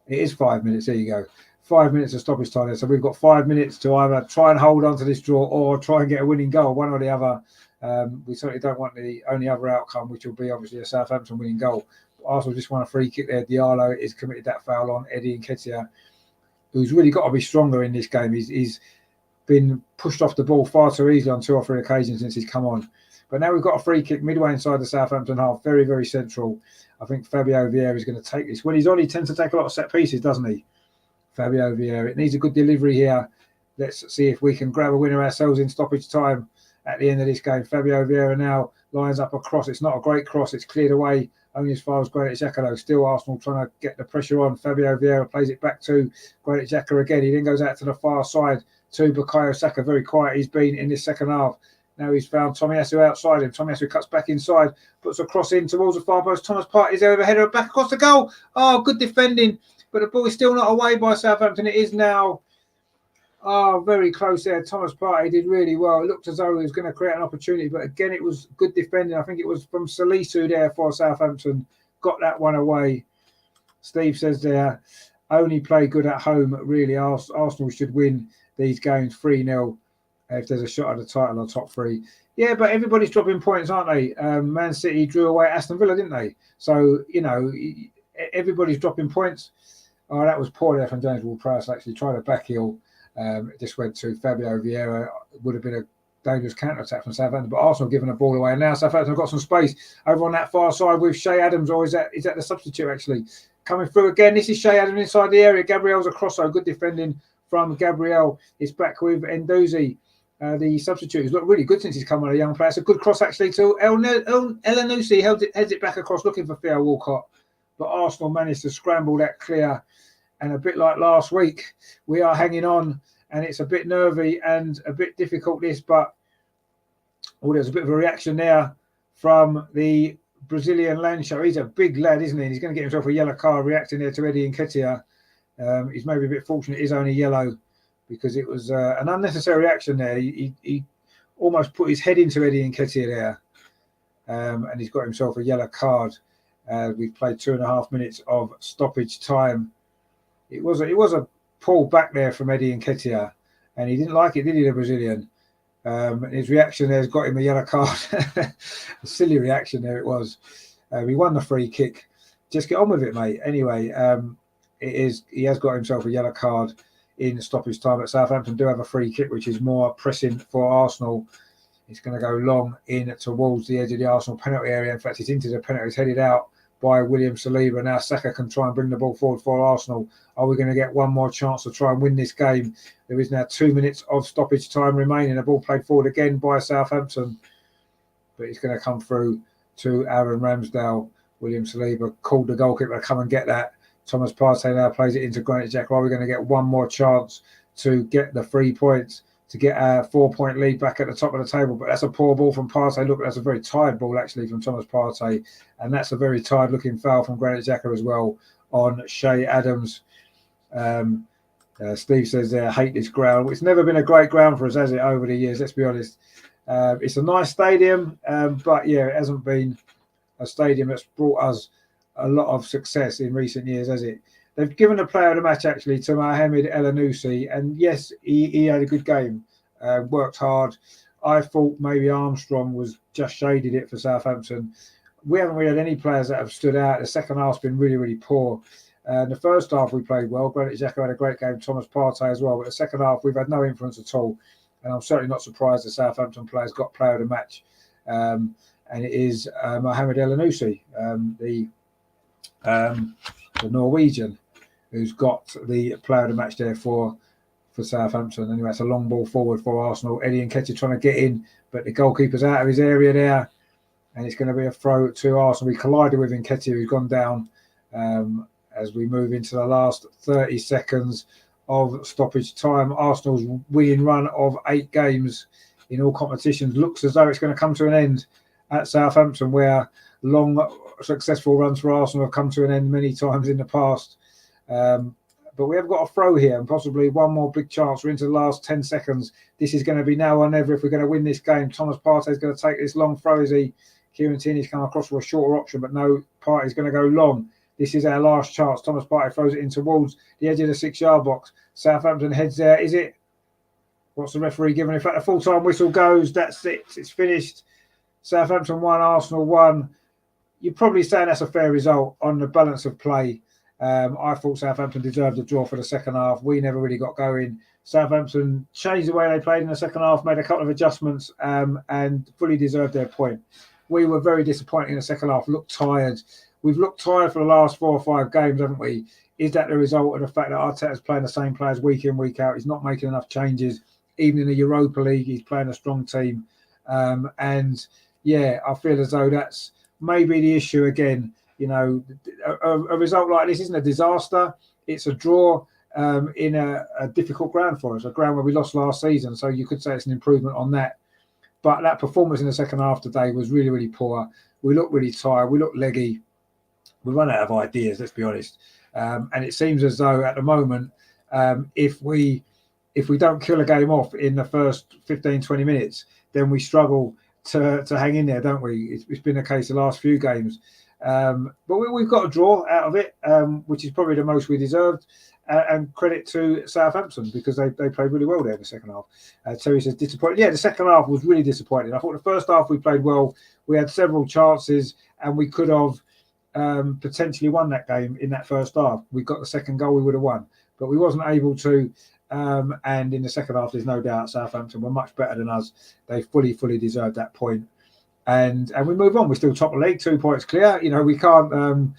It is 5 minutes. There you go. 5 minutes of stoppage time there. So we've got 5 minutes to either try and hold on to this draw or try and get a winning goal, one or the other. We certainly don't want the only other outcome, which will be obviously a Southampton winning goal. Arsenal just won a free kick there. Diallo has committed that foul on Eddie Nketiah, who's really got to be stronger in this game. He's been pushed off the ball far too easily on 2 or 3 occasions since he's come on. But now we've got a free kick midway inside the Southampton half, very, very central. I think Fabio Vieira is going to take this. When he's on, he tends to take a lot of set pieces, doesn't he? Fabio Vieira. It needs a good delivery here. Let's see if we can grab a winner ourselves in stoppage time at the end of this game. Fabio Vieira now lines up a cross. It's not a great cross. It's cleared away only as far as Granit Xhaka though. Still Arsenal trying to get the pressure on. Fabio Vieira plays it back to Granit Xhaka again. He then goes out to the far side to Bukayo Saka. Very quiet he's been in this second half. Now he's found Tomiyasu outside him. Tomiyasu cuts back inside, puts a cross in towards the far post. Thomas Partey's there with a header back across the goal. Oh, good defending. But the ball is still not away by Southampton. It is now. Oh, very close there. Thomas Partey did really well. It looked as though he was going to create an opportunity. But again, it was good defending. I think it was from Salisu there for Southampton. Got that one away. Steve says there, only play good at home. Really, Arsenal should win these games 3-0 if there's a shot at the title or top 3. Yeah, but everybody's dropping points, aren't they? Man City drew away at Aston Villa, didn't they? So, you know, everybody's dropping points. Oh, that was poor there from James Ward-Prowse, actually. Tried a back heel. It just went to Fabio Vieira. Would have been a dangerous counter-attack from Southampton, but Arsenal giving the ball away. And now Southampton have got some space over on that far side with Shea Adams, or is that the substitute, actually? Coming through again. This is Shea Adams inside the area. Gabriel's across, so good defending from Gabriel. It's back with Ndozi. The substitute has looked really good since he's come on, a young player. It's a good cross actually to Elanusi. Heads it back across looking for Theo Walcott. But Arsenal managed to scramble that clear. And a bit like last week, we are hanging on. And it's a bit nervy and a bit difficult this. But there's a bit of a reaction there from the Brazilian Lancho. He's a big lad, isn't he? And he's going to get himself a yellow card reacting there to Eddie Nketiah. He's maybe a bit fortunate. It is only yellow, because it was an unnecessary action there. He almost put his head into Eddie Nketiah there, and he's got himself a yellow card. We've played 2.5 minutes of stoppage time. It was a pull back there from Eddie Nketiah, and he didn't like it, did he, the Brazilian? His reaction there has got him a yellow card. A silly reaction there it was. He won the free kick. Just get on with it, mate. Anyway, he has got himself a yellow card in stoppage time. But Southampton do have a free kick, which is more pressing for Arsenal. It's going to go long in towards the edge of the Arsenal penalty area. In fact, it's into the penalty. It's headed out by William Saliba. Now Saka can try and bring the ball forward for Arsenal. Are we going to get one more chance to try and win this game? There is now 2 minutes of stoppage time remaining. The ball played forward again by Southampton. But it's going to come through to Aaron Ramsdale. William Saliba called the goalkeeper to come and get that. Thomas Partey now plays it into Granit Xhaka. Are we going to get one more chance to get the 3 points, to get our 4-point lead back at the top of the table? But that's a poor ball from Partey. Look, that's a very tired ball, actually, from Thomas Partey. And that's a very tired-looking foul from Granit Xhaka as well on Shea Adams. Steve says there, hate this ground. It's never been a great ground for us, has it, over the years? Let's be honest. It's a nice stadium, but, yeah, it hasn't been a stadium that's brought us a lot of success in recent years, has it? They've given a player of the match, actually, to Mohamed Elanusi. And, yes, he had a good game, worked hard. I thought maybe Armstrong was just shaded it for Southampton. We haven't really had any players that have stood out. The second half's been really, really poor. The first half we played well. Granit Xhaka had a great game, Thomas Partey as well. But the second half we've had no influence at all. And I'm certainly not surprised the Southampton players got player of the match. And it is Mohamed Elanusi, the Norwegian, who's got the player of the match there for for Southampton. Anyway, it's a long ball forward for Arsenal. Eddie Nketiah trying to get in, but the goalkeeper's out of his area there. And it's going to be a throw to Arsenal. We collided with Nketiah, who's gone down as we move into the last 30 seconds of stoppage time. Arsenal's winning run of 8 games in all competitions looks as though it's going to come to an end at Southampton, where long, successful runs for Arsenal have come to an end many times in the past. But we have got a throw here and possibly one more big chance. We're into the last 10 seconds. This is going to be now or never if we're going to win this game. Thomas Partey is going to take this long throw as Kieran Tierney's come across for a shorter option, but no, Partey's going to go long. This is our last chance. Thomas Partey throws it in towards the edge of the 6-yard box. Southampton heads there. Is it? What's the referee giving? In fact, a full-time whistle goes. That's it. It's finished. Southampton 1, Arsenal 1. You're probably saying that's a fair result on the balance of play. I thought Southampton deserved a draw for the second half. We never really got going. Southampton changed the way they played in the second half, made a couple of adjustments, and fully deserved their point. We were very disappointed in the second half, looked tired. We've looked tired for the last 4 or 5 games, haven't we? Is that the result of the fact that Arteta's playing the same players week in, week out? He's not making enough changes. Even in the Europa League, he's playing a strong team. And yeah, I feel as though that's maybe the issue again. You know, a result like this isn't a disaster. It's a draw in a difficult ground for us, a ground where we lost last season. So you could say it's an improvement on that. But that performance in the second half today was really, really poor. We looked really tired. We looked leggy. We run out of ideas, let's be honest. And it seems as though at the moment, if we don't kill a game off in the first 15, 20 minutes, then we struggle to hang in there, don't we? It's been the case the last few games. But we've got a draw out of it, which is probably the most we deserved. And credit to Southampton because they played really well there in the second half. Terry says disappointed. Yeah, the second half was really disappointing. I thought the first half we played well. We had several chances and we could have potentially won that game in that first half. We got the second goal, we would have won. But we wasn't able to. And in the second half, there's no doubt Southampton were much better than us. They fully deserved that point. And we move on. We're still top of the league, 2 points clear. You know, we can't...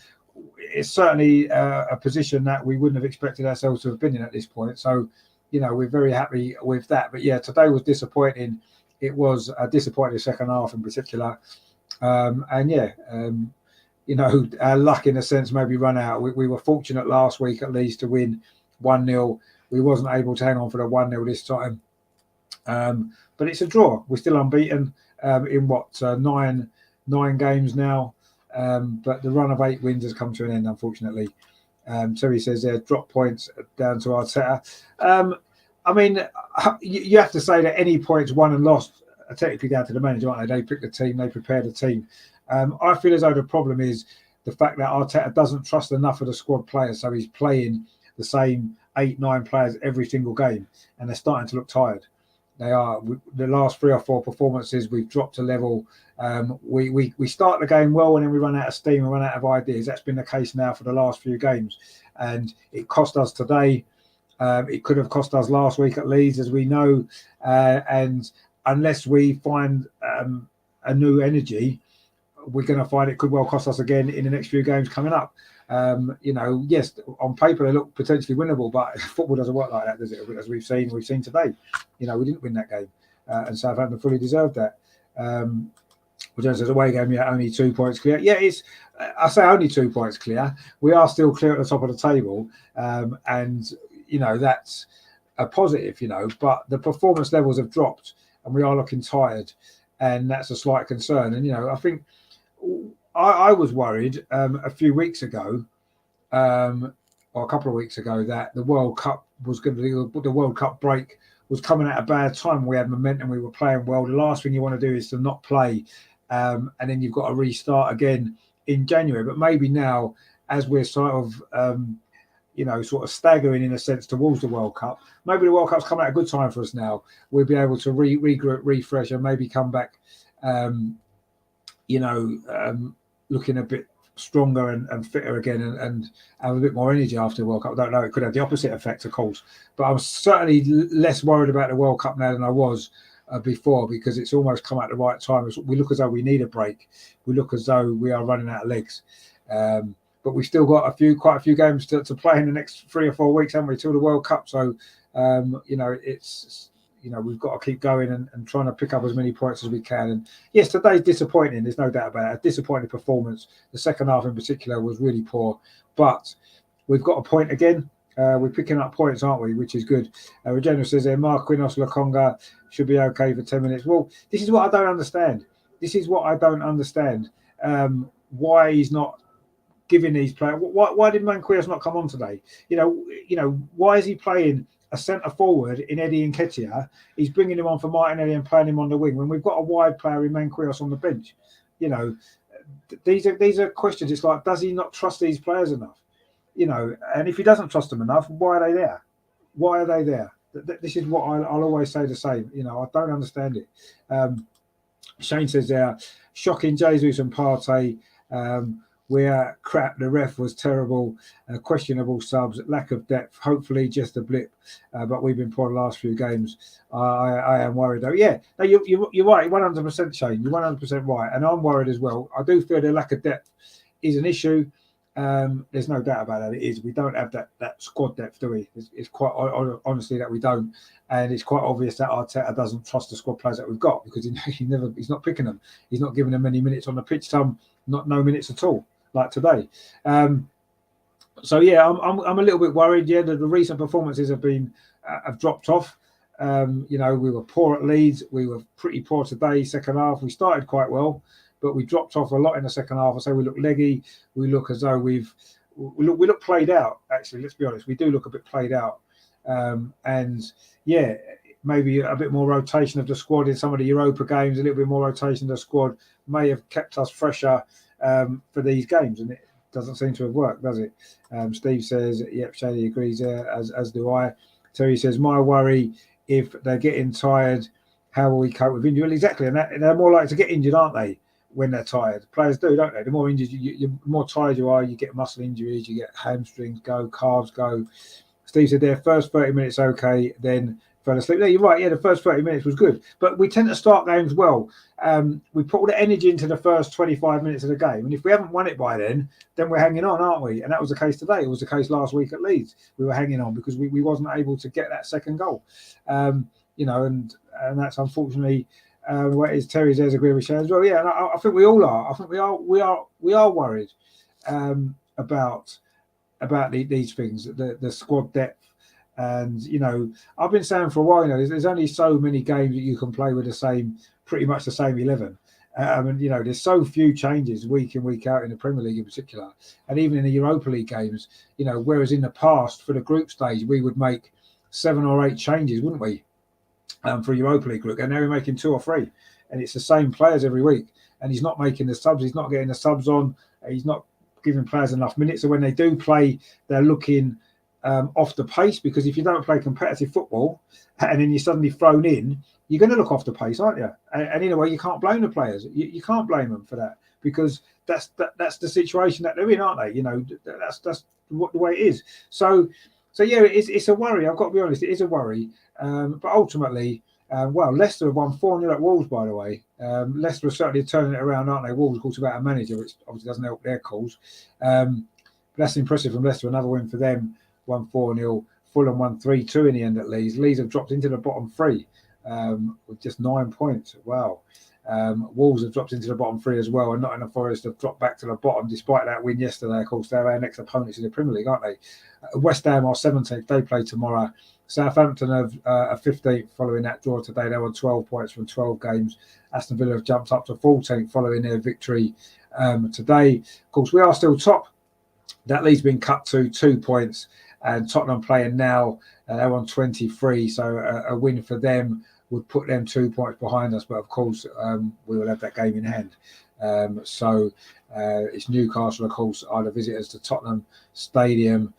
it's certainly a position that we wouldn't have expected ourselves to have been in at this point. So, you know, we're very happy with that. But yeah, today was disappointing. It was a disappointing second half in particular. You know, our luck in a sense maybe run out. We were fortunate last week at least to win 1-0. We wasn't able to hang on for the 1-0 this time. But it's a draw. We're still unbeaten in nine games now. But the run of 8 wins has come to an end, unfortunately. Terry says there, drop points down to Arteta. I mean, you have to say that any points won and lost are technically down to the manager, aren't they? They pick the team, they prepare the team. I feel as though the problem is the fact that Arteta doesn't trust enough of the squad players, so he's playing the same 8-9 players every single game, and they're starting to look tired. They are. The last 3 or 4 performances, we've dropped a level. We start the game well and then we run out of steam and run out of ideas. That's been the case now for the last few games. And it cost us today. It could have cost us last week at Leeds, as we know. And unless we find a new energy, we're going to find it could well cost us again in the next few games coming up. You know, yes, on paper they look potentially winnable, but football doesn't work like that, does it? As we've seen today. You know, we didn't win that game, and Southampton fully deserved that. Which says away game, yeah, only 2 points clear. Yeah, I say only 2 points clear. We are still clear at the top of the table, and you know that's a positive. You know, but the performance levels have dropped, and we are looking tired, and that's a slight concern. And you know, I think I was worried a few weeks ago, or a couple of weeks ago, that the World Cup was going to be the World Cup break was coming at a bad time. We had momentum, we were playing well. The last thing you want to do is to not play, and then you've got to restart again in January. But maybe now, as we're sort of, you know, sort of staggering in a sense towards the World Cup, maybe the World Cup's coming at a good time for us now. We'll be able to regroup, refresh, and maybe come back, you know, looking a bit stronger and fitter again and have a bit more energy after the World Cup. I don't know, it could have the opposite effect, of course. But I'm certainly less worried about the World Cup now than I was before, because it's almost come at the right time. We look as though we need a break. We look as though we are running out of legs. But we've still got quite a few games to play in the next 3 or 4 weeks, haven't we, till the World Cup? So It's we've got to keep going and trying to pick up as many points as we can. And yes, today's disappointing. There's no doubt about it. A disappointing performance. The second half in particular was really poor, but we've got a point again. We're picking up points, aren't we? Which is good. Regeneral says there, Marquinhos Lokonga should be okay for 10 minutes. Well, this is what I don't understand. Why he's not giving these players. Why did Marquinhos not come on today? Why is he playing a centre forward in Eddie Nketiah? He's bringing him on for Martinelli and playing him on the wing when we've got a wide player in Marquinhos on the bench. These are questions. It's like, does he not trust these players enough? And if he doesn't trust them enough, why are they there? Why are they there? This is what I'll always say the same. I don't understand it. Shane says there, shocking Jesus and Partey. We're crap. The ref was terrible. Questionable subs, lack of depth. Hopefully, just a blip. But we've been poor the last few games. I am worried though. Yeah, no, you're right. 100%, Shane. You're 100% right, and I'm worried as well. I do feel the lack of depth is an issue. There's no doubt about that. It is. We don't have that squad depth, do we? It's quite honestly that we don't, and it's quite obvious that Arteta doesn't trust the squad players that we've got because he's not picking them. He's not giving them many minutes on the pitch. Some no minutes at all, like today. So yeah, I'm a little bit worried. Yeah, the recent performances have dropped off. We were poor at Leeds. We were pretty poor today. Second half, we started quite well, but we dropped off a lot in the second half. I say we look leggy. We look as though we look played out. Actually, let's be honest, we do look a bit played out. And yeah, maybe a bit more rotation of the squad in some of the Europa games. A little bit more rotation of the squad may have kept us fresher for these games, and it doesn't seem to have worked, does it? Steve says, yep, Shady agrees there, as do I. Terry says, my worry, if they're getting tired, how will we cope with injury? Well, exactly, and they're more likely to get injured, aren't they, when they're tired? Players do, don't they? The more injured, the more tired you are, you get muscle injuries, you get hamstrings go, calves go. Steve said their first 30 minutes okay, then fell asleep. Yeah, you're right. Yeah, the first 30 minutes was good. But we tend to start games well. We put all the energy into the first 25 minutes of the game. And if we haven't won it by then we're hanging on, aren't we? And that was the case today. It was the case last week at Leeds. We were hanging on because we wasn't able to get that second goal. And that's unfortunately what is. Terry says agree with Shane as well. Yeah, and I think we all are. I think we are worried about these things, the squad depth. And I've been saying for a while, there's only so many games that you can play with pretty much the same 11. There's so few changes week in, week out in the Premier League in particular, and even in the Europa League games. Whereas in the past for the group stage we would make 7 or 8 changes, wouldn't we? For Europa League group, and now we're making 2 or 3, and it's the same players every week. And he's not making the subs. He's not getting the subs on. He's not giving players enough minutes. So when they do play, they're looking off the pace, because if you don't play competitive football and then you're suddenly thrown in, you're going to look off the pace, aren't you? And in a way, you can't blame the players. You can't blame them for that, because that's the situation that they're in, aren't they? That's what the way it is. So yeah, it's a worry. I've got to be honest, it is a worry. But ultimately, Leicester have won 4-0 at Wolves, by the way. Leicester are certainly turning it around, aren't they? Wolves, of course, about a manager, which obviously doesn't help their cause. But that's impressive from Leicester. Another win for them. Won 4-0. Fulham won 3-2 in the end at Leeds. Leeds have dropped into the bottom 3 with just 9 points. Wow. Wolves have dropped into the bottom 3 as well, and Nottingham Forest have dropped back to the bottom despite that win yesterday. Of course, they're our next opponents in the Premier League, aren't they? West Ham are 17th. They play tomorrow. Southampton are 15th following that draw today. They won 12 points from 12 games. Aston Villa have jumped up to 14th following their victory today. Of course, we are still top. That lead's been cut to 2 points. And Tottenham playing now, they're on 23, so a win for them would put them 2 points behind us. But of course, we will have that game in hand. It's Newcastle, of course, are the visitors to Tottenham Stadium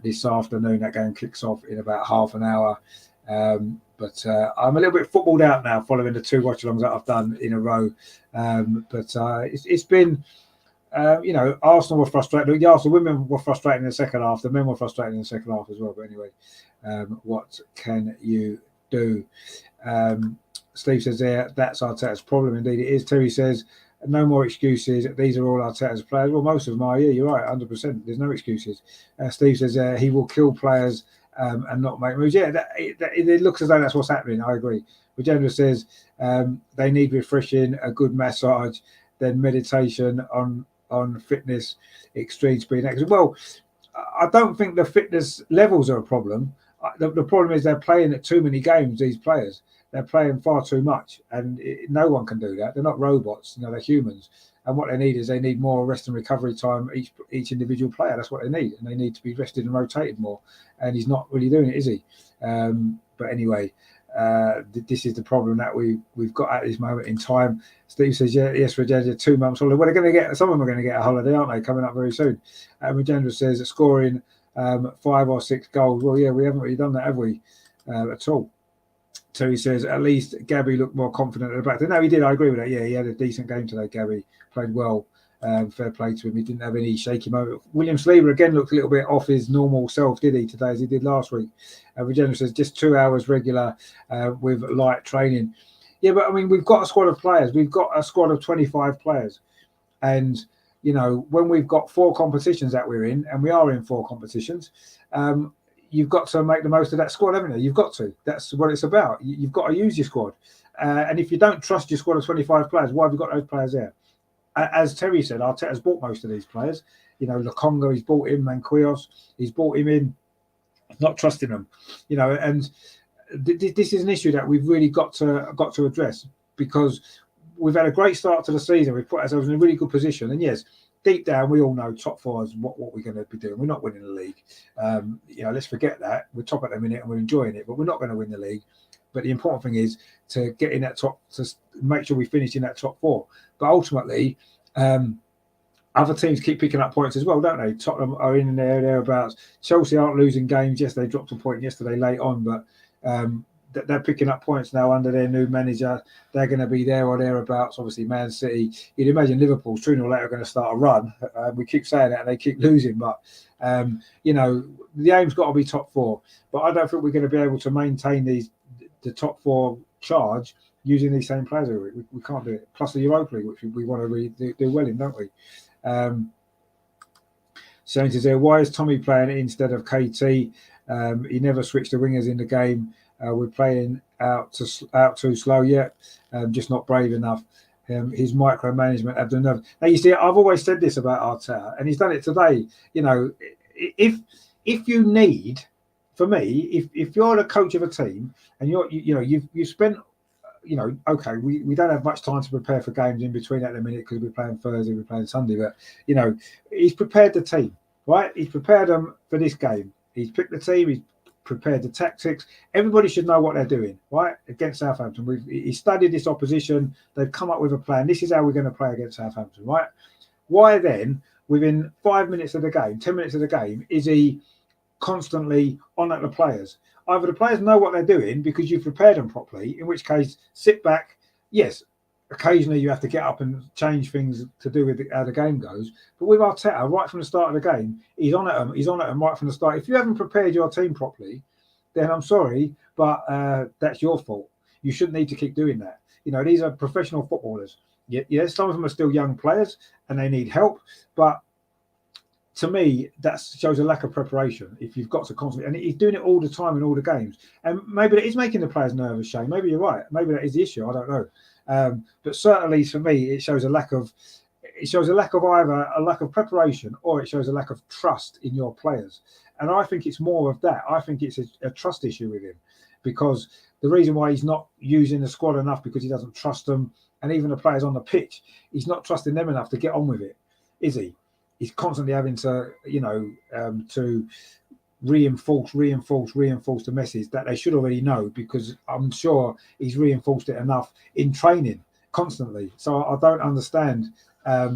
this afternoon. That game kicks off in about half an hour. But I'm a little bit footballed out now following the 2 watch-alongs that I've done in a row. It's been... Arsenal were frustrated. The Arsenal women were frustrated in the second half. The men were frustrated in the second half as well. But anyway, what can you do? Steve says there, that's Arteta's problem. Indeed, it is. Terry says, no more excuses. These are all Arteta's players. Well, most of them are. Yeah, you're right, 100%. There's no excuses. Steve says he will kill players and not make moves. Yeah, it looks as though that's what's happening. I agree. Rajendra says they need refreshing, a good massage, then meditation on fitness, extreme speed. Well, I don't think the fitness levels are a problem. The problem is they're playing at too many games, these players. They're playing far too much, and no one can do that. They're not robots, they're humans. And what they need is they need more rest and recovery time, each individual player. That's what they need. And they need to be rested and rotated more. And he's not really doing it, is he? But anyway, this is the problem that we've got at this moment in time. Steve says, yes, Rajendra, 2 months holiday. Well, they're going to get, some of them are going to get a holiday, aren't they, coming up very soon. Rajendra says, scoring 5 or 6 goals. Well, yeah, we haven't really done that, have we, at all? Terry says, at least Gabby looked more confident at the back. No, he did. I agree with that. Yeah, he had a decent game today, Gabby. Played well. Fair play to him. He didn't have any shaky moment. William Sleever, again, looked a little bit off his normal self, did he, today, as he did last week? Regina says, just 2 hours regular with light training. Yeah, but, I mean, we've got a squad of players. We've got a squad of 25 players. And, when we've got 4 competitions that we're in, and we are in 4 competitions, you've got to make the most of that squad, haven't you? You've got to. That's what it's about. You've got to use your squad. And if you don't trust your squad of 25 players, why have you got those players there? As Terry said, Arteta's bought most of these players. Lokonga, he's bought in, Manquillos, he's bought him in, not trusting them. And this is an issue that we've really got to address, because we've had a great start to the season. We've put ourselves in a really good position. And yes, deep down, we all know top 4 is what we're going to be doing. We're not winning the league. Let's forget that. We're top at the minute and we're enjoying it, but we're not going to win the league. But the important thing is to get in that top, to make sure we finish in that top 4. But ultimately, other teams keep picking up points as well, don't they? Tottenham are in there, thereabouts. Chelsea aren't losing games. Yes, they dropped a point yesterday late on, but they're picking up points now under their new manager. They're going to be there or thereabouts. Obviously, Man City. You'd imagine Liverpool sooner or later are going to start a run. We keep saying that and they keep losing, but the aim's got to be top 4. But I don't think we're going to be able to maintain the top 4 charge using these same players. We can't do it. Plus the Europa League, which we want to really do well in, don't we? Saint is there. Why is Tommy playing instead of KT? He never switched the wingers in the game. We're playing out too slow yet. Just not brave enough. His micromanagement have done enough. Now you see, I've always said this about Arteta, and he's done it today. If you need, for me, if you're the coach of a team and you've spent, okay, we don't have much time to prepare for games in between at the minute because we're playing Thursday, we're playing Sunday, but he's prepared the team, right? He's prepared them for this game. He's picked the team. He's prepared the tactics. Everybody should know what they're doing, right? Against Southampton, he studied this opposition. They've come up with a plan. This is how we're going to play against Southampton, right? Why then, within 5 minutes of the game, 10 minutes of the game, is he constantly on at the players? Either the players know what they're doing because you've prepared them properly, in which case, sit back. Yes, occasionally you have to get up and change things to do with how the game goes. But with Arteta, right from the start of the game, he's on at them. He's on at them right from the start. If you haven't prepared your team properly, then I'm sorry, but that's your fault. You shouldn't need to keep doing that. These are professional footballers. Yes, some of them are still young players and they need help, but to me, that shows a lack of preparation. If you've got to constantly, and he's doing it all the time in all the games, and maybe that is making the players nervous, Shane. Maybe you're right. Maybe that is the issue. I don't know. But certainly for me, it shows a lack of either a lack of preparation or it shows a lack of trust in your players. And I think it's more of that. I think it's a trust issue with him, because the reason why he's not using the squad enough because he doesn't trust them, and even the players on the pitch, he's not trusting them enough to get on with it, is he? He's constantly having to, to reinforce the message that they should already know, because I'm sure he's reinforced it enough in training constantly. So I don't understand. I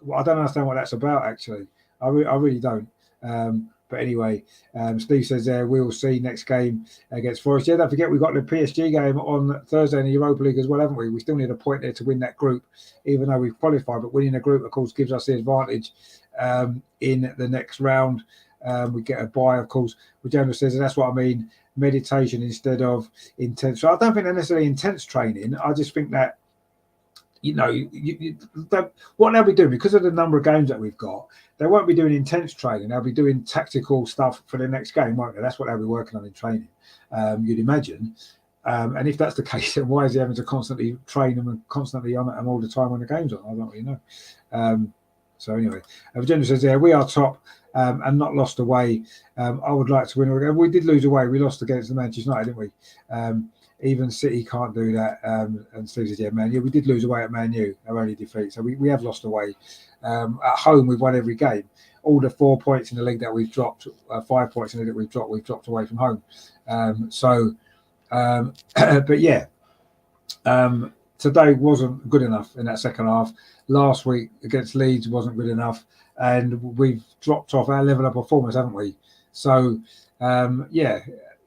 don't understand what that's about, actually. I really don't. But anyway, Steve says we'll see next game against Forest. Yeah, don't forget we've got the PSG game on Thursday in the Europa League as well, haven't we? We still need a point there to win that group, even though we've qualified. But winning a group, of course, gives us the advantage in the next round. We get a bye, of course. Which says, and that's what I mean, meditation instead of intense. So I don't think they're necessarily intense training. I just think that, what they'll be doing, because of the number of games that we've got, they won't be doing intense training. They'll be doing tactical stuff for the next game, won't they? That's what they'll be working on in training, you'd imagine. And if that's the case, then why is he having to constantly train them and constantly on them all the time when the game's on? I don't really know. So anyway, Virginia says, yeah, we are top and not lost away. I would like to win. We did lose away. We lost against the Manchester United, didn't we? Even City can't do that. And Steve says, yeah, Man U. We did lose away at Man U, our only defeat. So we have lost away. At home, we've won every game. All the 4 points in the league that we've dropped, 5 points in the league that we've dropped away from home. But yeah, today wasn't good enough in that second half. Last week against Leeds wasn't good enough, and we've dropped off our level of performance, haven't we? So, yeah,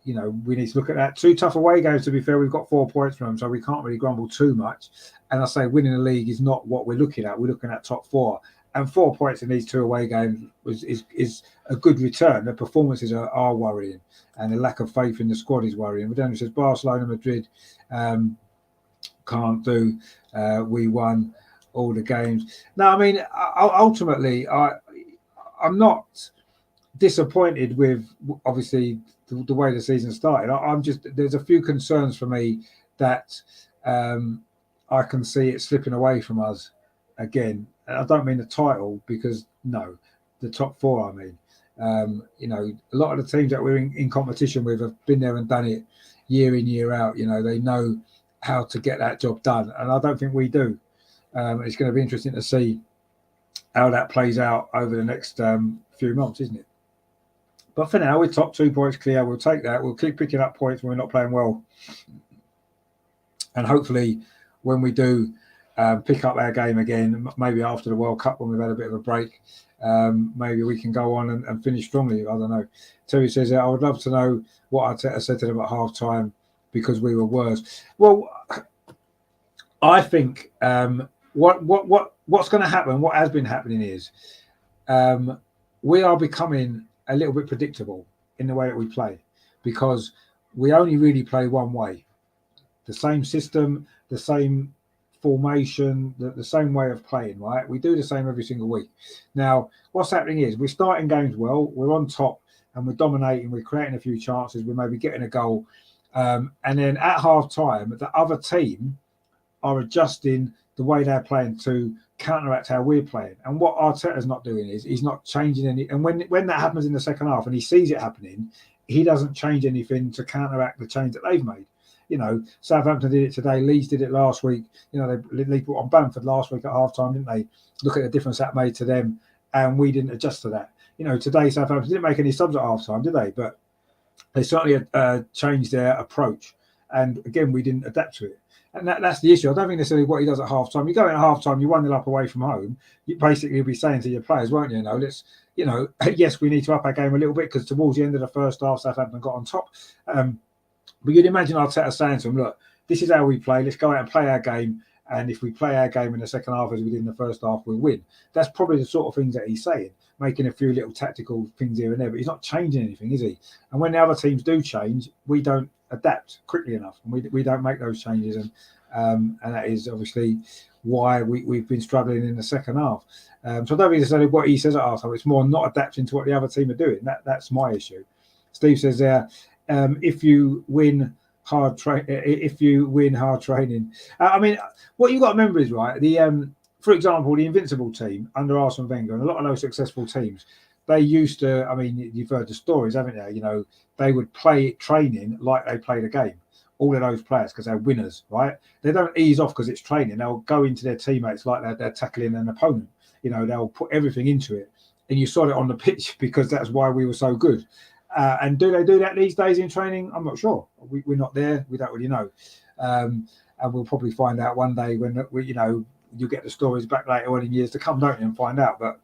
we need to look at that. 2 tough away games, to be fair. We've got 4 points from them, so we can't really grumble too much. And I say winning the league is not what we're looking at. We're looking at top 4. And 4 points in these 2 away games is a good return. The performances are worrying, and the lack of faith in the squad is worrying. But then it says Barcelona, Madrid can't do. We won all the games. No, I mean, ultimately, I'm not disappointed with, obviously, the way the season started. I'm just, there's a few concerns for me that I can see it slipping away from us again. I don't mean the title, because no, the top 4. I mean, a lot of the teams that we're in competition with have been there and done it year in, year out. They know how to get that job done, and I don't think we do. It's going to be interesting to see how that plays out over the next few months, isn't it? But for now, we're top 2 points clear. We'll take that. We'll keep picking up points when we're not playing well, and hopefully, when we do pick up our game again, maybe after the World Cup when we've had a bit of a break, maybe we can go on and finish strongly. I don't know. Terry says, I would love to know what Arteta said to them at half time because we were worse. Well, I think what's going to happen, what has been happening is we are becoming a little bit predictable in the way that we play, because we only really play one way. The same system, the same formation, the same way of playing, right? We do the same every single week. Now, what's happening is we're starting games well, we're on top and we're dominating, we're creating a few chances, we're maybe getting a goal. And then at half time, the other team are adjusting the way they're playing to counteract how we're playing. And what Arteta's not doing is he's not changing any. And when that happens in the second half and he sees it happening, he doesn't change anything to counteract the change that they've made. Southampton did it today. Leeds did it last week. They put on Bamford last week at half time, didn't they? Look at the difference that made to them, and we didn't adjust to that. Today Southampton didn't make any subs at half time, did they? But they certainly changed their approach, and again we didn't adapt to it. And that's the issue. I don't think necessarily what he does at half time. You go in at half time, you 1-0 up away from home. You basically be saying to your players, won't you? Yes, we need to up our game a little bit, because towards the end of the first half, Southampton got on top. But you'd imagine Arteta saying to them, look, this is how we play. Let's go out and play our game. And if we play our game in the second half as we did in the first half, we'll win. That's probably the sort of things that he's saying, making a few little tactical things here and there. But he's not changing anything, is he? And when the other teams do change, we don't adapt quickly enough. And we don't make those changes. And that is obviously why we've been struggling in the second half. So I don't think necessarily what he says at half time. It's more not adapting to what the other team are doing. That's my issue. Steve says there, if you win hard training. I mean, what you've got to remember is, right, for example, the Invincible team under Arsene Wenger and a lot of those successful teams, they used to, I mean, you've heard the stories, haven't you? They would play training like they played a game. All of those players, because they're winners, right? They don't ease off because it's training. They'll go into their teammates like they're tackling an opponent. They'll put everything into it. And you saw it on the pitch, because that's why we were so good. And do they do that these days in training? I'm not sure. We're not there. We don't really know. And we'll probably find out one day when, you'll get the stories back later on in years to come, don't you, and find out. But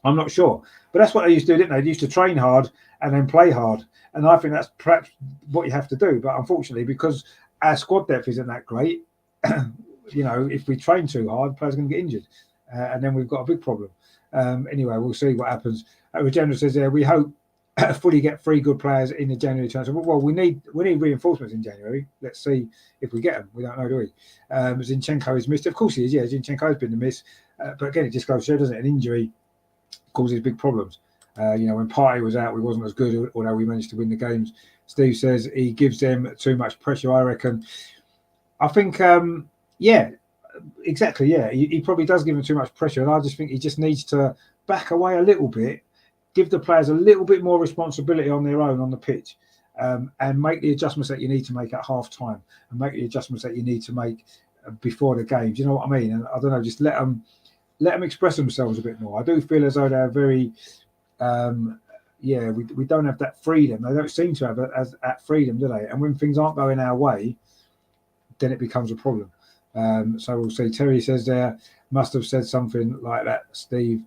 I'm not sure. But that's what they used to do, didn't they? They used to train hard and then play hard. And I think that's perhaps what you have to do. But unfortunately, because our squad depth isn't that great, if we train too hard, players are going to get injured. And then we've got a big problem. Anyway, we'll see what happens. Regeneration says, we hope fully get 3 good players in the January transfer. Well, we need reinforcements in January. Let's see if we get them. We don't know, do we? Zinchenko is missed. Of course he is. Yeah, Zinchenko has been the miss. But again, it just goes to show, doesn't it? An injury causes big problems. When Partey was out, we wasn't as good, although we managed to win the games. Steve says he gives them too much pressure, I reckon. I think, exactly, yeah. He probably does give them too much pressure, and I just think he just needs to back away a little bit, give the players a little bit more responsibility on their own on the pitch, and make the adjustments that you need to make at half time, and make the adjustments that you need to make before the game. Do you know what I mean? And I don't know, just let them express themselves a bit more. I do feel as though they're very, we don't have that freedom. They don't seem to have that freedom, do they? And when things aren't going our way, then it becomes a problem. So we'll see. Terry says there, must have said something like that, Steve,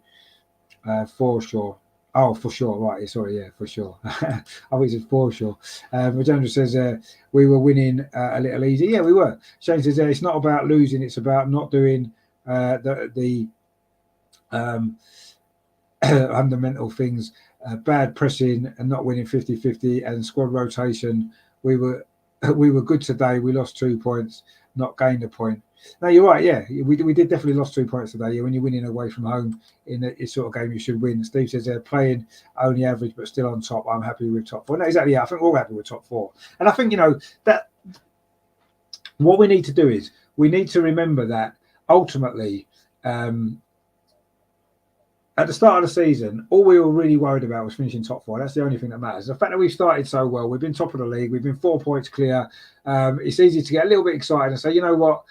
for sure. Oh, for sure, right. Sorry, yeah, for sure. I think he said for sure. Rajendra says we were winning a little easy. Yeah, we were. Shane says it's not about losing, it's about not doing the fundamental things, bad pressing and not winning 50-50 and squad rotation. We were good today. We lost 2 points, not gained a point. No, you're right. Yeah, we did definitely lost 2 points today. Yeah, when you're winning away from home in this sort of game, you should win. Steve says they're playing only average but still on top. I'm happy with top 4. No, exactly. Yeah, I think we're all happy with top 4. And I think that what we need to do is we need to remember that ultimately. At the start of the season, all we were really worried about was finishing top 4. That's the only thing that matters. The fact that we've started so well, we've been top of the league, we've been 4 points clear. It's easy to get a little bit excited and say, you know what,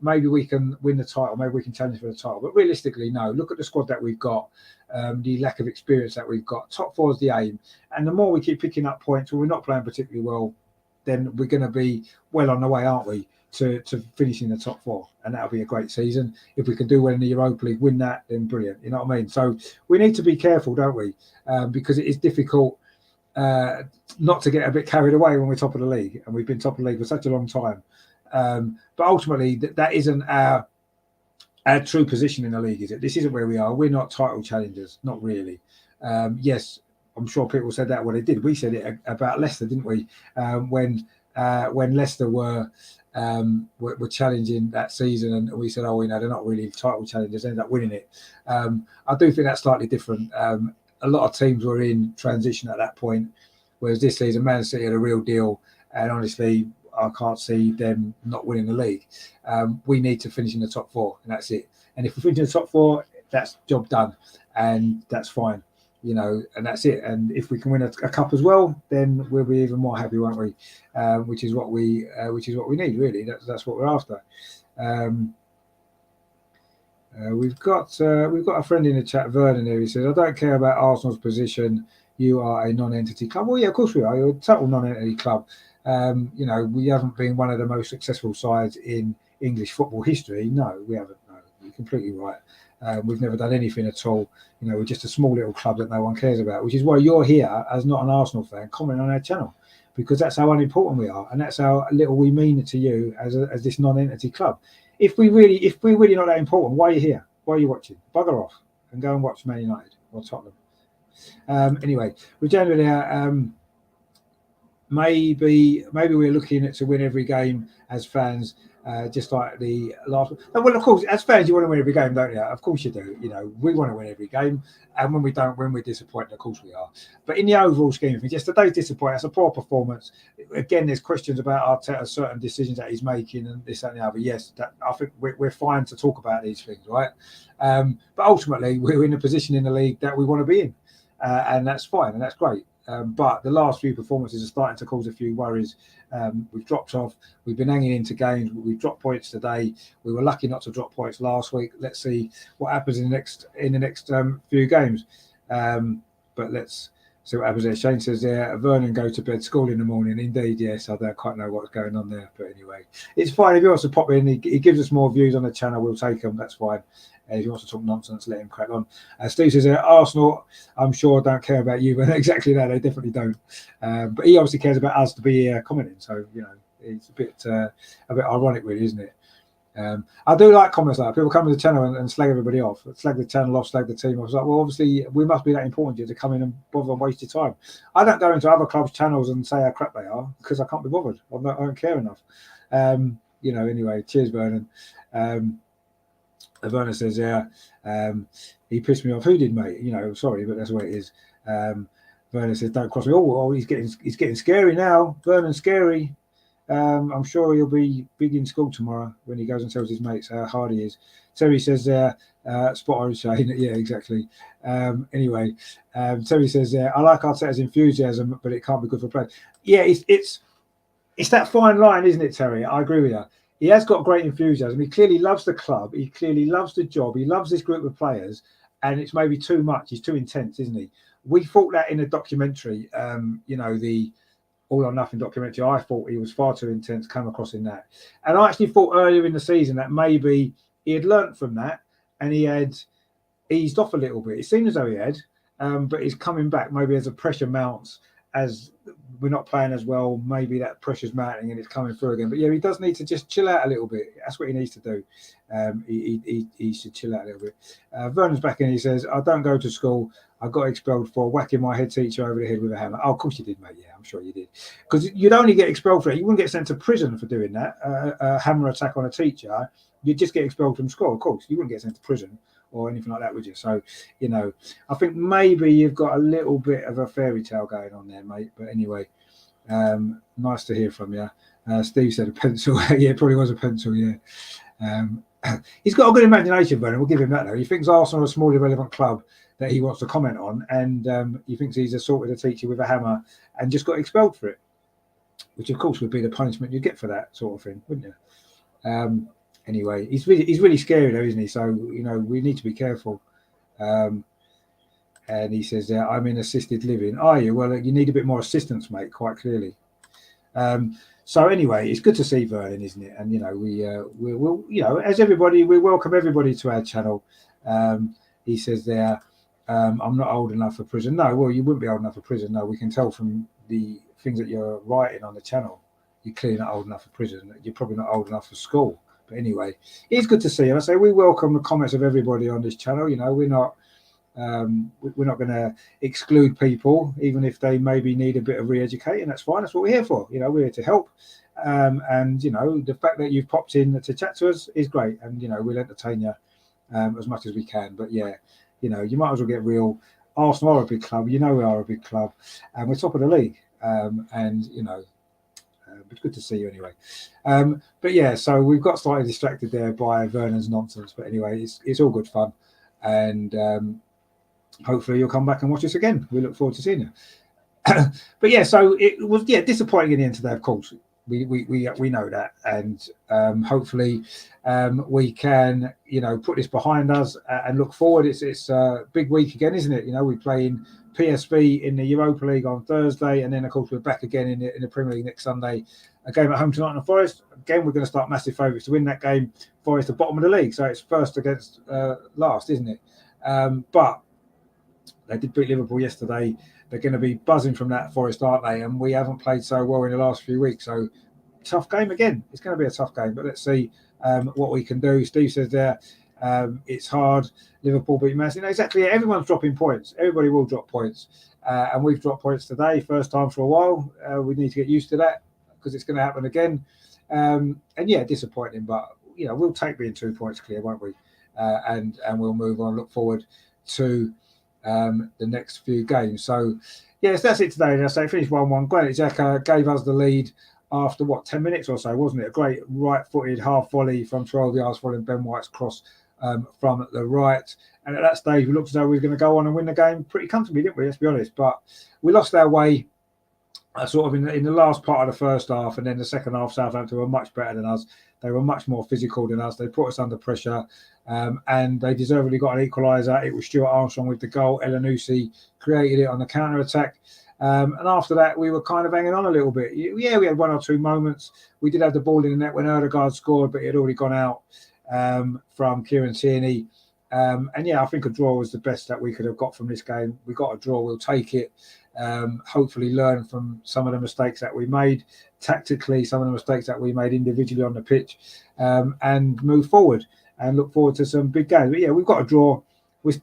maybe we can win the title, maybe we can challenge for the title. But realistically, no. Look at the squad that we've got, the lack of experience that we've got. Top 4 is the aim. And the more we keep picking up points when we're not playing particularly well, then we're going to be well on the way, aren't we, to finishing the top 4, and that'll be a great season. If we can do well in the Europa League, win that, then brilliant. You know what I mean? So we need to be careful, don't we? Because it is difficult not to get a bit carried away when we're top of the league, and we've been top of the league for such a long time. But ultimately, that isn't our true position in the league, is it? This isn't where we are. We're not title challengers, not really. Yes, I'm sure people said that when they did. We said it about Leicester, didn't we? When Leicester were challenging that season, and we said, they're not really title challengers, they ended up winning it. I do think that's slightly different. A lot of teams were in transition at that point, whereas this season, Man City are the real deal, and honestly, I can't see them not winning the league. We need to finish in the top 4, and that's it. And if we finish in the top 4, that's job done, and that's fine. And that's it. And if we can win a cup as well, then we'll be even more happy, won't we? Which is what we need, really. That's what we're after. We've got a friend in the chat, Vernon here. He says, "I don't care about Arsenal's position. You are a non-entity club." Well, yeah, of course we are. You're a total non-entity club. We haven't been one of the most successful sides in English football history. No, we haven't. No, you're completely right. We've never done anything at all. We're just a small little club that no one cares about, which is why you're here as not an Arsenal fan commenting on our channel, because that's how unimportant we are, and that's how little we mean to you as this non-entity club. If we're really not that important, why are you here? Why are you watching? Bugger off and go and watch Man United or Tottenham. Anyway, we're generally maybe we're looking to win every game as fans. Just like the last. Well, of course, as fans, you want to win every game, don't you? Of course you do. We want to win every game, and when we don't win, we're disappointed. Of course we are. But in the overall scheme of things, just today's disappointing. It's a poor performance. Again, there's questions about Arteta, certain decisions that he's making, and this and the other. Yes, I think we're fine to talk about these things, right? But ultimately, we're in a position in the league that we want to be in, and that's fine, and that's great. But the last few performances are starting to cause a few worries. We've dropped off. We've been hanging into games. We've dropped points today. We were lucky not to drop points last week. Let's see what happens in the next few games. But let's see what happens there. Shane says there, Vernon go to bed, school in the morning. Indeed, yes. I don't quite know what's going on there. But anyway, it's fine. If he wants to pop in, he gives us more views on the channel. We'll take them. That's fine. If he wants to talk nonsense, let him crack on. Steve says, Arsenal, I'm sure, don't care about you, but exactly that, they definitely don't. But he obviously cares about us to be commenting. So, it's a bit ironic, really, isn't it? I do like comments like that. People come to the channel and slag everybody off, slag the channel off, slag the team off. It's like, well, obviously, we must be that important to you to come in and bother and waste your time. I don't go into other clubs' channels and say how crap they are because I can't be bothered. I don't care enough. Anyway, cheers, Vernon. Vernon says, yeah, he pissed me off. Who did, mate? Sorry, but that's the way it is. Vernon says, don't cross me. Oh, he's getting scary now. Vernon's scary. I'm sure he'll be big in school tomorrow when he goes and tells his mates how hard he is. Terry says, spot on, Shane. Yeah, exactly. Anyway, Terry says, I like Arteta's enthusiasm, but it can't be good for players. Yeah, it's that fine line, isn't it, Terry? I agree with you. He has got great enthusiasm. He clearly loves the club. He clearly loves the job. He loves this group of players, and it's maybe too much. He's too intense, isn't he? We thought that in a documentary, the All or Nothing documentary. I thought he was far too intense, come across in that. And I actually thought earlier in the season that maybe he had learnt from that and he had eased off a little bit. It seemed as though he had, but he's coming back maybe as the pressure mounts, as we're not playing as well. Maybe that pressure's mounting and it's coming through again. But yeah, he does need to just chill out a little bit. That's what he needs to do. He should chill out a little bit. Vernon's back in. He says, I don't go to school. I got expelled for whacking my head teacher over the head with a hammer. Oh, of course you did, mate. Yeah, I'm sure you did. Because you'd only get expelled for it. You wouldn't get sent to prison for doing that. A hammer attack on a teacher. You'd just get expelled from school, of course. You wouldn't get sent to prison or anything like that, would you? So, I think maybe you've got a little bit of a fairy tale going on there, mate. But anyway, nice to hear from you. Steve said a pencil. Yeah, it probably was a pencil, yeah. He's got a good imagination, Vernon. We'll give him that, though. He thinks Arsenal are a small, irrelevant club that he wants to comment on, and he thinks he's assaulted a teacher with a hammer and just got expelled for it, which, of course, would be the punishment you get for that sort of thing, wouldn't you? Anyway, he's really scary, though, isn't he? So, we need to be careful. And he says, I'm in assisted living. Are you? Well, you need a bit more assistance, mate, quite clearly. So anyway, it's good to see Vernon, isn't it? And we'll as everybody, we welcome everybody to our channel. He says there, I'm not old enough for prison. No, well, you wouldn't be old enough for prison. No, we can tell from the things that you're writing on the channel. You're clearly not old enough for prison. You're probably not old enough for school. But anyway, it's good to see you. I say we welcome the comments of everybody on this channel. We're not going to exclude people, even if they maybe need a bit of re-educating. That's fine. That's what we're here for. We're here to help. And the fact that you've popped in to chat to us is great. And we'll entertain you as much as we can. But yeah, you might as well get real. Arsenal are a big club. We are a big club, and we're top of the league. It's good to see you anyway. But yeah, so we've got slightly distracted there by Vernon's nonsense. But anyway, it's all good fun, and hopefully you'll come back and watch us again. We look forward to seeing you. But yeah, so it was disappointing in the end today. Of course, we know that, and hopefully we can put this behind us and look forward. It's a big week again, isn't it? We play in PSV in the Europa League on Thursday, and then of course we're back again in the Premier League next Sunday. A game at home to Nottingham Forest. Again, we're going to start massive favourites to win that game. Forest at the bottom of the league, so it's first against last, isn't it? But they did beat Liverpool yesterday. They're going to be buzzing from that, Forest, aren't they? And we haven't played so well in the last few weeks. So tough game again. It's going to be a tough game, but let's see what we can do. Steve says there, it's hard. Liverpool beat Man City. Exactly. Everyone's dropping points. Everybody will drop points. And we've dropped points today. First time for a while. We need to get used to that because it's going to happen again. And yeah, disappointing, but we'll take being 2 points clear, won't we? And we'll move on. Look forward to the next few games. So yes, that's it today. As I say, finished 1-1. Granit Xhaka gave us the lead after 10 minutes or so, wasn't it? A great right-footed half volley from 12 yards following Ben White's cross from the right. And at that stage, we looked as though we were going to go on and win the game pretty comfortably, didn't we? Let's be honest. But we lost our way sort of in the last part of the first half, and then the second half, Southampton were much better than us. They were much more physical than us. They put us under pressure, and they deservedly got an equaliser. It was Stuart Armstrong with the goal. Elanusi created it on the counter-attack. And after that, we were kind of hanging on a little bit. Yeah, we had one or two moments. We did have the ball in the net when Erdegaard scored, but it had already gone out from Kieran Tierney. And yeah, I think a draw was the best that we could have got from this game. We got a draw, we'll take it. Hopefully learn from some of the mistakes that we made tactically, some of the mistakes that we made individually on the pitch, and move forward and look forward to some big games. But yeah, we've got a draw. We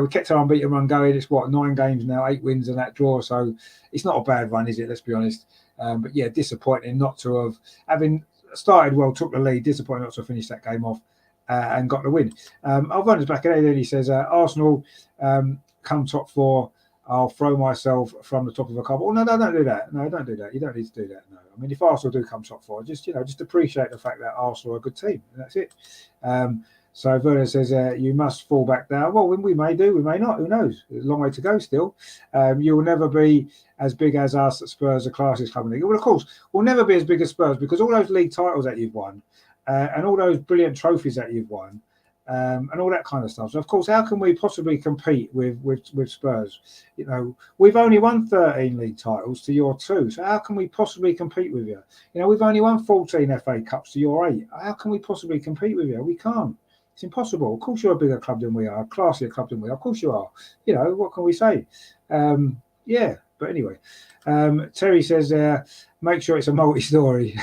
kept our unbeaten run going. It's 9 games now, 8 wins and that draw. So it's not a bad run, is it? Let's be honest. But yeah, disappointing not to have, having started well, took the lead, disappointing not to have finished that game off and got the win. Alvana's back at it. He says, Arsenal come top 4. I'll throw myself from the top of a couple. Oh, no, don't do that. No, don't do that. You don't need to do that. No, I mean, if Arsenal do come top 4, just appreciate the fact that Arsenal are a good team. And that's it. So Vernon says, you must fall back down. Well, we may do, we may not. Who knows? There's a long way to go still. You will never be as big as us at Spurs, the classiest club in the league. Well, of course, we'll never be as big as Spurs because all those league titles that you've won and all those brilliant trophies that you've won and all that kind of stuff. So, of course, how can we possibly compete with Spurs? We've only won 13 league titles to your 2. So how can we possibly compete with you? We've only won 14 FA Cups to your 8. How can we possibly compete with you? We can't. It's impossible. Of course, you're a bigger club than we are, a classier club than we are. Of course, you are. What can we say? Yeah, but anyway, Terry says, make sure it's a multi-story.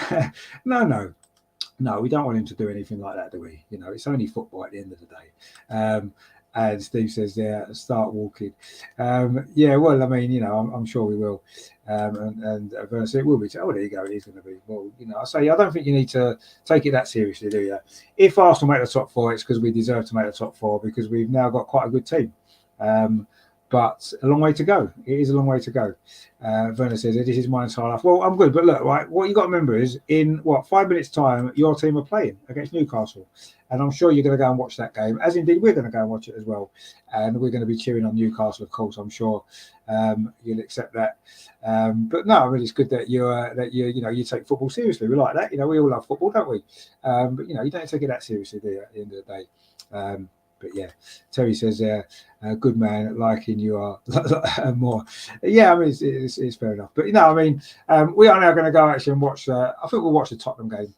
No, we don't want him to do anything like that, do we? It's only football at the end of the day. And Steve says, start walking. Yeah, well, I mean, I'm sure we will. And Vernon said it will be. Oh, there you go. It is going to be. Well, I say, I don't think you need to take it that seriously, do you? If Arsenal make the top 4, it's because we deserve to make the top 4 because we've now got quite a good team. But a long way to go. It is a long way to go. Vernon says, this is my entire life. Well, I'm good. But look, right, what you got to remember is in, 5 minutes' time, your team are playing against Newcastle. And I'm sure you're going to go and watch that game, as indeed we're going to go and watch it as well. And we're going to be cheering on Newcastle, of course, I'm sure. You'll accept that. But no, I mean, it's good that you take football seriously. We like that. We all love football, don't we? But, you don't take it that seriously, do you, at the end of the day? But yeah, Terry says, good man, liking you are more. Yeah, I mean, it's fair enough. But, I mean, we are now going to go actually and watch, I think we'll watch the Tottenham game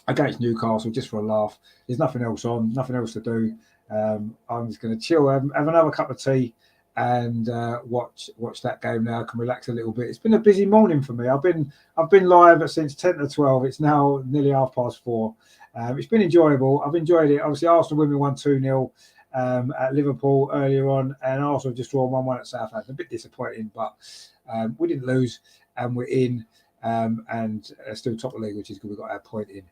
against Newcastle just for a laugh. There's nothing else on, nothing else to do. I'm just going to chill, have another cup of tea and watch that game now. I can relax a little bit. It's been a busy morning for me. I've been live since 10 to 12. It's now nearly 4:30. It's been enjoyable. I've enjoyed it. Obviously, Arsenal women won 2-0 at Liverpool earlier on, and Arsenal just drawn 1-1 at Southampton. A bit disappointing, but we didn't lose, and we're in, and still top of the league, which is good. We've got our point in.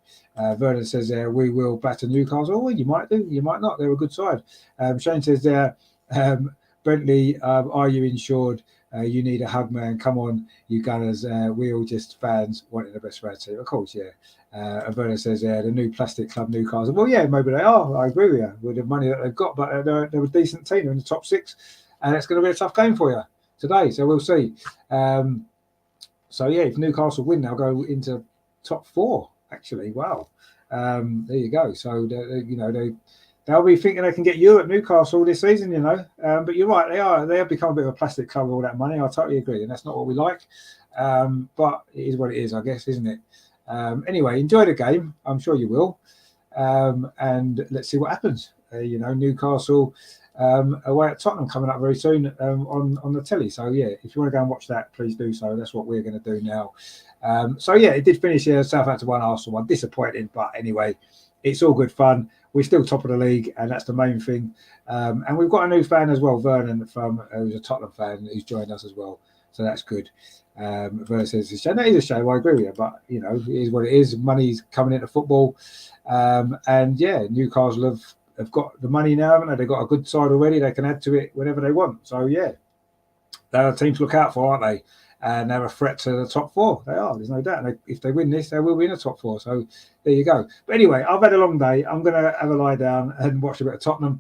Vernon says we will batter Newcastle. Oh, you might do, you might not. They're a good side. Shane says Bentley, are you insured? You need a hug, man. Come on, you Gunners. We all just fans wanting the best for our team. Of course, yeah. Vernon says the new plastic club Newcastle. Well, yeah, maybe they are. I agree with you with the money that they've got, but they're a decent team. They're in the top 6, and it's going to be a tough game for you today. So we'll see. So yeah, if Newcastle win, they'll go into top 4. Actually, wow. There you go. So they'll be thinking they can get Europe Newcastle this season, But you're right, they have become a bit of a plastic club with all that money. I totally agree, and that's not what we like. But it is what it is, I guess, isn't it? Anyway, enjoy the game. I'm sure you will. And let's see what happens. Newcastle away at Tottenham coming up very soon on the telly. So yeah, if you want to go and watch that, please do so. That's what we're going to do now. So yeah, it did finish here. Southampton 1, Arsenal 1. Disappointing, but anyway, it's all good fun. We're still top of the league, and that's the main thing. And we've got a new fan as well, Vernon, who's a Tottenham fan, who's joined us as well. So that's good. Vernon says it's a shame. That is a shame. I agree with you, but it is what it is. Money's coming into football, and yeah, Newcastle have got the money now, haven't they? They've got a good side already. They can add to it whenever they want. So yeah, they're a team to look out for, aren't they? And they're a threat to the top 4. They are. There's no doubt. And if they win this, they will be in the top 4. So there you go. But anyway, I've had a long day. I'm going to have a lie down and watch a bit of Tottenham.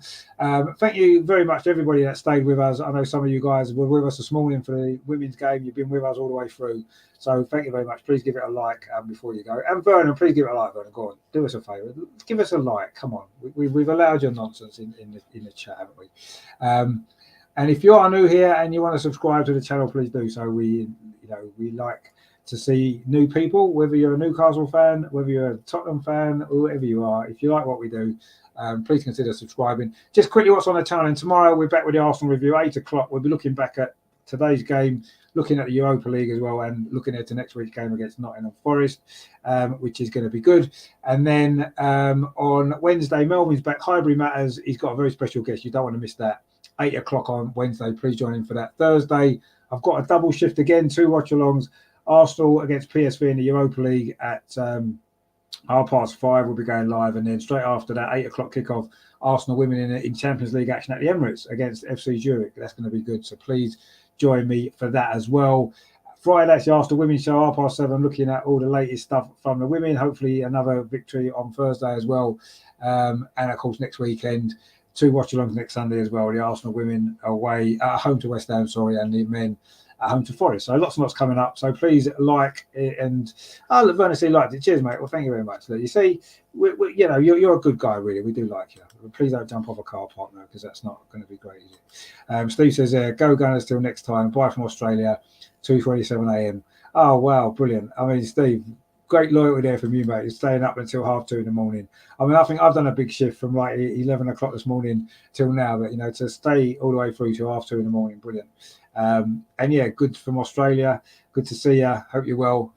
Thank you very much to everybody that stayed with us. I know some of you guys were with us this morning for the women's game. You've been with us all the way through. So thank you very much. Please give it a like before you go. And Vernon, please give it a like, Vernon. Go on. Do us a favour. Give us a like. Come on. We've allowed your nonsense in the chat, haven't we? And if you are new here and you want to subscribe to the channel, please do so. We like to see new people, whether you're a Newcastle fan, whether you're a Tottenham fan, or whatever you are. If you like what we do, please consider subscribing. Just quickly, what's on the channel, and tomorrow we're back with the Arsenal review, 8 o'clock. We'll be looking back at today's game, looking at the Europa League as well, and looking at next week's game against Nottingham Forest, which is going to be good. And then on Wednesday, Melvin's back. Highbury Matters. He's got a very special guest. You don't want to miss that. 8 o'clock on Wednesday. Please join in for that. Thursday, I've got a double shift again. 2 watchalongs. Arsenal against PSV in the Europa League at 5:30. We'll be going live, and then straight after that, 8 o'clock kickoff. Arsenal women in Champions League action at the Emirates against FC Zurich. That's going to be good. So please join me for that as well. Friday, that's the Arsenal Women's Show, 7:30, looking at all the latest stuff from the women. Hopefully another victory on Thursday as well. And of course, next weekend, 2 watch-alongs next Sunday as well. The Arsenal women away at home to West Ham, and the men at home to Forest. So lots and lots coming up. So please like it. And look, Vernon C liked it. Cheers, mate. Well, thank you very much. You see, you know, you're a good guy, really. We do like you. Please don't jump off a car park now, because that's not going to be great, is it? Steve says, go Gunners till next time. Bye from Australia, 2:27 a.m. Oh, wow, brilliant. I mean, Steve, great loyalty there from you, mate. You're staying up until 2:30 in the morning. I mean, I think I've done a big shift from like 11 o'clock this morning till now, but, you know, to stay all the way through to 2:30 in the morning, brilliant. And yeah, good from Australia. Good to see you. Hope you're well.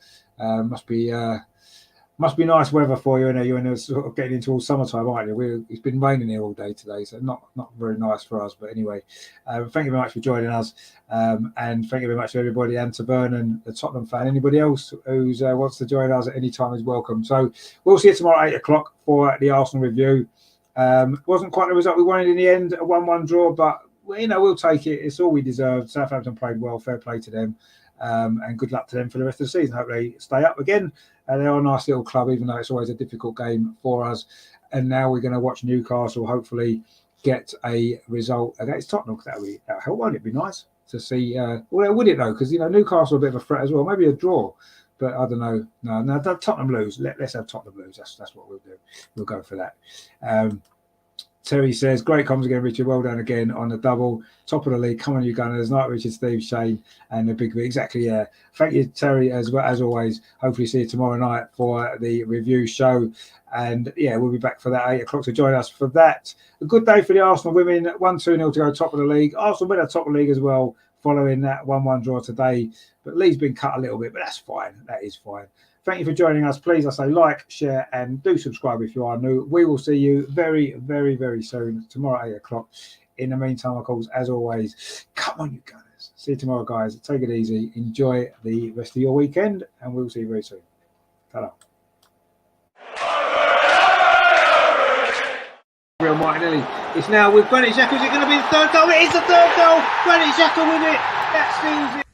Must be nice weather for you. You're in a sort of getting into all summertime, aren't you? It's been raining here all day today, so not very nice for us. But anyway, thank you very much for joining us, and thank you very much to everybody, and to Vernon, the Tottenham fan. Anybody else who wants to join us at any time is welcome. So we'll see you tomorrow at 8 o'clock for the Arsenal review. Wasn't quite the result we wanted in the end, a 1-1 draw, but you know, we'll take it. It's all we deserved. Southampton played well. Fair play to them. And good luck to them for the rest of the season. Hope they stay up again. They are a nice little club, even though it's always a difficult game for us. And now we're going to watch Newcastle hopefully get a result against Tottenham. That'll help, won't it? Be nice to see. Well, would it though? Because, you know, Newcastle are a bit of a threat as well. Maybe a draw, but I don't know. No, Tottenham lose. Let's have Tottenham lose. That's what we'll do. We'll go for that. Terry says, great comms again, Richard. Well done again on the double. Top of the league. Come on, you Gunners. Night, Richard, Steve, Shane, and the big. Exactly, yeah. Thank you, Terry, as well, as always. Hopefully see you tomorrow night for the review show. And yeah, we'll be back for that 8 o'clock. So join us for that. A good day for the Arsenal women. 1-2-0 to go top of the league. Arsenal win at top of the league as well, following that 1-1 draw today. But Lee's been cut a little bit, but that's fine. That is fine. Thank you for joining us. Please, I say like, share, and do subscribe if you are new. We will see you very, very, very soon, tomorrow at 8 o'clock. In the meantime, of course, as always, come on, you Gunners. See you tomorrow, guys. Take it easy. Enjoy the rest of your weekend, and we'll see you very soon. Ta-da. Real Martinelli. It's now with Granit Xhaka. Is it going to be the third goal? It is the third goal. Granit Xhaka with it. That seals it.